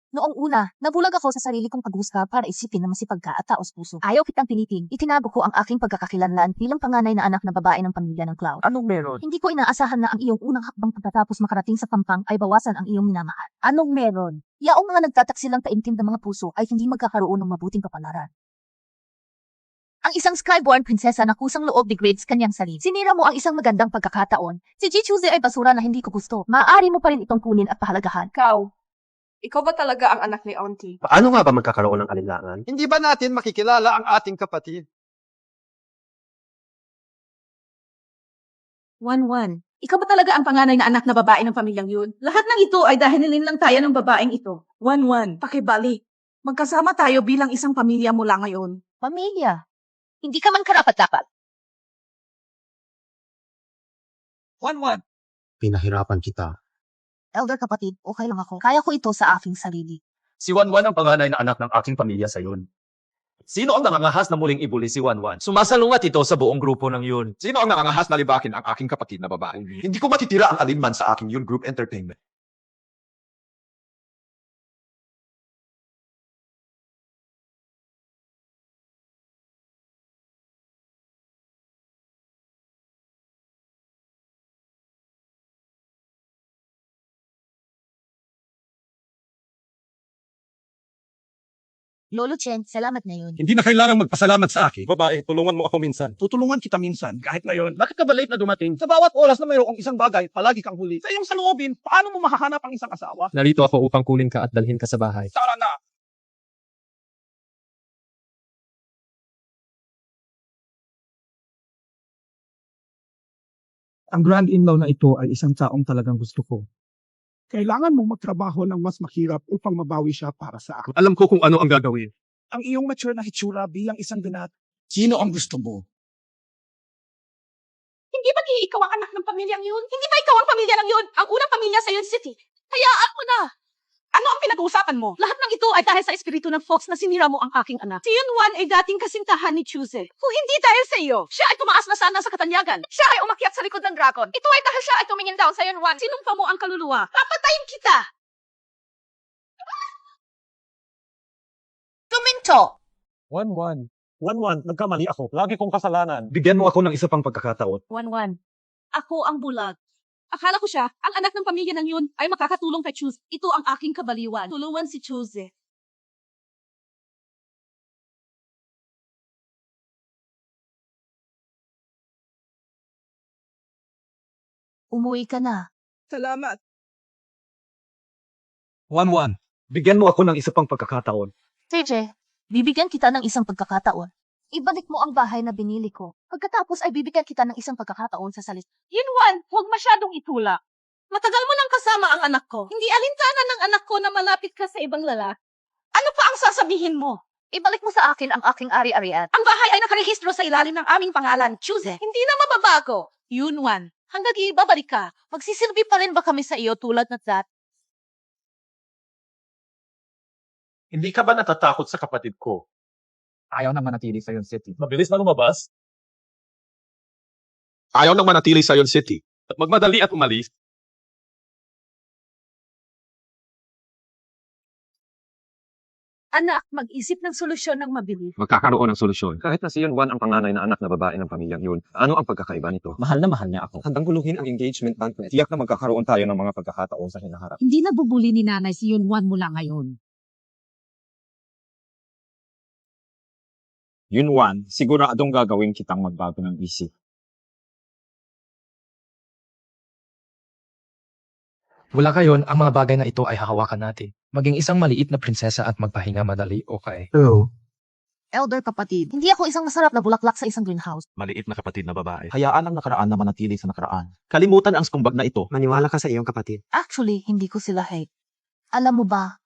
Noong una, nabulag ako sa sarili kong paghusga para isipin na masipag ka at taos puso. Ayaw kitang piniting. Itinago ko ang aking pagkakakilanlan bilang panganay na anak na babae ng pamilya ng Cloud. Anong meron? Hindi ko inaasahan na ang iyong unang hakbang pagkatapos makarating sa pampang ay bawasan ang iyong minamahal. Anong meron? Yaong mga nagtataksilang taimtim ng mga puso ay hindi magkakaroon ng mabuting kapalaran. Ang isang skyborn prinsesa na kusang loob degrades kanyang sarili. Sinira mo ang isang magandang pagkakataon. Si Jichuze ay basura na hindi ko gusto. Maaari mo pa rin itong kunin at pahalagahan. Ikaw ba talaga ang anak ni Auntie? Paano nga ba magkakaroon ng alinlangan? Hindi ba natin makikilala ang ating kapatid? 1-1. Ikaw ba talaga ang panganay na anak na babae ng pamilyang yun? Lahat ng ito ay dahil lang tayo ng babaeng ito. 1-1. Pakibali. Magkasama tayo bilang isang pamilya mula ngayon. Pamilya? Hindi ka man karapat-dapat. 1-1. Pinahirapan kita. Elder kapatid, okay lang ako. Kaya ko ito sa aking sarili. Si Wanwan ang panganay na anak ng aking pamilya sa yun. Sino ang nangangahas na muling ibuli si Wanwan? Sumasalungat ito sa buong grupo ng yun. Sino ang nangangahas na libakin ang aking kapatid na babae? Hindi ko matitira ang alinman sa aking Yun Group Entertainment. Lolo Chen, salamat na yun. Hindi na kailangang magpasalamat sa akin. Babae, tulungan mo ako minsan. Tutulungan kita minsan, kahit ngayon. Bakit ka ba late na dumating? Sa bawat oras na mayroong isang bagay, palagi kang huli. Sa iyong saloobin, paano mo makahanap ang isang asawa? Narito ako upang kunin ka at dalhin ka sa bahay. Tara na! Ang grand-in-law na ito ay isang taong talagang gusto ko. Kailangan mong magtrabaho ng mas mahirap upang mabawi siya para sa akin. Alam ko kung ano ang gagawin. Ang iyong mature na hitsura bilang isang binat. Sino ang gusto mo? Hindi ba ikaw ang anak ng pamilyang yun? Hindi ba ikaw ang pamilya ng yun? Ang unang pamilya sa Yun City? Hayaan mo na! Ano ang pinag-uusapan mo? Lahat ng ito ay dahil sa espiritu ng Fox na sinira mo ang aking anak. Si Yunwan ay dating kasintahan ni Chuse. Kung hindi dahil sa iyo, siya ay tumaas na sana sa katanyagan. Siya ay umakyat sa likod ng dragon. Ito ay dahil siya ay tumingin down sa Yunwan. Sinumpa mo ang kaluluwa. Papatayin kita! Tuminto! 1-1. 1-1, nagkamali ako. Lagi kong kasalanan. Bigyan mo ako ng isa pang pagkakataon. 1-1. Ako ang bulag. Akala ko siya, ang anak ng pamilya ng yun ay makakatulong kay Chuse. Ito ang aking kabaliwan. Tulungan si Chuse. Umuwi ka na. Salamat. 1-1. Bigyan mo ako ng isa pang pagkakataon. TJ, bibigyan kita ng isang pagkakataon. Ibalik mo ang bahay na binili ko. Pagkatapos ay bibigyan kita ng isang pagkakataon sa salis. Yunwan, huwag masyadong itula. Matagal mo nang kasama ang anak ko. Hindi alintana ng anak ko na malapit ka sa ibang lala. Ano pa ang sasabihin mo? Ibalik mo sa akin ang aking ari-arian. Ang bahay ay nakarehistro sa ilalim ng aming pangalan, Chuse. Hindi na mababago. Yunwan, hanggang ibabalik ka, magsisilbi pa rin ba kami sa iyo tulad na that? Hindi ka ba natatakot sa kapatid ko? Ayaw na manatili sa Yun City. Mabilis na lumabas? Ayaw nang manatili sa Yun City. At magmadali at umalis? Anak, mag-isip ng solusyon ng mabilis. Magkakaroon ng solusyon. Kahit na si Yunwan ang panganay na anak na babae ng pamilyang yun, ano ang pagkakaiba nito? Mahal na mahal niya ako. Handang guluhin ang engagement banquet. Tiyak na magkakaroon tayo ng mga pagkakataon sa hinaharap. Hindi na bubuli ni nanay si Yunwan mula ngayon. Yunwan, siguradong gagawin kitang magbago ng isip. Mula ngayon, ang mga bagay na ito ay hahawakan natin. Maging isang maliit na prinsesa at magpahinga madali, okay? Oo. Elder kapatid, hindi ako isang masarap na bulaklak sa isang greenhouse. Maliit na kapatid na babae. Hayaan ang nakaraan na manatili sa nakaraan. Kalimutan ang skumbag na ito. Maniwala ka sa iyong kapatid. Actually, hindi ko sila hate. Alam mo ba,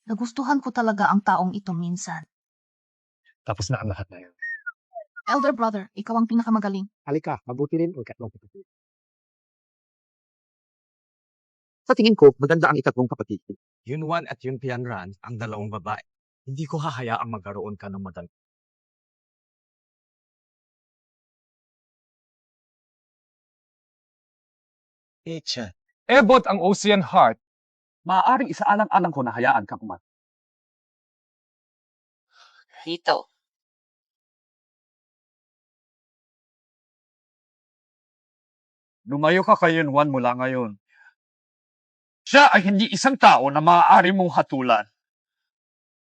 nagustuhan ko talaga ang taong ito minsan. Tapos na ang lahat na yun. Elder brother, ikaw ang pinakamagaling. Halika, mabuti rin ang ikatlong kapatid. Sa tingin ko, maganda ang ikatlong kapatid. Yunwan at Yun Pianran, ang dalawang babae. Hindi ko hahayaang magkaroon ka ng madal. Ebot ang Ocean Heart. Maaaring isaalang-alang ko na hayaan kang umat. Dito. Lumayo ka kay Yunwan mula ngayon. Siya ay hindi isang tao na maaari mong hatulan.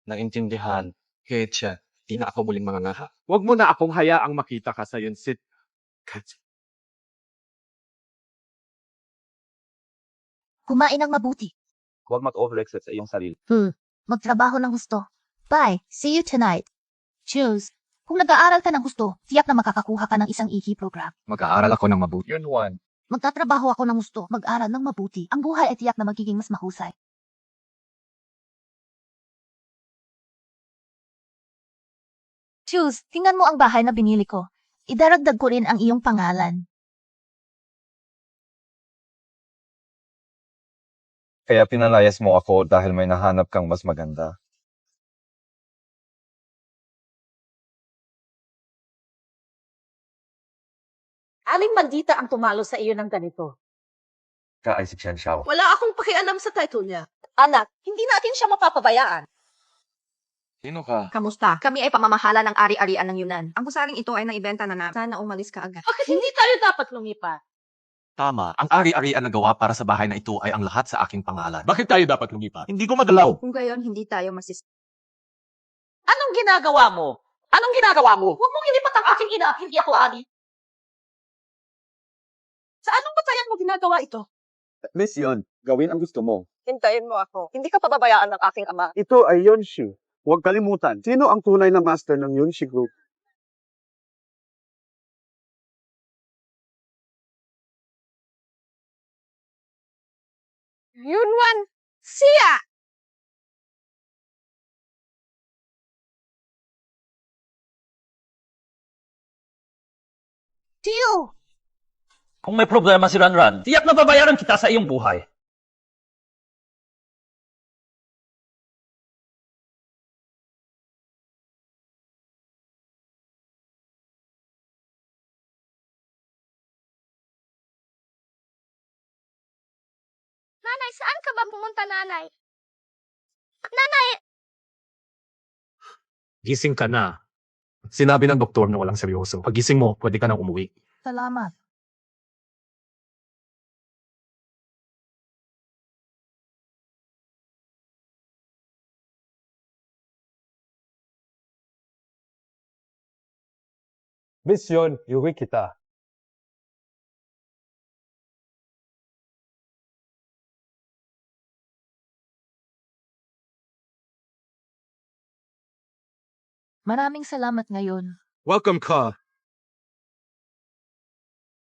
Naintindihan. Kahit siya, di na ako muling mangangaha. Huwag mo na akong hayaang makita ka sa yun, Sid. Kumain ng mabuti. Huwag mag-overexert sa iyong sarili. Magtrabaho ng gusto. Bye. See you tonight. Choose. Kung nag-aaral ka ng gusto, tiyak na makakakuha ka ng isang ET program. Mag-aaral ako ng mabuti. Yunwan. Magtatrabaho ako ng gusto, mag-aral ng mabuti. Ang buhay ay tiyak na magiging mas mahusay. Choose, tingnan mo ang bahay na binili ko. Idaragdag ko rin ang iyong pangalan. Kaya pinalayas mo ako dahil may nahanap kang mas maganda. Aling maldita ang tumalo sa iyo ng ganito. Ka ay si Chen Xiao. Wala akong pakialam sa title niya. Anak, hindi natin siya mapapabayaan. Sino ka? Kamusta? Kami ay pamamahala ng ari-arian ng Yunan. Ang pusaring ito ay naibenta na namin. Sana umalis ka agad. Bakit hindi tayo dapat lumipat? Tama, ang ari-arian na gawa para sa bahay na ito ay ang lahat sa aking pangalan. Bakit tayo dapat lumipat? Hindi ko magalaw. Kung gayon, hindi tayo Anong ginagawa mo? Anong ginagawa mo? Huwag mong ilipat ang aking ina, hindi ako ari. Sa anong batayan mo ginagawa ito? Miss Yon, gawin ang gusto mo. Hintayin mo ako. Hindi ka pababayaan ng aking ama. Ito ay Yonshi. Huwag kalimutan, sino ang tunay na master ng Yonshi Group? Yunwan! Siya! Tio! Kung may problema si Ranran, tiyak na babayaran kita sa iyong buhay. Nanay, saan ka ba pumunta, nanay? Nanay! Gising ka na. Sinabi ng doktor na walang seryoso. Pagising mo, pwede ka nang umuwi. Salamat. Miss Yon, iuwi kita. Maraming salamat ngayon. Welcome ka.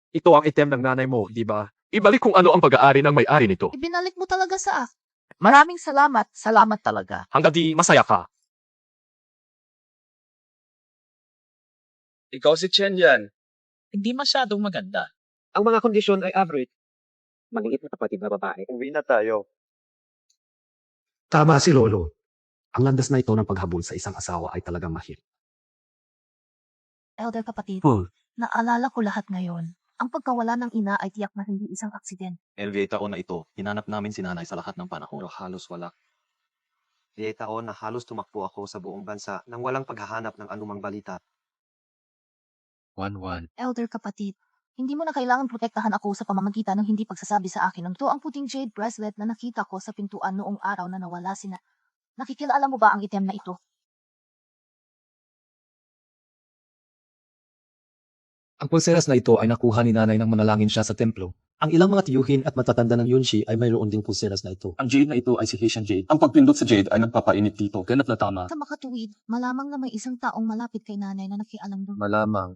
Ito ang item ng nanay mo, di ba? Ibalik kung ano ang pag-aari ng may-ari nito. Ibinalik mo talaga sa akin. Maraming salamat. Salamat talaga. Hanggang di masaya ka. Ikaw si Chen yan. Hindi masyadong maganda. Ang mga kondisyon ay average. Maliit na kapatid na babae. Uwi na tayo. Tama si Lolo. Ang landas na ito ng paghabol sa isang asawa ay talagang mahirap. Elder kapatid, Paul, naalala ko lahat ngayon. Ang pagkawala ng ina ay tiyak na hindi isang aksidente. LVA taon na ito, hinanap namin si nanay sa lahat ng panahon. Pero halos wala. 8 taon na halos tumakbo ako sa buong bansa nang walang paghahanap ng anumang balita. 1-1. Elder kapatid, hindi mo na kailangan protektahan ako sa pamamagitan ng hindi pagsasabi sa akin ng to ang puting jade bracelet na nakita ko sa pintuan noong araw na nawala sina. Nakikilala mo ba ang item na ito? Ang pulseras na ito ay nakuha ni nanay nang manalangin siya sa templo. Ang ilang mga tiyuhin at matatanda ng Yunshi ay mayroon ding pulseras na ito. Ang jade na ito ay si Haitian jade. Ang pagpindot sa jade ay nagpapainit dito. Ganap na tama. Sa makatuwid, malamang na may isang taong malapit kay nanay na nakialam doon. Malamang.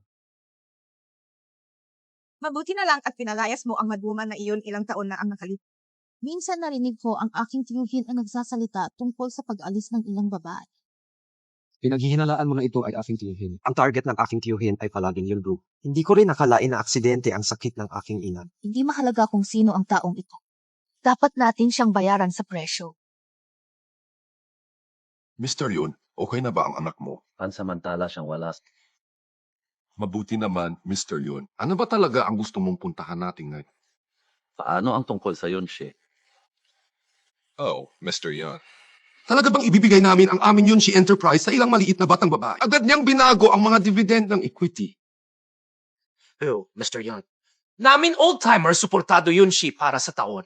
Mabuti na lang at pinalayas mo ang madwoman na iyon ilang taon na ang nakalipas. Minsan narinig ko ang aking tiyuhin ang nagsasalita tungkol sa pag-alis ng ilang babae. Pinaghihinalaan mo na ito ay aking tiyuhin. Ang target ng aking tiyuhin ay palaging yung group. Hindi ko rin nakalain na aksidente ang sakit ng aking ina. Hindi mahalaga kung sino ang taong ito. Dapat natin siyang bayaran sa presyo. Mr. Yun, okay na ba ang anak mo? pansamantala siyang wala. Mabuti naman, Mr. Yun. Ano ba talaga ang gusto mong puntahan natin ngayon? Paano ang tungkol sa Yunshi? Oh, Mr. Yon. Talaga bang ibibigay namin ang amin yun si Enterprise sa ilang maliit na batang babae? Agad niyang binago ang mga dividend ng equity. Oh, Mr. Yon. Namin old-timers suportado yun si para sa taon.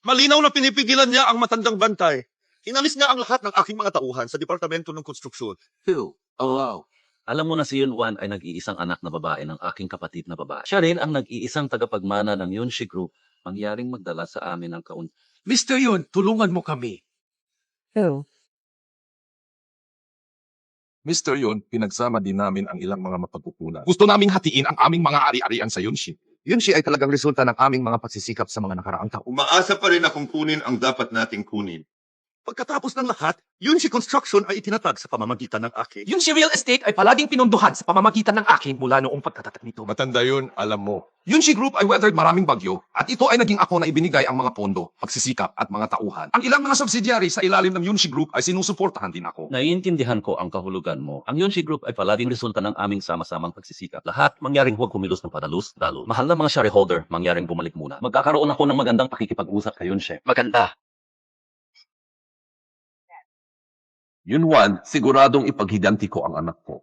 Malinaw na pinipigilan niya ang matandang bantay. Inalis niya ang lahat ng aking mga tauhan sa Departamento ng Konstruksyon. Phil, wow. Alam mo na si Yunwan ay nag-iisang anak na babae ng aking kapatid na babae. Siya rin ang nag-iisang tagapagmana ng Yunshi Group, mangyaring magdala sa amin ng Mr. Yon, tulungan mo kami. Phil. Mr. Yon, pinagsama din namin ang ilang mga mapagkukunan. Gusto naming hatiin ang aming mga ari-arian sa Yunshi. Yunshi ay talagang resulta ng aming mga pagsisikap sa mga nakaraang taon. Umaasa pa rin akong kunin ang dapat nating kunin. Pagkatapos ng lahat, Yunshi Construction ay itinatag sa pamamagitan ng akin. Yun si real estate ay palaging pinunduhan sa pamamagitan ng akin mula noong pagtatatag nito. Matanda yun, alam mo. Yunshi Group ay weathered maraming bagyo at ito ay naging ako na ibinigay ang mga pondo, pagsisikap at mga tauhan. Ang ilang mga subsidiary sa ilalim ng Yunshi Group ay sinusuportahan din ako. Naiintindihan ko ang kahulugan mo. Ang Yunshi Group ay palaging resulta ng aming sama-samang pagsisikap. Lahat mangyaring huwag kumilos ng padalus-dalo. Mahal na mga shareholder, mangyaring bumalik muna. Magkakaroon ako ng magandang pakikipag-usap kay Yunshi. Maganda. Yunwan, siguradong ipaghiganti ko ang anak ko.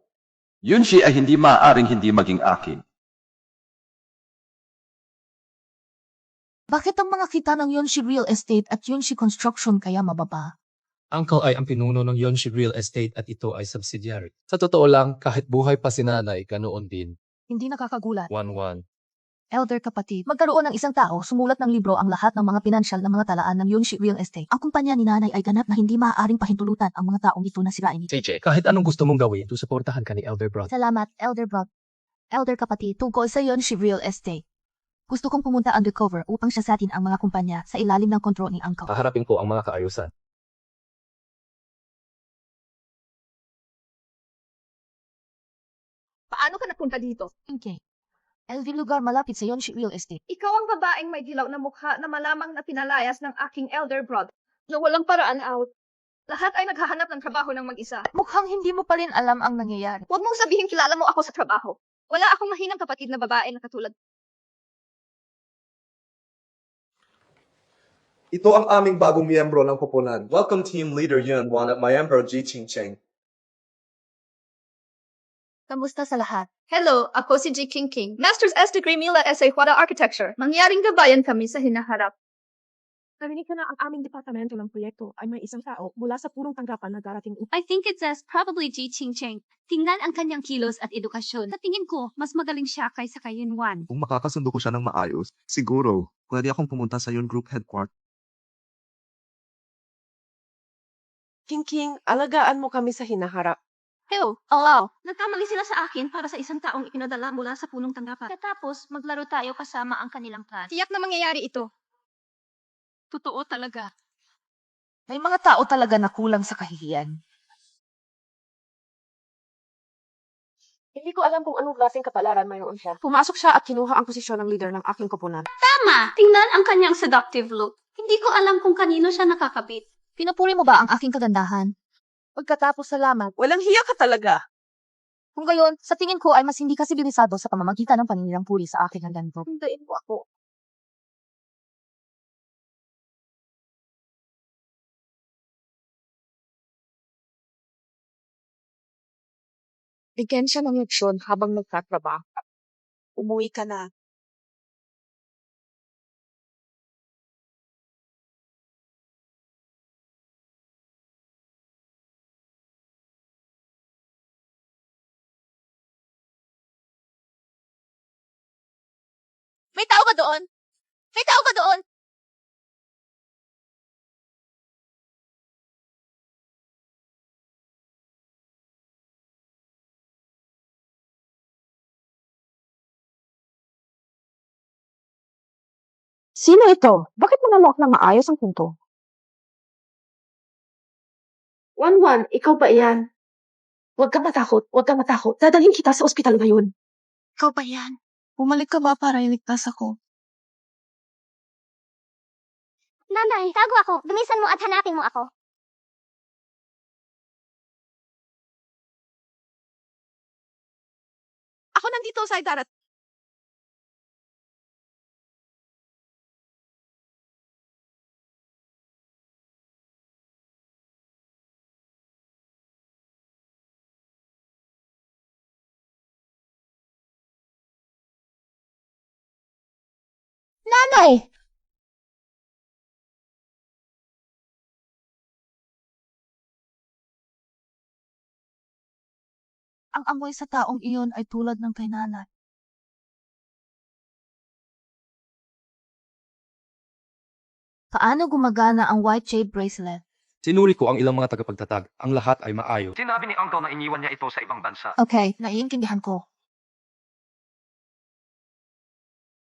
Yunshi ay hindi maaaring hindi maging akin. Bakit ang mga kita ng Yunshi Real Estate at Yunshi Construction kaya mababa? Uncle ay ang pinuno ng Yunshi Real Estate at ito ay subsidiary. Sa totoo lang, kahit buhay pa si nanay, ganoon din. Hindi nakakagulat. 1-1. Elder kapatid, magkaroon ng isang tao, sumulat ng libro ang lahat ng mga pinansyal na mga talaan ng Yunshi Real Estate. Ang kumpanya ni nanay ay ganap na hindi maaaring pahintulutan ang mga taong ito na sirain ito. JJ, kahit anong gusto mong gawin, susuportahan ka ni Elder Brother. Salamat, Elder Brock. Elder kapatid, tungkol sa Yunshi Real Estate. Gusto kong pumunta undercover upang siyasatin ang mga kumpanya sa ilalim ng kontrol ni Uncle. Haharapin ko ang mga kaayusan. Paano ka napunta dito? Okay. LV lugar malapit sa Yunshi Real Estate. Ikaw ang babaeng may dilaw na mukha na malamang na pinalayas ng aking elder brother na walang paraan out. Lahat ay naghahanap ng trabaho ng mag-isa. Mukhang hindi mo pa rin alam ang nangyayari. Huwag mong sabihin kilala mo ako sa trabaho. Wala akong mahinang kapatid na babae na katulad. Ito ang aming bagong miyembro ng koponan. Welcome Team Leader Yunwan at Miyembro Ji Ching-cheng. Kamusta sa lahat? Hello, ako si Ji King King. Master's S degree Mila S.A. Huada Architecture. Mangyaring gabayan kami sa hinaharap. Narinig ko na ang aming departamento ng proyekto ay may isang tao mula sa purong tanggapan na darating I think it says probably Ji Ching-cheng. Tingnan ang kanyang kilos at edukasyon. Sa tingin ko, mas magaling siya kaysa kay Yunwan. Kung makakasundo ko siya ng maayos, siguro, pwede akong pumunta sa Yun Group headquarters. King, alagaan mo kami sa hinaharap. Hello. Nagkamali sila sa akin para sa isang taong ipinadala mula sa punong tanggapan. Katapos, maglaro tayo kasama ang kanilang plan. Tiyak na mangyayari ito. Totoo talaga. May mga tao talaga na kulang sa kahihiyan. Hindi ko alam kung anong klaseng kapalaran mayroon siya. Pumasok siya at kinuha ang posisyon ng leader ng aking koponan. Tama! Tingnan ang kanyang seductive look. Hindi ko alam kung kanino siya nakakabit. Pinupuri mo ba ang aking kagandahan? Pagkatapos salamat, walang hiya ka talaga. Kung gayon, sa tingin ko ay mas hindi ka sibilisado sa pamamagitan ng paninirang puri sa aking hangganto. Hintayin mo ako. Bigyan siya ng leksyon habang nagtatrabaho. Umuwi ka na. May tao ba doon? May tao ba doon? Sino ito? Bakit manalok ng maayos ang punto? 1-1, ikaw ba iyan? Huwag kang matakot, huwag kang matakot. Dadalhin kita sa ospital ngayon. Ikaw ba yan? Bumalik ka ba para iligtas ako? Nanay, tago ako. Dumisan mo at hanapin mo ako. Ako nandito sa darat. Nanay! Ang amoy sa taong iyon ay tulad ng kay nanay. Paano gumagana ang white jade bracelet? Sinuri ko ang ilang mga tagapagtatag. Ang lahat ay maayos. Sinabi ni Uncle na iniwan niya ito sa ibang bansa. Okay, naiintindihan ko.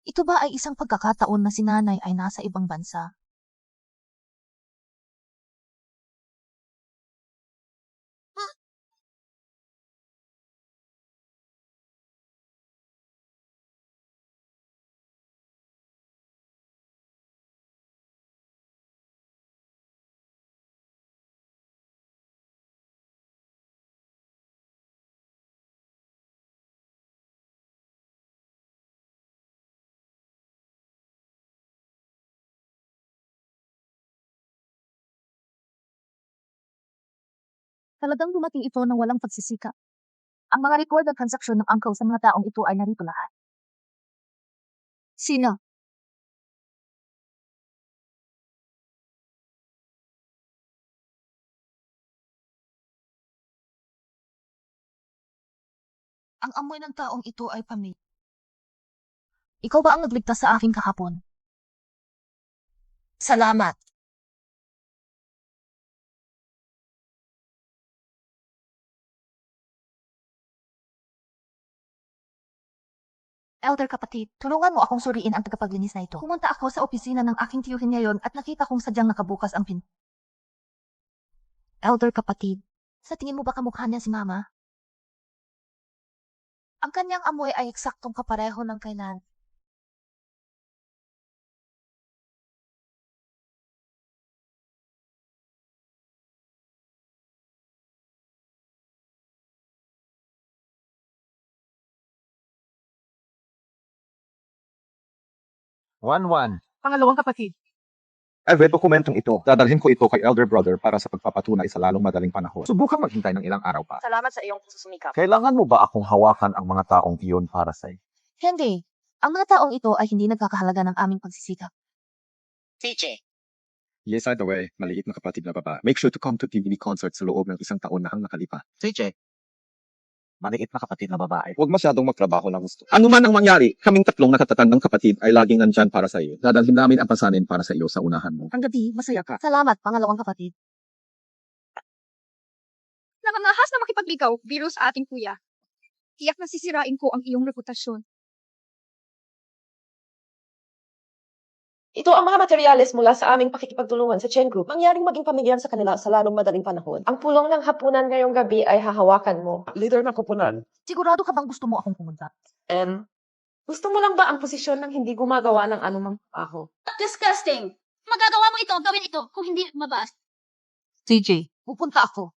Ito ba ay isang pagkakataon na si nanay ay nasa ibang bansa? Talagang dumating ito ng walang pagsisikap. Ang mga record at transaksyon ng uncle sa mga taong ito ay narito lahat. Sino? Ang amoy ng taong ito ay pamilya. Ikaw ba ang nagligtas sa akin kahapon? Salamat. Elder kapatid, tulungan mo akong suriin ang tagapaglinis na ito. Pumunta ako sa opisina ng aking tiyuhin ngayon at nakita kong sadyang nakabukas ang pinto. Elder kapatid, sa tingin mo ba kamukha niya si Mama? Ang kanyang amoy ay eksaktong kapareho ng kay Nan. Pangalawang kapatid. I've read dokumentong ito. Dadalhin ko ito kay elder brother para sa pagpapatunay sa lalong madaling panahon. Subukan maghintay ng ilang araw pa. Salamat sa iyong susumikap. Kailangan mo ba akong hawakan ang mga taong iyon para sa'yo? Hindi. Ang mga taong ito ay hindi nagkakahalaga ng aming pagsisikap. CJ. Yes, by the way, maliit na kapatid na baba. Make sure to come to TVD concert sa loob ng 1 taon na ang nakalipas. CJ. Maliit na kapatid na babae. Huwag masyadong magtrabaho ng gusto. Ano man ang mangyari, kaming tatlong nakatatandang kapatid ay laging nandyan para sa iyo. Dadalhin namin ang pasanin para sa iyo sa unahan mo. Ang gabi, masaya ka. Salamat, pangalawang kapatid. Nakangahas na makipagligaw, biro sa ating kuya. Tiyak na sisirain ko ang iyong reputasyon. Ito ang mga materyales mula sa aming pakikipagtulungan sa Chen Group. Mangyaring maging pamilyar sa kanila sa lalong madaling panahon. Ang pulong ng hapunan ngayong gabi ay hahawakan mo. Leader ng koponan. Sigurado ka bang gusto mo akong pumunta? Gusto mo lang ba ang posisyon ng hindi gumagawa ng anumang trabaho? Disgusting! Magagawa mo ito, gawin ito, kung hindi mabas. CJ, pupunta ako.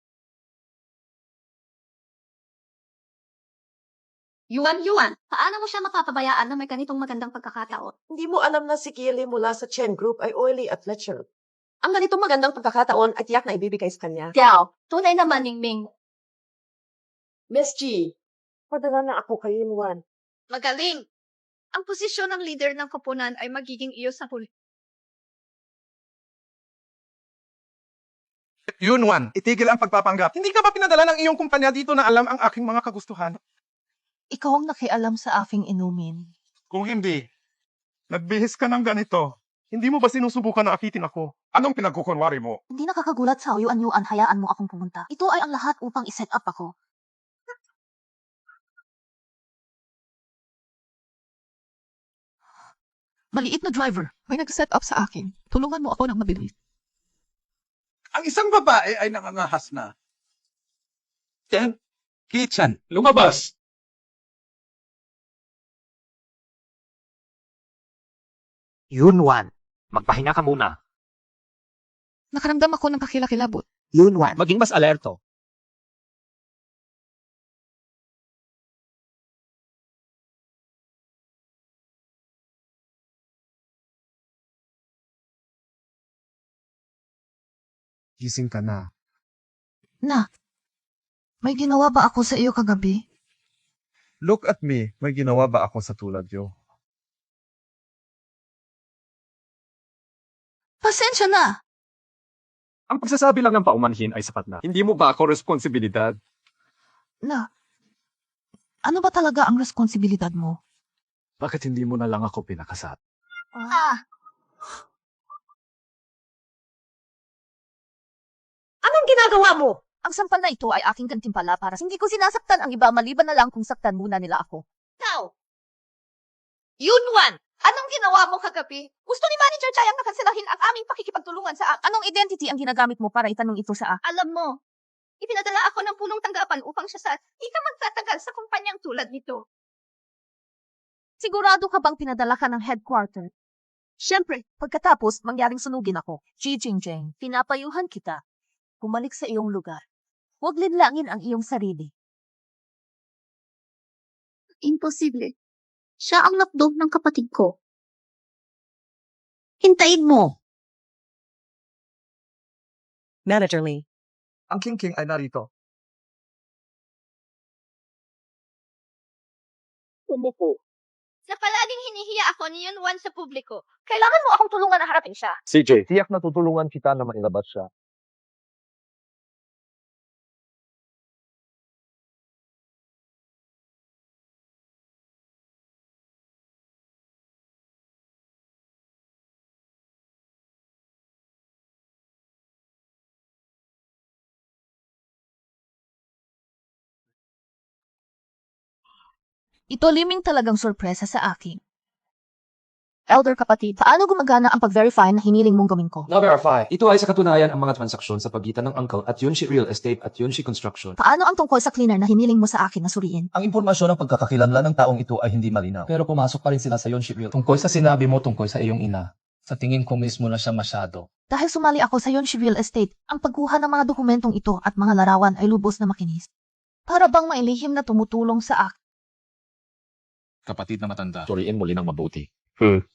Yuan, paano mo siya mapapabayaan na may ganitong magandang pagkakataon? Hindi mo alam na si Kili mula sa Chen Group ay oily at Fletcher. Ang ganitong magandang pagkakataon ay tiyak na ibibigay sa kanya. Tiao, tunay naman, Ningming. Miss G, padala na ako kay Yuan. Magaling! Ang posisyon ng leader ng koponan ay magiging iyo sa huli. Yunwan, itigil ang pagpapanggap. Hindi ka ba pinadala ng iyong kumpanya dito na alam ang aking mga kagustuhan? Ikaw ang nakialam sa aking inumin. Kung hindi, nagbihis ka ng ganito. Hindi mo ba sinusubukan na akitin ako? Anong pinagkukunwari mo? Hindi nakakagulat sa uyuan-yuan, hayaan mo akong pumunta. Ito ay ang lahat upang iset up ako. Maliit na driver, may nag-set up sa akin. Tulungan mo ako ng mabilis. Ang isang babae ay nangangahas na. Kitchen, lumabas! Yunwan, magpahinga ka muna. Nakaramdam ako ng kakilakilabot. Yunwan, maging mas alerto. Gising ka na. Na, may ginawa ba ako sa iyo kagabi? Look at me. May ginawa ba ako sa tulad yo? Pasensya na. Ang pagsasabi lang ng paumanhin ay sapat na. Hindi mo ba ako responsibilidad? Na, ano ba talaga ang responsibilidad mo? Bakit hindi mo na lang ako pinakasal? Anong ginagawa mo? Ang sampal na ito ay aking gantimpala para hindi ko sinasaktan ang iba maliban na lang kung saktan muna nila ako. Now, Yunwan, anong ginawa mo kagabi? Gusto ni Manager Chayang nakanselahin ang aming pakikipagtulungan sa akin. Anong identity ang ginagamit mo para itanong ito sa akin? Alam mo, ipinadala ako ng punong tanggapan upang siya sa di ka magtatagal sa kumpanyang tulad nito. Sigurado ka bang pinadala ka ng headquarter? Siyempre, pagkatapos, mangyaring sunugin ako. Jingjing, pinapayuhan kita. Bumalik sa iyong lugar. Huwag linlangin ang iyong sarili. Imposible. Siya ang napdog ng kapatid ko. Hintayin mo. Manager Lee. Ang King ay narito. Umupo. Sa palaging hinihiya ako ni Yunwan sa publiko, kailangan mo akong tulungan na harapin siya. CJ, tiyak na tutulungan kita na mailabas siya. Ito liming talagang sorpresa sa akin. Elder kapatid, paano gumagana ang pag-verify na hiniling mong gawin ko? Na-verify. Ito ay sa katunayan ang mga transaksyon sa pagitan ng Uncle at Yunshi Real Estate at Yunshi Construction. Paano ang tungkol sa cleaner na hiniling mo sa akin na suriin? Ang impormasyon ng pagkakakilanlan ng taong ito ay hindi malinaw. Pero pumasok pa rin sila sa Yunshi Real. Tungkol sa sinabi mo tungkol sa iyong ina, sa tingin ko mismo na siya masyado. Dahil sumali ako sa Yunshi Real Estate, ang pagkuha ng mga dokumentong ito at mga larawan ay lubos na makinis. Para bang mailihim na tumutulong sa akin? Kapatid na matanda, suriin muli ng mabuti. 1-1.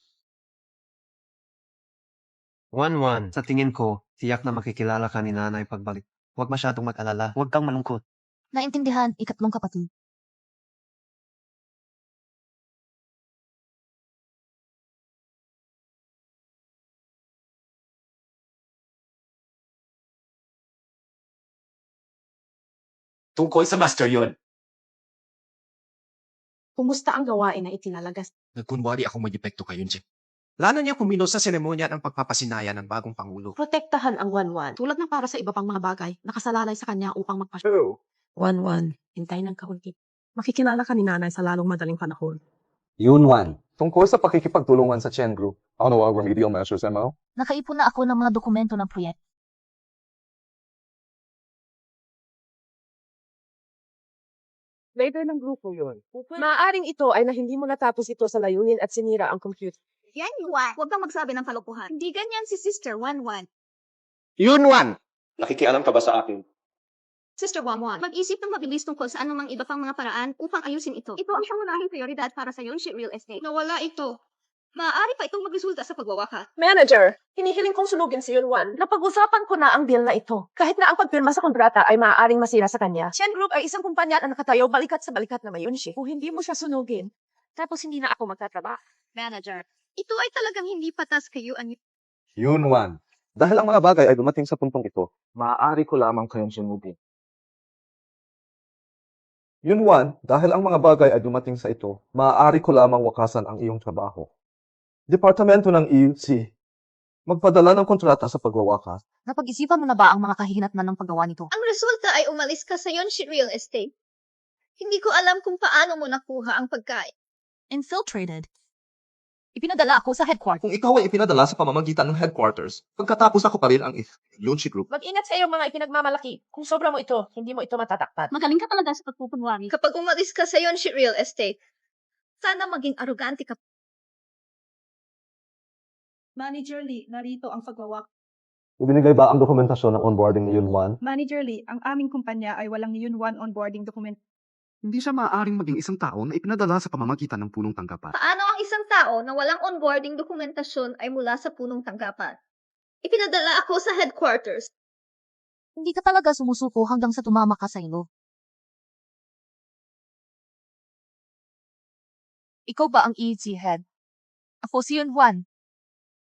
Sa tingin ko, tiyak na makikilala ka ni nanay pagbalik. Huwag masyadong mag-alala. Huwag kang malungkot. Naintindihan, ikatlong kapatid. Tungkol sa master yun. Kumusta ang gawain na itinalagas? Nagkunwari akong may depekto kay Yunchi. Lalo niya kumilos sa seremonya ng pagpapasinaya ng bagong Pangulo. Protektahan ang 1-1 tulad ng para sa iba pang mga bagay nakasalalay sa kanya upang magpasya. 1-1. Hintay ng kaunti. Makikilala ka ni nanay sa lalong madaling panahon. Yunwan. Tungkol sa pakikipagtulungan sa Chen Group, ano ang remedial measures, MO? Nakaipon na ako ng mga dokumento ng proyekto. Later ng grupo yun. Maaaring ito ay na hindi mo natapos ito sa layunin at sinira ang computer. Yan, Yuan. Huwag kang magsabi ng kalokohan. Hindi ganyan si Sister Wanwan. Yunwan! Nakikialam ka ba sa akin? Sister Wanwan, mag-isip ng mabilis tungkol sa anumang iba pang mga paraan upang ayusin ito. Ito ang pangunahing prioridad para sa Yunshi Real Estate. Nawala ito. Maaari pa itong magresulta sa pagwawakas. Manager, hinihiling kong sunugin si Yunwan. Napag-usapan ko na ang deal na ito. Kahit na ang pagpirma sa kontrata ay maaaring masira sa kanya. Chen Group ay isang kumpanya na nakatayo balikat sa balikat na Mayunshi. Kung hindi mo siya sunugin, tapos hindi na ako magtatrabaho. Manager, ito ay talagang hindi patas kayo ang Yunwan. Dahil ang mga bagay ay dumating sa puntong ito, maaari ko lamang kayong sunugin. Yunwan, dahil ang mga bagay ay dumating sa ito, maaari ko lamang wakasan ang iyong trabaho. Departamento ng EUC, magpadala ng kontrata sa pagwawakas. Napag-isipan mo na ba ang mga kahihinatnan ng paggawa nito? Ang resulta ay umalis ka sa Yunshi Real Estate. Hindi ko alam kung paano mo nakuha ang pagkain. Infiltrated. Ipinadala ako sa headquarters. Kung ikaw ay ipinadala sa pamamagitan ng headquarters, pagkatapos ako pa rin ang Yunshi Group. Mag-ingat sa iyong mga ipinagmamalaki. Kung sobra mo ito, hindi mo ito matatakpan. Magaling ka talaga sa pagpupunwari. Kapag umalis ka sa Yunshi Real Estate, sana maging arugante ka. Manager Lee, narito ang pagwawak. Ibinigay ba ang dokumentasyon ng onboarding ni Yunwan? Manager Lee, ang aming kumpanya ay walang Yunwan onboarding document. Hindi siya maaaring maging isang tao na ipinadala sa pamamagitan ng punong tanggapan. Paano ang isang tao na walang onboarding dokumentasyon ay mula sa punong tanggapan? Ipinadala ako sa headquarters. Hindi ka talaga sumusuko hanggang sa tumama ka sa ilo. Ikaw ba ang EEC head? Ako si Yunwan.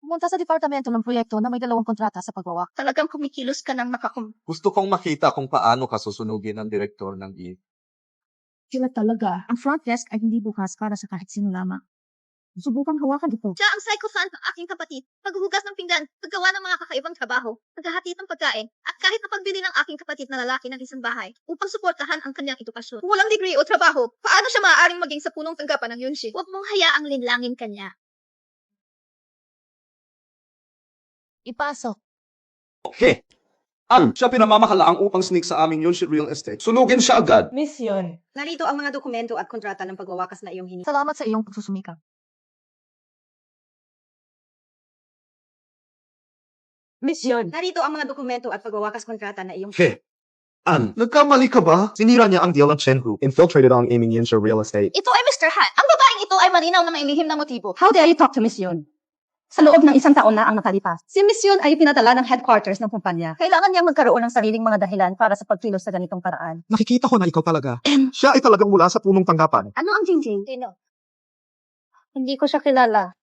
Pumunta sa departamento ng proyekto na may 2 kontrata sa paggawa. Talagang kumikilos ka ng Gusto kong makita kung paano ka susunugin ng direktor ng E. Sila talaga. Ang front desk ay hindi bukas para sa kahit sino lamang. Subukan hawakan ito. Siya ang psychophant ng aking kapatid. Paghuhugas ng pinggan, paggawa ng mga kakaibang trabaho, paghahatid ng pagkain, at kahit na pagbili ng aking kapatid na lalaki ng isang bahay upang suportahan ang kanyang edukasyon. Kung walang degree o trabaho, paano siya maaaring maging sa punong tanggapan ng Yunshi? Huwag mong hayaang linlangin kanya. Ipasok. Okay. Siya pinamamahalaang upang sneak sa aming Yunshi Real Estate. Sunugin siya agad. Mission. Narito ang mga dokumento at kontrata ng pagwawakas na iyong hini. Salamat sa iyong pagsusumikap. Mission. Narito ang mga dokumento at pagwawakas kontrata na iyong Okay. Nagkamali ka ba? Sinira niya ang deal ng Chen Group. Infiltrated ang aming Yunshi Real Estate. Ito ay Mr. Han. Ang babaeng ito ay malinaw na may lihim na motibo. How dare you talk to Miss Yun? Sa loob ng 1 taon na ang nakalipas, si Miss Yun ay pinadala ng headquarters ng kumpanya. Kailangan niyang magkaroon ng sariling mga dahilan para sa pagkilos sa ganitong paraan. Nakikita ko na ikaw talaga. Siya ay talagang mula sa punong tanggapan. Ano ang Jingjing? Sino? Hindi ko siya kilala.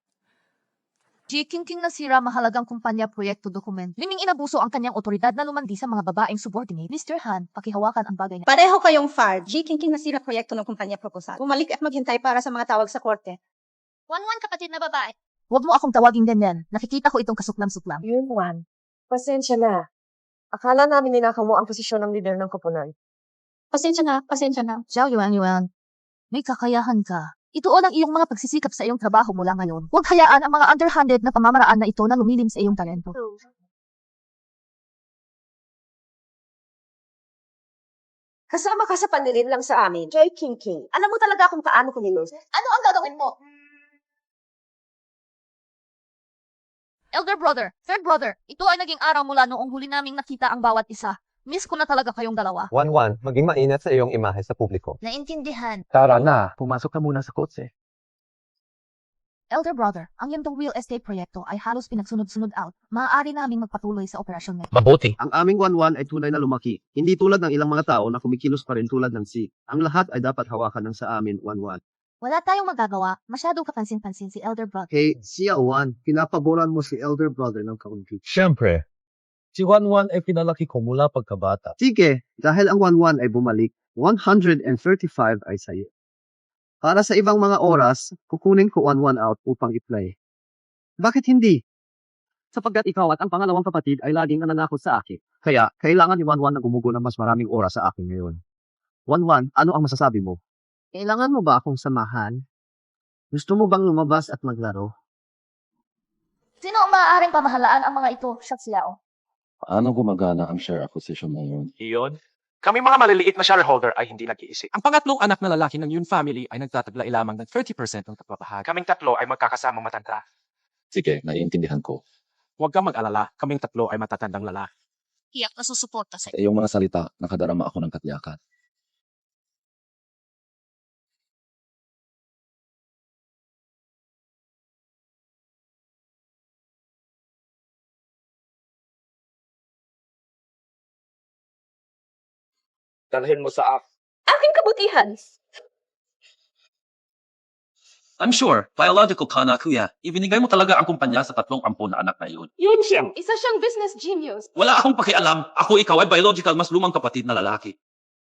G. King nasira mahalagang kumpanya proyekto dokument. Liming inabuso ang kanyang otoridad na lumandi sa mga babaeng subordinate. Mr. Han, pakihawakan ang bagay na... Pareho kayong fired. G. King nasira proyekto ng kumpanya proposal. Bumalik at maghintay para sa mga tawag sa korte. One kapatid na babae. Huwag mo akong tawagin ganyan. Nakikita ko itong kasuklam-suklam. Yun, Juan. Pasensya na. Akala namin ninakaw mo ang posisyon ng leader ng koponan. Pasensya na. Xiao Yuan. May kakayahan ka. Ituon ang iyong mga pagsisikap sa iyong trabaho mula ngayon. Huwag hayaan ang mga underhanded na pamamaraan na ito na lumilim sa iyong talento. Kasama ka sa panlilin lang sa amin, J. King. Alam mo talaga kung paano kumilos? Ano ang gagawin mo? Elder brother, third brother, ito ay naging araw mula noong huli naming nakita ang bawat isa. Miss ko na talaga kayong dalawa. 1-1, maging maingat sa iyong imahe sa publiko. Naintindihan. Tara na, pumasok ka muna sa kotse. Elder brother, ang iyong real estate proyekto ay halos pinagsunod-sunod out. Maaari naming magpatuloy sa operasyon ngayon. Mabuti. Ang aming 1-1 ay tunay na lumaki. Hindi tulad ng ilang mga tao na kumikilos pa rin tulad ng C. Ang lahat ay dapat hawakan ng sa amin 1-1. Wala tayong magagawa. Masyadong kapansin-pansin si Elder brother. Hey, siya 1, pinapaboran mo si elder brother ng kaunti. Siyempre, si Juan ay pinalaki ko mula pagkabata. Sige, dahil ang 1-1 ay bumalik, 135 ay sa'yo. Para sa ibang mga oras, kukunin ko 1-1 out upang i-play. Bakit hindi? Sapagkat ikaw at ang pangalawang kapatid ay laging nananakot sa akin. Kaya, kailangan ni 1-1 na gumugo ng mas maraming oras sa akin ngayon. 1-1, ano ang masasabi mo? Kailangan mo ba akong samahan? Gusto mo bang lumabas at maglaro? Sino ang maaaring pamahalaan ang mga ito? Shucks Yao. Paano gumagana ang share acquisition ngayon? Iyon? Kami mga maliliit na shareholder ay hindi nag-iisip. Ang pangatlong anak na lalaki ng Yun family ay nagtataglay lamang ng 30% ng kapapahagi. Kaming tatlo ay magkakasamang matanda. Sige, naiintindihan ko. Huwag kang mag-alala, kaming tatlo ay matatandang lalaki. Iyak na susuporta sa Sa iyong mga salita, nakadarama ako ng katiyakan. Dalhin mo sa akin. Aking kabutihan. I'm sure, biological ka na, kuya. Ibinigay mo talaga ang kumpanya sa 3 ampon na anak na yun. Yun siya. Isa siyang business genius. Wala akong pakialam. Ako ikaw ay biological mas lumang kapatid na lalaki.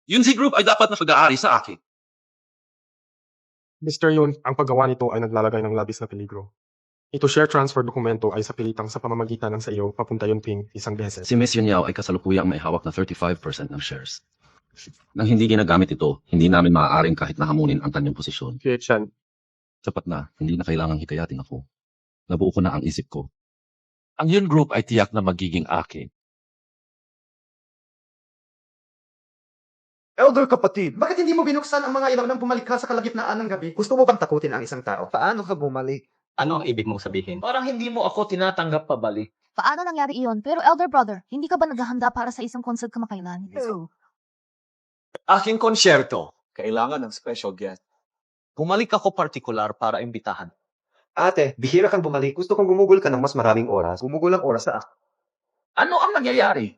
Yun si group ay dapat na pag-aari sa akin. Mr. Yun, ang paggawa nito ay naglalagay ng labis na peligro. Ito share transfer dokumento ay sa pilitang sa pamamagitan ng sa iyo papunta yun ping isang beses. Si Miss Yunyao ay kasalukuyang may hawak na 35% ng shares. Nang hindi ginagamit ito, hindi namin maaaring kahit nahamunin ang kanyang posisyon. Chan. Sapat na, hindi na kailangang hikayatin ako. Nabuo ko na ang isip ko. Ang Yun Group ay tiyak na magiging akin. Elder kapatid, bakit hindi mo binuksan ang mga ilaw nang bumalik ka sa kalagitnaan ng gabi? Gusto mo bang takutin ang isang tao? Paano ka bumalik? Ano ang ibig mong sabihin? Parang hindi mo ako tinatanggap pabalik. Paano nangyari iyon? Pero Elder brother, hindi ka ba naghahanda para sa isang concert kamakailan? Aking konsyerto, kailangan ng special guest. Bumalik ako partikular para imbitahan. Ate, bihira kang bumalik. Gusto kong gumugol ka ng mas maraming oras. Gumugol ang oras sa akin. Ano ang nangyayari?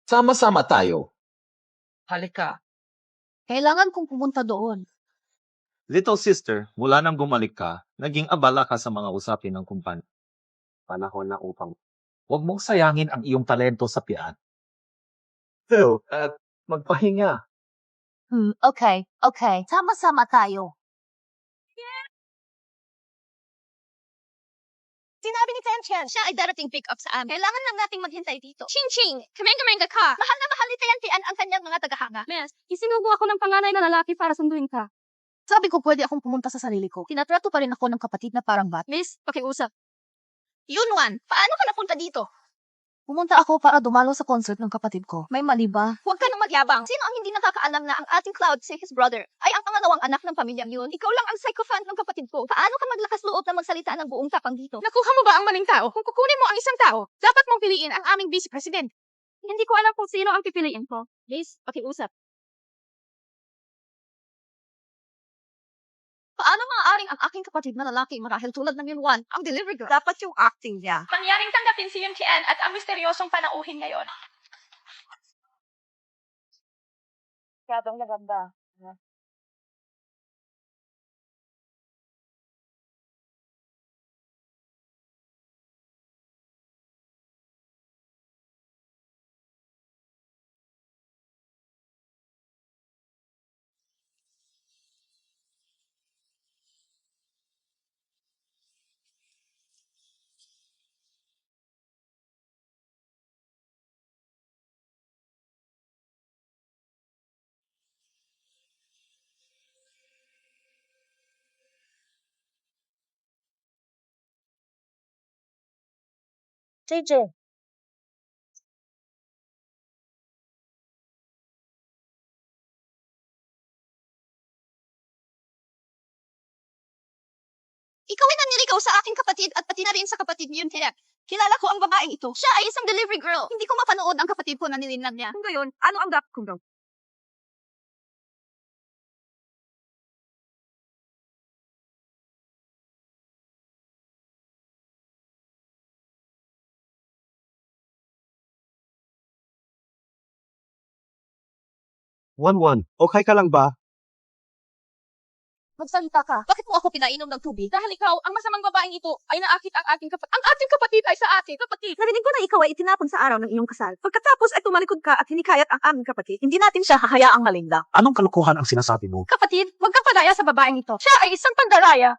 Sama-sama tayo. Halika. Kailangan kong pumunta doon. Little sister, mula nang bumalik ka, naging abala ka sa mga usapin ng kumpanya. Panahon na upang huwag mong sayangin ang iyong talento sa pian. At magpahinga. Okay. Sama-sama tayo. Sinabi ni Tian, siya ay darating pick up sa amin. Kailangan lang nating maghintay dito. Ching-ching! Kamenga-menga ka! Mahal na mahal ni Tian ang kanyang mga tagahanga. Miss, isinubo ako ng panganay na lalaki para sunduin ka. Sabi ko pwede akong pumunta sa sarili ko. Tinatrato pa rin ako ng kapatid na parang bat. Miss, pakiusap. Yunwan, paano ka napunta dito? Pumunta ako para dumalo sa concert ng kapatid ko. May mali ba? Huwag ka nang magyabang. Sino ang hindi nakakaalam na ang ating Cloud, si his brother, ay ang pangalawang anak ng pamilyang yun? Ikaw lang ang sycophant ng kapatid ko. Paano ka maglakas loob na magsalita ng buong tapang dito? Nakuha mo ba ang maling tao? Kung kukunin mo ang isang tao, dapat mong piliin ang aming vice president. Hindi ko alam kung sino ang pipiliin ko. Miss, pakiusap. Paano maaaring ang aking kapatid na lalaki marahil tulad ng Yunwan, ang delivery girl? Dapat yung acting niya. Mangyaring tanggapin si Yun Tian at ang misteryosong panauhin ngayon. Masyadong maganda. JJ. Ikaw ay nangyarikaw sa aking kapatid at pati na rin sa kapatid ni Yun Tian. Kilala ko ang babaeng ito. Siya ay isang delivery girl. Hindi ko mapanood ang kapatid ko na nilinlang niya. Kung gayon, ano ang dapat kong gawin? One, okay ka lang ba? Magsalita ka. Bakit mo ako pinainom ng tubig? Dahil ikaw, ang masamang babaeng ito, ay naakit ang ating kapatid. Ang ating kapatid ay sa ating kapatid. Narinig ko na ikaw ay itinapon sa araw ng iyong kasal. Pagkatapos ay tumalikod ka at hinikayat ang aming kapatid. Hindi natin siya hahayaang malinda. Anong kalokohan ang sinasabi mo? Kapatid, huwag kang padaya sa babaeng ito. Siya ay isang pandaraya.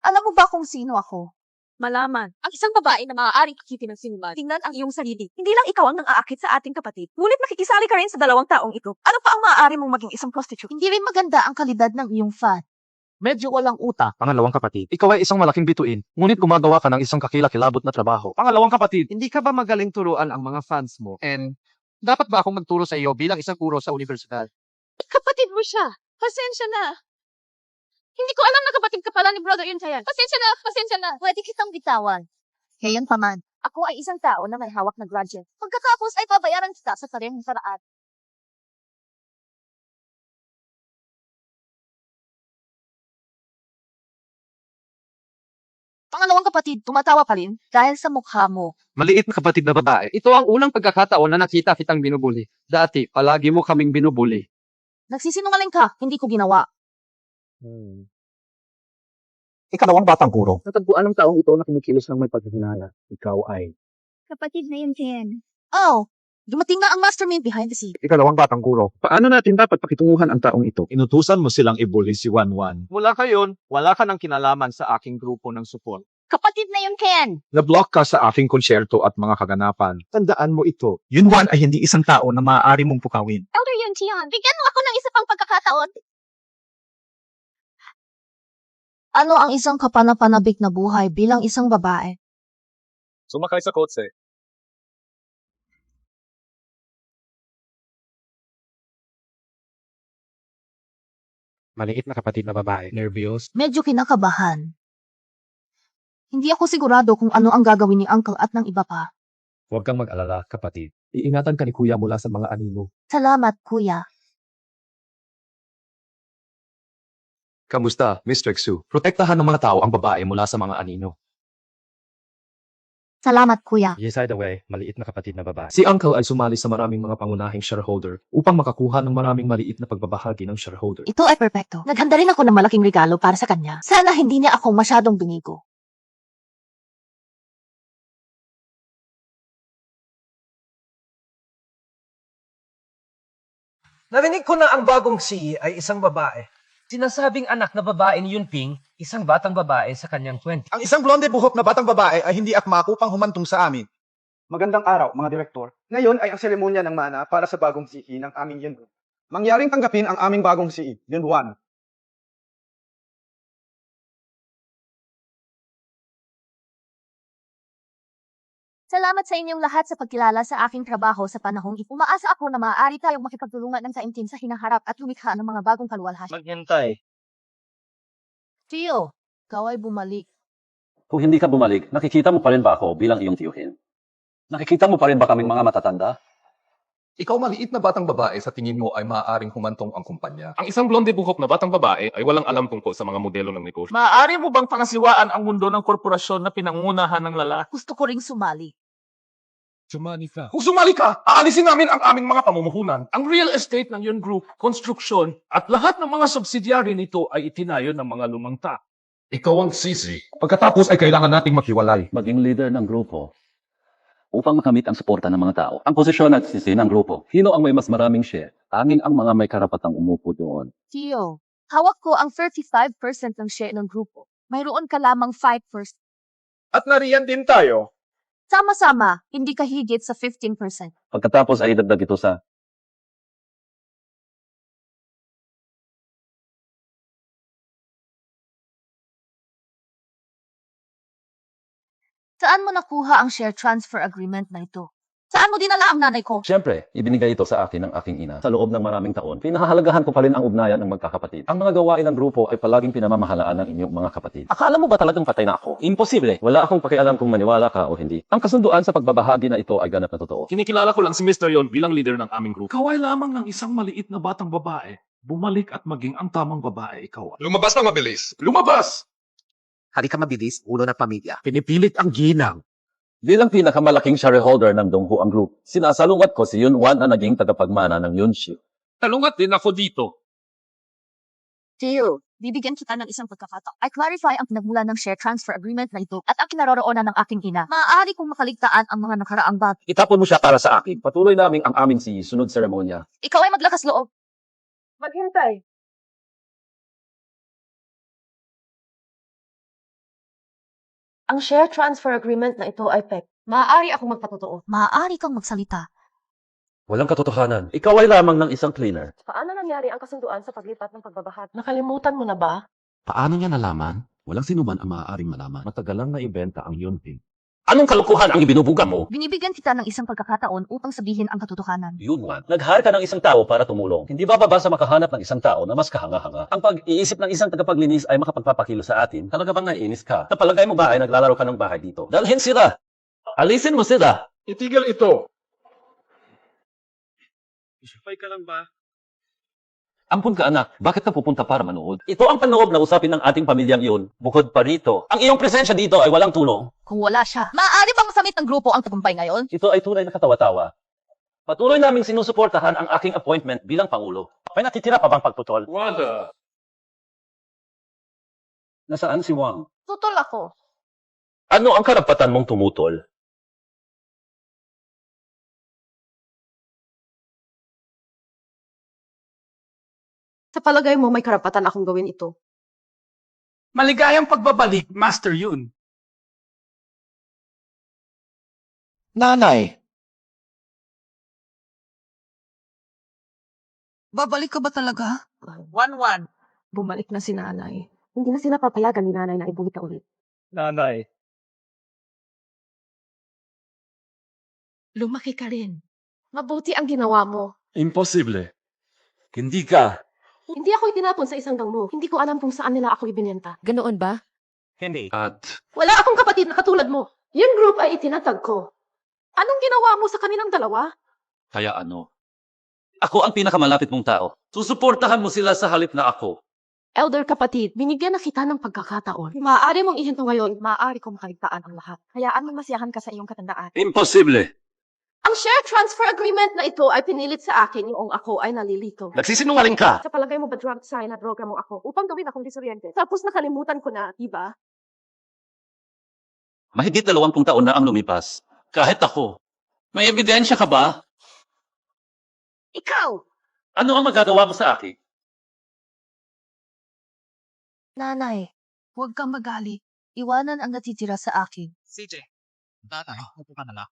Alam mo ba kung sino ako? Malaman. Ang isang babae na maaaring akitin ng sinuman. Tingnan ang iyong sarili. Hindi lang ikaw ang nang-aakit sa ating kapatid. Ngunit makikisali ka rin sa dalawang taong ito. Ano pa ang maaari mong maging isang prostitute? Hindi rin maganda ang kalidad ng iyong fan. Medyo walang utak. Pangalawang kapatid, ikaw ay isang malaking bituin, ngunit gumagawa ka ng isang kakilakilabot na trabaho. Pangalawang kapatid, Hindi ka ba magaling turuan ang mga fans mo? And dapat ba akong magturo sa iyo bilang isang guro sa universidad? Kapatid mo siya. Pasensya na. Hindi ko alam na kapatid ka pala ni Brother Yun Tian. Pasensya na. Pwede kitang bitawan. Ngayon pa man, ako ay isang tao na may hawak na grudge. Pagkatapos ay babayaran kita sa sarili paraan. Pangalawang kapatid, tumatawa pa rin dahil sa mukha mo. Maliit na kapatid na babae. Ito ang unang pagkakataon na nakita kitang binubuli. Dati, palagi mo kaming binubuli. Nagsisinungaling ka, hindi ko ginawa. Ikalawang batang guro. Natagpuan ng taong ito na kinikilos ng may paghihinala. Ikaw ay Kapatid na Yun Tian. Oh, dumating na ang mastermind behind the scene. ikalawang batang guro. Paano natin dapat pakitunguhan ang taong ito? inutusan mo silang ibuli si Wanwan. Mula kayon, wala ka ng kinalaman sa aking grupo ng support. Kapatid na Yun Tian. Na-block ka sa aking konsyerto at mga kaganapan. Tandaan mo ito. Yunwan ay hindi isang tao na maaari mong pukawin. Elder Yun Tian, bigyan mo ako ng isa pang pagkakataon. Ano ang isang kapanapanabik na buhay bilang isang babae? Sumakay sa kotse. Maliit na kapatid na babae. Nervyos. Medyo kinakabahan. Hindi ako sigurado kung ano ang gagawin ni Uncle at ng iba pa. Huwag kang mag-alala, kapatid. Iingatan ka ni Kuya mula sa mga anino. Salamat, Kuya. Kamusta, Mr. Xu? Protektahan ng mga tao ang babae mula sa mga anino. Salamat, Kuya. Yes, by the way, maliit na kapatid na babae. Si Uncle ay sumali sa maraming mga pangunahing shareholder upang makakuha ng maraming maliit na pagbabahagi ng shareholder. Ito ay perpekto. Naghanda rin ako ng malaking regalo para sa kanya. Sana hindi niya ako masyadong binigo. Narinig ko na ang bagong CEO ay isang babae. Sinasabing anak na babae ni Yunping, isang batang babae sa kanyang 20. Ang isang blonde buhok na batang babae ay hindi akma upang humantong sa amin. Magandang araw, mga direktor. Ngayon ay ang seremonya ng mana para sa bagong CEO ng aming Yun Group. Mangyaring tanggapin ang aming bagong CEO, Yun Juan. Salamat sa inyong lahat sa pagkilala sa aking trabaho sa panahong ito. Umaasa ako na maaari tayong makipagtulungan ng saimtim sa hinaharap at lumikha ng mga bagong kaluwalhatian. Maghintay. Tio, ikaw ay bumalik. Kung hindi ka bumalik, nakikita mo pa rin ba ako bilang iyong tiyuhin? Nakikita mo pa rin ba kaming mga matatanda? Ikaw maliit na batang babae sa tingin mo ay maaaring humantong ang kumpanya. Ang isang blonde buhok na batang babae ay walang alam tungkol sa mga modelo ng negosyo. Maaari mo bang pangasiwaan ang mundo ng korporasyon na pinangunahan ng lalaki? Gusto ko ring sumali. Sumali ka. Kung sumali ka, aalisin namin ang aming mga pamumuhunan. Ang real estate ng Yun Group, konstruksyon, at lahat ng mga subsidiary nito ay itinayo ng mga lumangta. Ikaw ang sisi. Pagkatapos ay kailangan nating maghiwalay. Maging leader ng grupo upang makamit ang suporta ng mga tao. Ang posisyon at sisi ng grupo. Sino ang may mas maraming share? Angin ang mga may karapatang umupo doon. Tio, hawak ko ang 35% ng share ng grupo. Mayroon ka lamang 5%. At nariyan din tayo. Sama-sama, hindi ka higit sa 15%. Pagkatapos ay idagdag ito sa Saan mo nakuha ang share transfer agreement na ito? Saan mo dinala ang nanay ko? Siyempre, ibinigay ito sa akin ng aking ina. Sa loob ng maraming taon, pinahahalagahan ko pa rin ang ugnayan ng magkakapatid. Ang mga gawain ng grupo ay palaging pinamamahalaan ng inyong mga kapatid. Akala mo ba talagang patay na ako? Imposible. Wala akong pakialam kung maniwala ka o hindi. Ang kasunduan sa pagbabahagi na ito ay ganap na totoo. Kinikilala ko lang si Mr. Yon bilang leader ng aming group. Ikaw ay lamang ng isang maliit na batang babae. Bumalik at maging ang tamang babae ikaw. Lumabas na mabilis. Lumabas! Halika mabilis, ulo ng pamilya. Pinipilit ang ginang. Bilang pinakamalaking shareholder ng Donghuang Group, sinasalungat ko si Yun Wan na naging tagapagmana ng Yunshi. Talungat din ako dito. Tio, bibigyan kita ng isang pagkakataon. I clarify ang pinagmulan ng share transfer agreement na ito at ang kinaroroonan ng aking ina. Maaari kong makaligtaan ang mga nakaraang bagay. Itapon mo siya para sa akin. Patuloy namin ang aming sunod seremonya. Ikaw ay maglakas loob. Maghintay. Ang share transfer agreement na ito ay PEC. Maaari akong magpatotoo. Maaari kang magsalita. Walang katotohanan. Ikaw ay lamang ng isang cleaner. Paano nangyari ang kasunduan sa paglipat ng pagbabahagi? Nakalimutan mo na ba? Paano niya nalaman? Walang sinuman ang maaaring malaman. Matagal lang na ibenta ang Yunping. Anong kalukuhan ang ibinubuga mo? Binibigyan kita ng isang pagkakataon upang sabihin ang katotohanan. Yun Wan, nag-hire ka ng isang tao para tumulong. Hindi ba babasa makahanap ng isang tao na mas kahanga-hanga? Ang pag-iisip ng isang tagapaglinis ay makapagpapakilo sa atin. Talaga bang naiinis ka? Sa palagay mo ba ay naglalaro ka ng bahay dito? Dalhin sila! Alisin mo sila! Itigil ito. Isipay ka lang ba? Ampun ka anak, bakit ka pupunta para manood? Ito ang panoob na usapin ng ating pamilyang yun. Bukod pa rito, ang iyong presensya dito ay walang tulong. Kung wala siya, maaari bang masamit ng grupo ang tagumpay ngayon? Ito ay tunay na katawa-tawa. Patuloy naming sinusuportahan ang aking appointment bilang Pangulo. May natitira pa bang pagtutol? Wanda. Nasaan si Wang? Tutol ako. Ano ang karapatan mong tumutol? Sa palagay mo, may karapatan akong gawin ito. Maligayang pagbabalik, Master Yun. Nanay! Babalik ka ba talaga? 1-1. Bumalik na si nanay. Hindi na sila papayagan ni nanay na ibulit ka ulit. Nanay. Lumaki ka rin. Mabuti ang ginawa mo. Imposible. Hindi ka. Hindi ako itinapon sa isang dangmo. Hindi ko alam kung saan nila ako ibinenta. Ganoon ba? Hindi. At Wala akong kapatid na katulad mo. Yung group ay itinatag ko. Anong ginawa mo sa kanilang dalawa? kaya ano? Ako ang pinakamalapit mong tao. Susuportahan mo sila sa halip na ako. Elder kapatid, binigyan na kita ng pagkakataon. Maaari mong ihinto ngayon, maaari kong makaligtaan ang lahat. Hayaan mong masiyahan ka sa iyong katandaan. Imposible! Ang share transfer agreement na ito ay pinilit sa akin noong ako ay nalilito. Nagsisinungaling ka! Sa palagay mo ba drug sign na droga mo ako upang gawin akong disoryente? Tapos nakalimutan ko na, diba? Mahigit 20 taon na ang lumipas. Kahit ako. May ebidensya ka ba? Ikaw! Ano ang magagawa mo sa akin? Nanay, huwag kang magalit. Iwanan ang natitira sa akin. CJ, nanay, upo ka na lang.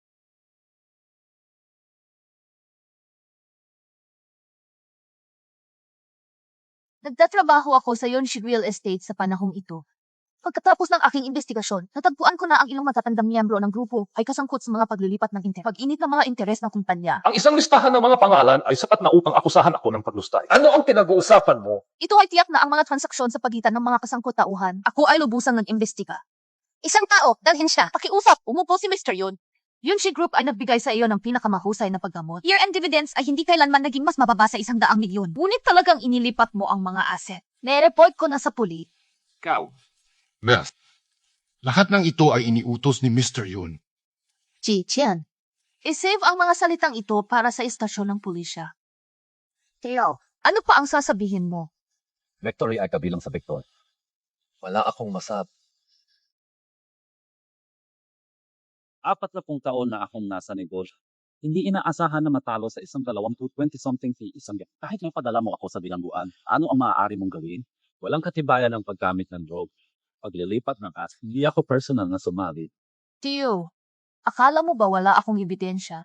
Nagtatrabaho ako sa Yonshi Real Estate sa panahong ito. Pagkatapos ng aking investigasyon, natagpuan ko na ang ilang matatandang miyembro ng grupo ay kasangkot sa mga paglilipat ng pag-init ng mga interes ng kumpanya. Ang isang listahan ng mga pangalan ay sapat na upang akusahan ako ng paglustay. Ano ang pinag-uusapan mo? Ito ay tiyak na ang mga transaksyon sa pagitan ng mga kasangkot-tauhan. Ako ay lubusang nag-imbestiga. Isang tao, dalhin siya. Pakiusap, umupo si Mr. Yun. Yunshi Group ay nagbigay sa iyo ng pinakamahusay na paggamot. Year-end dividends ay hindi kailanman naging mas mababa sa 100 milyon. Ngunit talagang inilipat mo ang mga asset. May-report ko na sa puli. Ikaw. Beth, lahat ng ito ay iniutos ni Mr. Yun. Chi Qian. I-save ang mga salitang ito para sa istasyon ng pulisya. Theo, ano pa ang sasabihin mo? Victory ay kabilang sa Victor. Wala akong masab. 40 taon na akong nasa negosyo. Hindi inaasahan na matalo sa isang 20-something fee isang gabi. Kahit may padala mo ako sa bilangguan, ano ang maaari mong gawin? Walang katibayan ng paggamit ng drug. Paglilipat ng asset, hindi ako personal na sumali. Theo, akala mo ba wala akong ebidensya?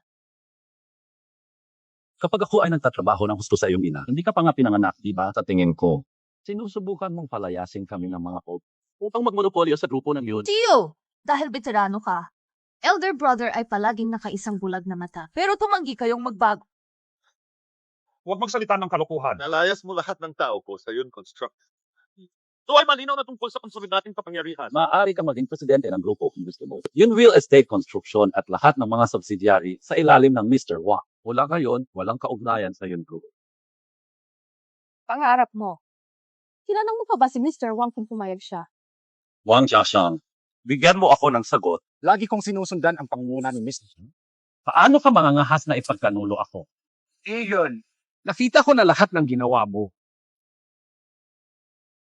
Kapag ako ay nagtatrabaho ng gusto sa iyong ina, hindi ka pa nga pinanganak, di ba? Sa tingin ko, sinusubukan mong palayasin kami ng mga hope upang magmonopolyo sa grupo ng yun. Theo, dahil veterano ka, elder brother ay palaging nakaisang bulag na mata. Pero tumanggi kayong magbago. Huwag magsalita ng kalokohan. Nalayas mo lahat ng tao ko sa Yun Construct. Ito ay malinaw na tungkol sa konsolidating kapangyarihan. Maaari ka maging presidente ng grupo kung gusto mo. Yung real estate construction at lahat ng mga subsidiary sa ilalim ng Mr. Wang. Mula ngayon, walang kaugnayan sa yun group. Pangarap mo. Tinanong mo pa ba si Mr. Wang kung pumayag siya? Wang Jiaxiang, bigyan mo ako ng sagot. Lagi kong sinusundan ang pangunguna ni Mr. Yun. Paano ka mangangahas na ipagkanulo ako? Iyon. Nakita ko na lahat ng ginawa mo.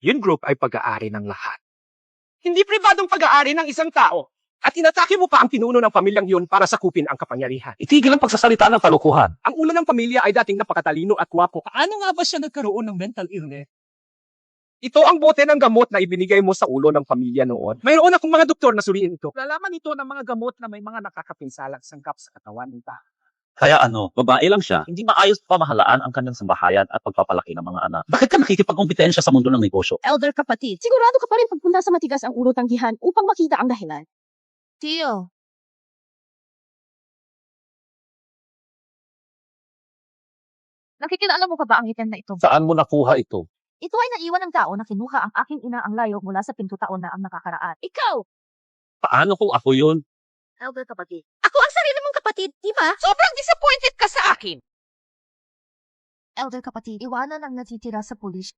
Yun Group ay pag-aari ng lahat. Hindi pribadong pag-aari ng isang tao. At inatake mo pa ang pinuno ng pamilyang yun para sakupin ang kapangyarihan. Itigil ang pagsasalita ng kalokohan. Ang ulo ng pamilya ay dating napakatalino at gwapo. Paano nga ba siya nagkaroon ng mental illness? Ito ang bote ng gamot na ibinigay mo sa ulo ng pamilya noon. Mayroon akong mga doktor na suriin ito. Lalaman ito ng mga gamot na may mga nakakapinsalang sangkap sa katawan ng tao. Kaya ano, babae lang siya. Hindi maayos pamahalaan ang kanyang sambahayan at pagpapalaki ng mga anak. Bakit ka nakikipag-kompetensya sa mundo ng negosyo? Elder kapatid, sigurado ka pa rin pagpunta sa matigas ang ulo tanggihan upang makita ang dahilan. Theo, nakikilala mo pa ba ang item na ito? Saan mo nakuha ito? Ito ay naiwan ng tao na kinuha ang aking ina ang layo mula sa 7 taon na ang nakakaraan. Ikaw! Paano kung ako yun? Elder kapatid. Ako ang sarili mong kapatid, di ba? Sobrang disappointed ka sa akin. Elder kapatid, iwanan ang natitira sa pulis.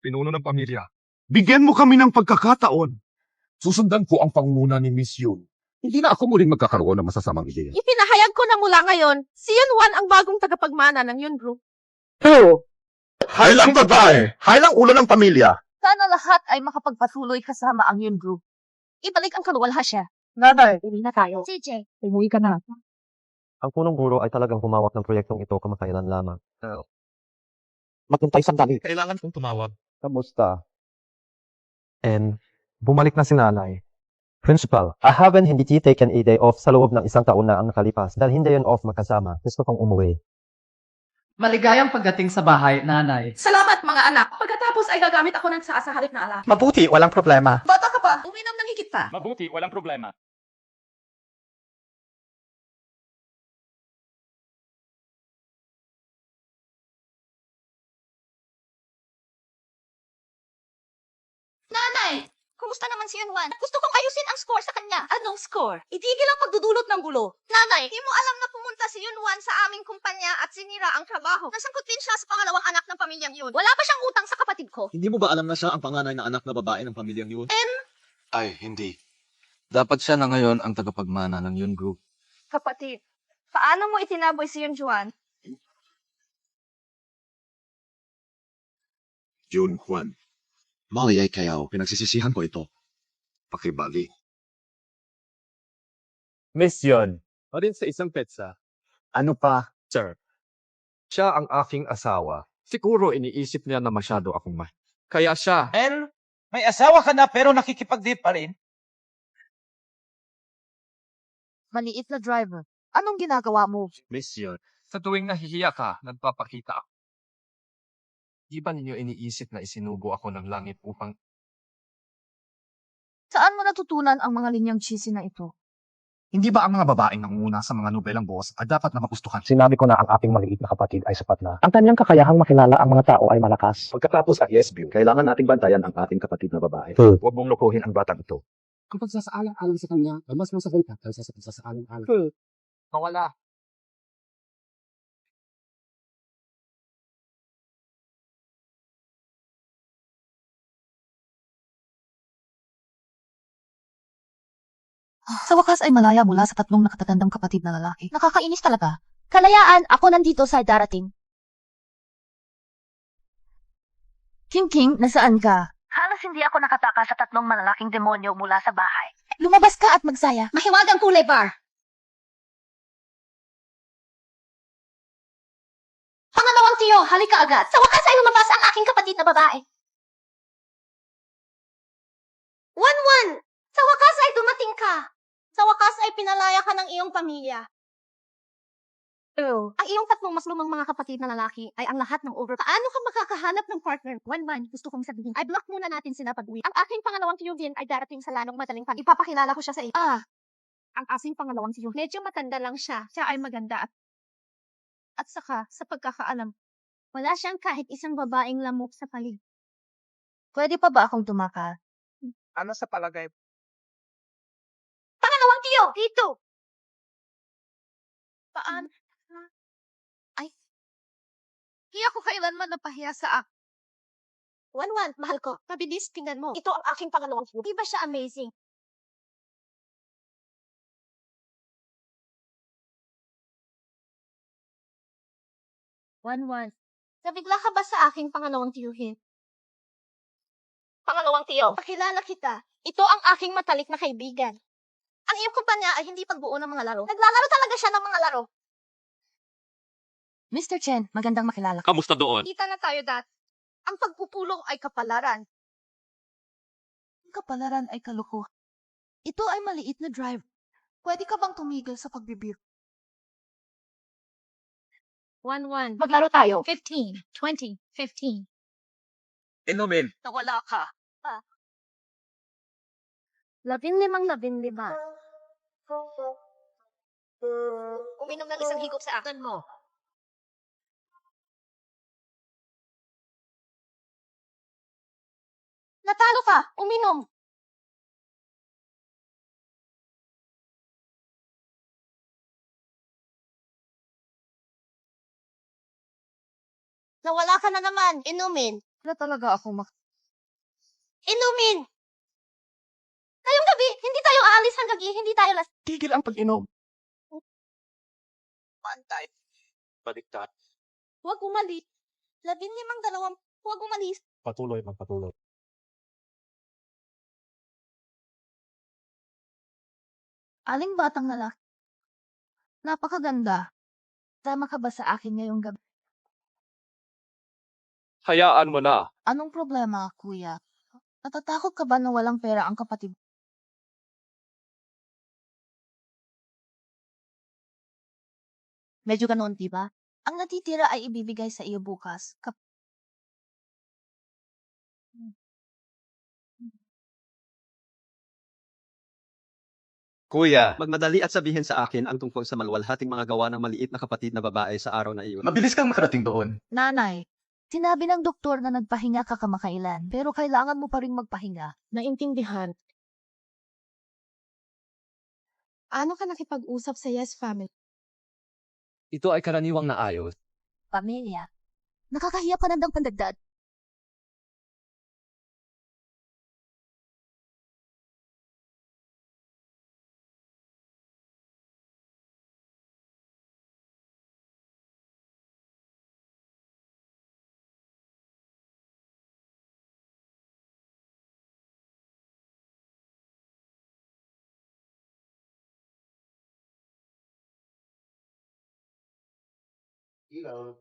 Pinuno ng pamilya. Bigyan mo kami ng pagkakataon. Susundan ko ang pangunguna ni Miss Yun. Hindi na ako muling magkakaroon ng masasamang ideya. Ipinahayag ko na mula ngayon, si Yun Wan ang bagong tagapagmana ng Yun Group. Haylang babae! Haylang ulo ng pamilya! Sana lahat ay makapagpatuloy kasama ang Yun Group. Ibalik ang kaluwalhasya. Nanay, Uwi na tayo. CJ, umuwi ka na. Ang punong guro ay talagang humawak ng proyektong ito kamakailan lamang. Magpuntay sandali. Kailangan kong tumawag. Kamusta? And bumalik na si nanay. Principal, I haven't hindi taken a day off sa loob ng 1 taon na ang nakalipas dahil hindi yun off magkasama. Gusto kong umuwi. Maligayang pagdating sa bahay, nanay. Salamat mga anak. Pagkatapos ay gagamit ako ng sa halip na ala. Mabuti, walang problema. Bata ka pa, uminom ng higit pa. Mabuti, walang problema. Nanay! Kumusta naman si Yunwan? Gusto kong ayusin ang score sa kanya. Anong score? Itigil ang pagdudulot ng gulo. Nanay, di mo alam na pumunta si Yunwan sa aming kumpanya at sinira ang trabaho. Nasangkot din siya sa pangalawang anak ng pamilyang yun. Wala pa siyang utang sa kapatid ko. Hindi mo ba alam na siya ang panganay na anak na babae ng pamilyang yun? Ay, hindi. Dapat siya na ngayon ang tagapagmana ng Yun Group. Kapatid, paano mo itinaboy si Yunjuan? June Juan. Mali ay kayaw. Pinagsisisihan ko ito. Pakibali. Miss Yun. O rin sa isang petsa. Ano pa, sir? Siya ang aking asawa. Siguro iniisip niya na masyado akong Kaya siya, And may asawa ka na pero nakikipag-date pa rin. Maliit na driver. Anong ginagawa mo? Mission. Sa tuwing nahihiya ka, nagpapakita ako. Di ba ninyo iniisip na isinubo ako ng langit upang Saan mo natutunan ang mga linyang cheesy na ito? Hindi ba ang mga babaeng nangunguna sa mga nobelang boss ay dapat na magustuhan? Sinabi ko na ang aking maliit na kapatid ay sapat na. Ang kanyang kakayahang makilala ang mga tao ay malakas. Pagkatapos ay yes view, kailangan nating bantayan ang ating kapatid na babae. Huwag mong lokohin ang batang ito. Ang pagsasaalang-alang sa kanya ay mas masakit kaysa sa pagsasaalang-alang. Mawala. Sa wakas ay malaya mula sa tatlong nakatatandang kapatid na lalaki. Nakakainis talaga. Kalayaan, ako nandito sa darating. King, nasaan ka? Halos hindi ako nakataka sa tatlong malalaking demonyo mula sa bahay. Lumabas ka at magsaya. Mahiwagang kulay bar. Pangalawang tiyo, halika agad. Sa wakas ay lumabas ang aking kapatid na babae. One. Sa wakas ay dumating ka. Sa wakas ay pinalaya ka ng iyong pamilya. Ang iyong tatlong mas lumang mga kapatid na lalaki ay ang lahat ng over. Paano ka makakahanap ng partner? One, gusto kong sabihin. Ay block muna natin sila pag-uwi. Ang aking pangalawang tiyo din ay darating sa lanong madaling pan. Ipapakilala ko siya sa iyo. Ang aking pangalawang tiyo. Medyo matanda lang siya. Siya ay maganda at saka, sa pagkakaalam, wala siyang kahit isang babaeng lamok sa paligid. Pwede pa ba akong tumakal? Ano sa palagay? Pangalawang tiyo! Dito! Paano? Ay, hindi ako kailanman napahiya sa akin. One, mahal ko. Mabilis, tingnan mo. Ito ang aking pangalawang tiyo. Di ba siya amazing? One. Nabigla ka ba sa aking pangalawang tiyuhin? Pangalawang tiyo, pakilala kita. Ito ang aking matalik na kaibigan. Ang iyong kumpanya ay hindi pagbuo ng mga laro. Naglalaro talaga siya ng mga laro. Mr. Chen, magandang makilala ka. Kamusta doon? Kita na tayo dati. Ang pagpupulong ay kapalaran. Ang kapalaran ay kalukuhan. Ito ay maliit na driver. Pwede ka bang tumigil sa pagbibiro? One. Maglaro tayo. 15, 20, 15. Inumin. Nawala ka. 15. Uminom ng isang higop sa akin mo. Natalo ka! Uminom! Nawala ka na naman. Inumin. Wala talaga ako Inumin! Ngayong gabi, hindi tayo aalis hanggang hindi tayo Tigil ang pag-inom. Pantay. Baliktad. Huwag umalis. 15. Huwag umalis. Patuloy, magpatuloy. Aling batang lalaki. Napakaganda. Tama ka ba sa akin ngayong gabi? Hayaan mo na. Anong problema, kuya? Natatakot ka ba na walang pera ang kapatid? Medyo ganoon, di ba? Ang natitira ay ibibigay sa iyo bukas. Kuya, magmadali at sabihin sa akin ang tungkol sa maluwalhating mga gawa ng maliit na kapatid na babae sa araw na iyon. Mabilis kang makarating doon. Nanay, sinabi ng doktor na nagpahinga ka kamakailan, pero kailangan mo pa rin magpahinga. Naintindihan. Ano ka nakipag-usap sa Yes Family? Ito ay karaniwang naayos. Pamilya. Nakakahiya pa nandang pandagdag. Hello.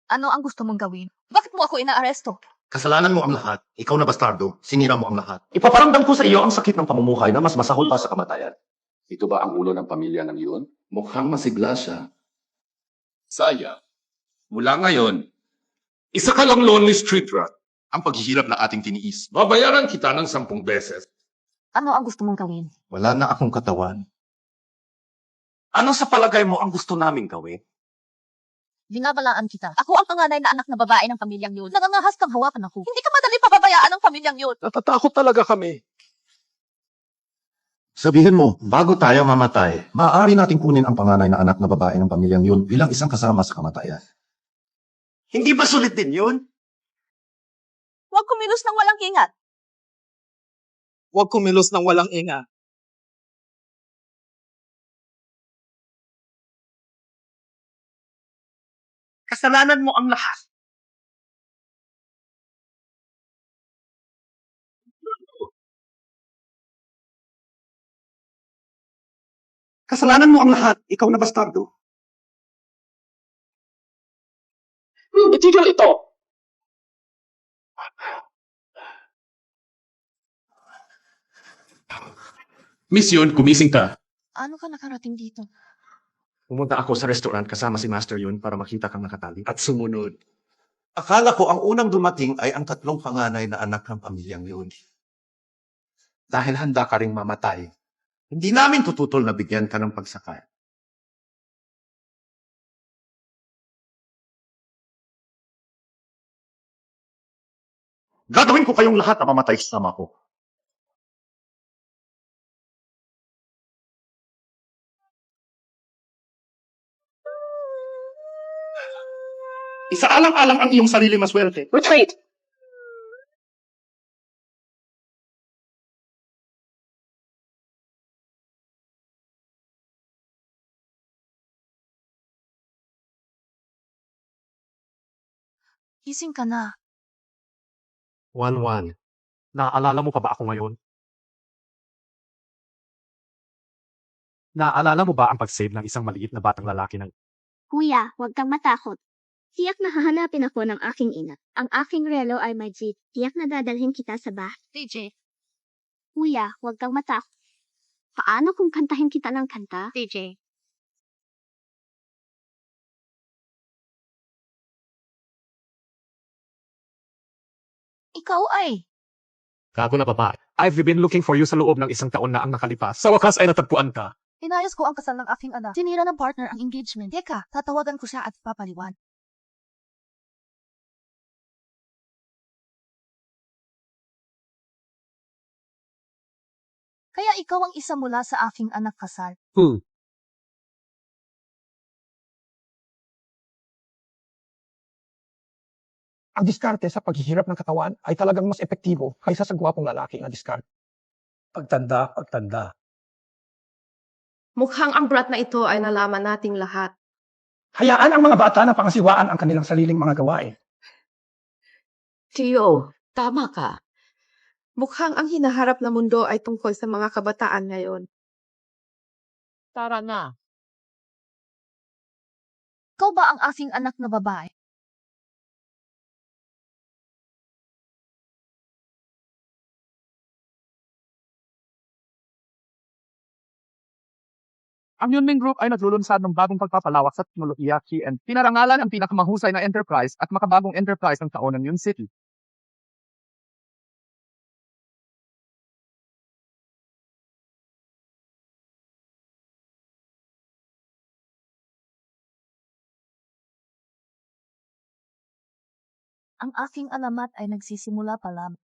Ano ang gusto mong gawin? Bakit mo ako inaaresto? Kasalanan mo ang lahat. Ikaw na bastardo. Sinira mo ang lahat. Ipaparamdam ko sa iyo ang sakit ng pamumuhay na mas masahol pa sa kamatayan. Ito ba ang ulo ng pamilya ng iyon? Mukhang masigla siya. Sayang. Mula ngayon, isa ka lang lonely street rat. Ang paghihirap na ating tiniis. Babayaran kita ng 10 beses. Ano ang gusto mong gawin? Wala na akong katawan. Ano sa palagay mo ang gusto naming gawin? Binabalaan kita. Ako ang panganay na anak na babae ng pamilyang yun. Nangangahas kang hawakan ako. Hindi ka madali pababayaan ng pamilyang yun. Natatakot talaga kami. Sabihin mo, bago tayo mamatay, maaari nating kunin ang panganay na anak na babae ng pamilyang yun bilang isang kasama sa kamatayan. Hindi ba sulit din yun? Huwag kumilos ng walang ingat. Huwag kumilos ng walang inga. Kasalanan mo ang lahat. Kasalanan mo ang lahat. Ikaw na bastardo. Itigil ito! Misyon, kumising ka. Ano ka nakarating dito? Pumunta ako sa restaurant kasama si Master yun para makita kang nakatali. At sumunod. Akala ko ang unang dumating ay ang 3 panganay na anak ng pamilyang yun. Dahil handa ka ring mamatay, hindi namin tututol na bigyan ka ng pagsakay. Gagawin ko kayong lahat na mamatay sama ko. Isaalang-alang ang iyong sarili maswerte. Retreat! Gising ka na. 1-1. Naaalala mo pa ba ako ngayon? Naaalala mo ba ang pag-save ng isang maliit na batang lalaki ng... Kuya, huwag kang matakot. Tiyak na hahanapin ako ng aking ina. Ang aking relo ay may jeep. Tiyak na dadalhin kita sa bahay. TJ. Kuya, huwag kang matakot. Paano kung kantahin kita ng kanta? TJ. Ikaw ay. Gago na babae. I've been looking for you sa loob ng 1 taon na ang nakalipas. Sa wakas ay natagpuan ka. Inayos ko ang kasal ng aking anak. Sinira ng partner ang engagement. Teka, tatawagan ko siya at papaliwan. Kaya ikaw ang isa mula sa aking anak kasal. Ang diskarte sa paghihirap ng katawan ay talagang mas epektibo kaysa sa gwapong lalaki na diskarte. Pagtanda, pagtanda. Mukhang ang brat na ito ay nalaman nating lahat. Hayaan ang mga bata na pangasiwaan ang kanilang sariling mga gawain. Tio, tama ka. Mukhang ang hinaharap na mundo ay tungkol sa mga kabataan ngayon. Tara na. Ikaw ba ang aking anak na babae? Ang Yunming Group ay naglulunsad ng bagong pagpapalawak sa teknolohiya, and pinarangalan ang pinakamahusay na enterprise at makabagong enterprise ng taon ng Yun City. Ang aking alamat ay nagsisimula pa lamang.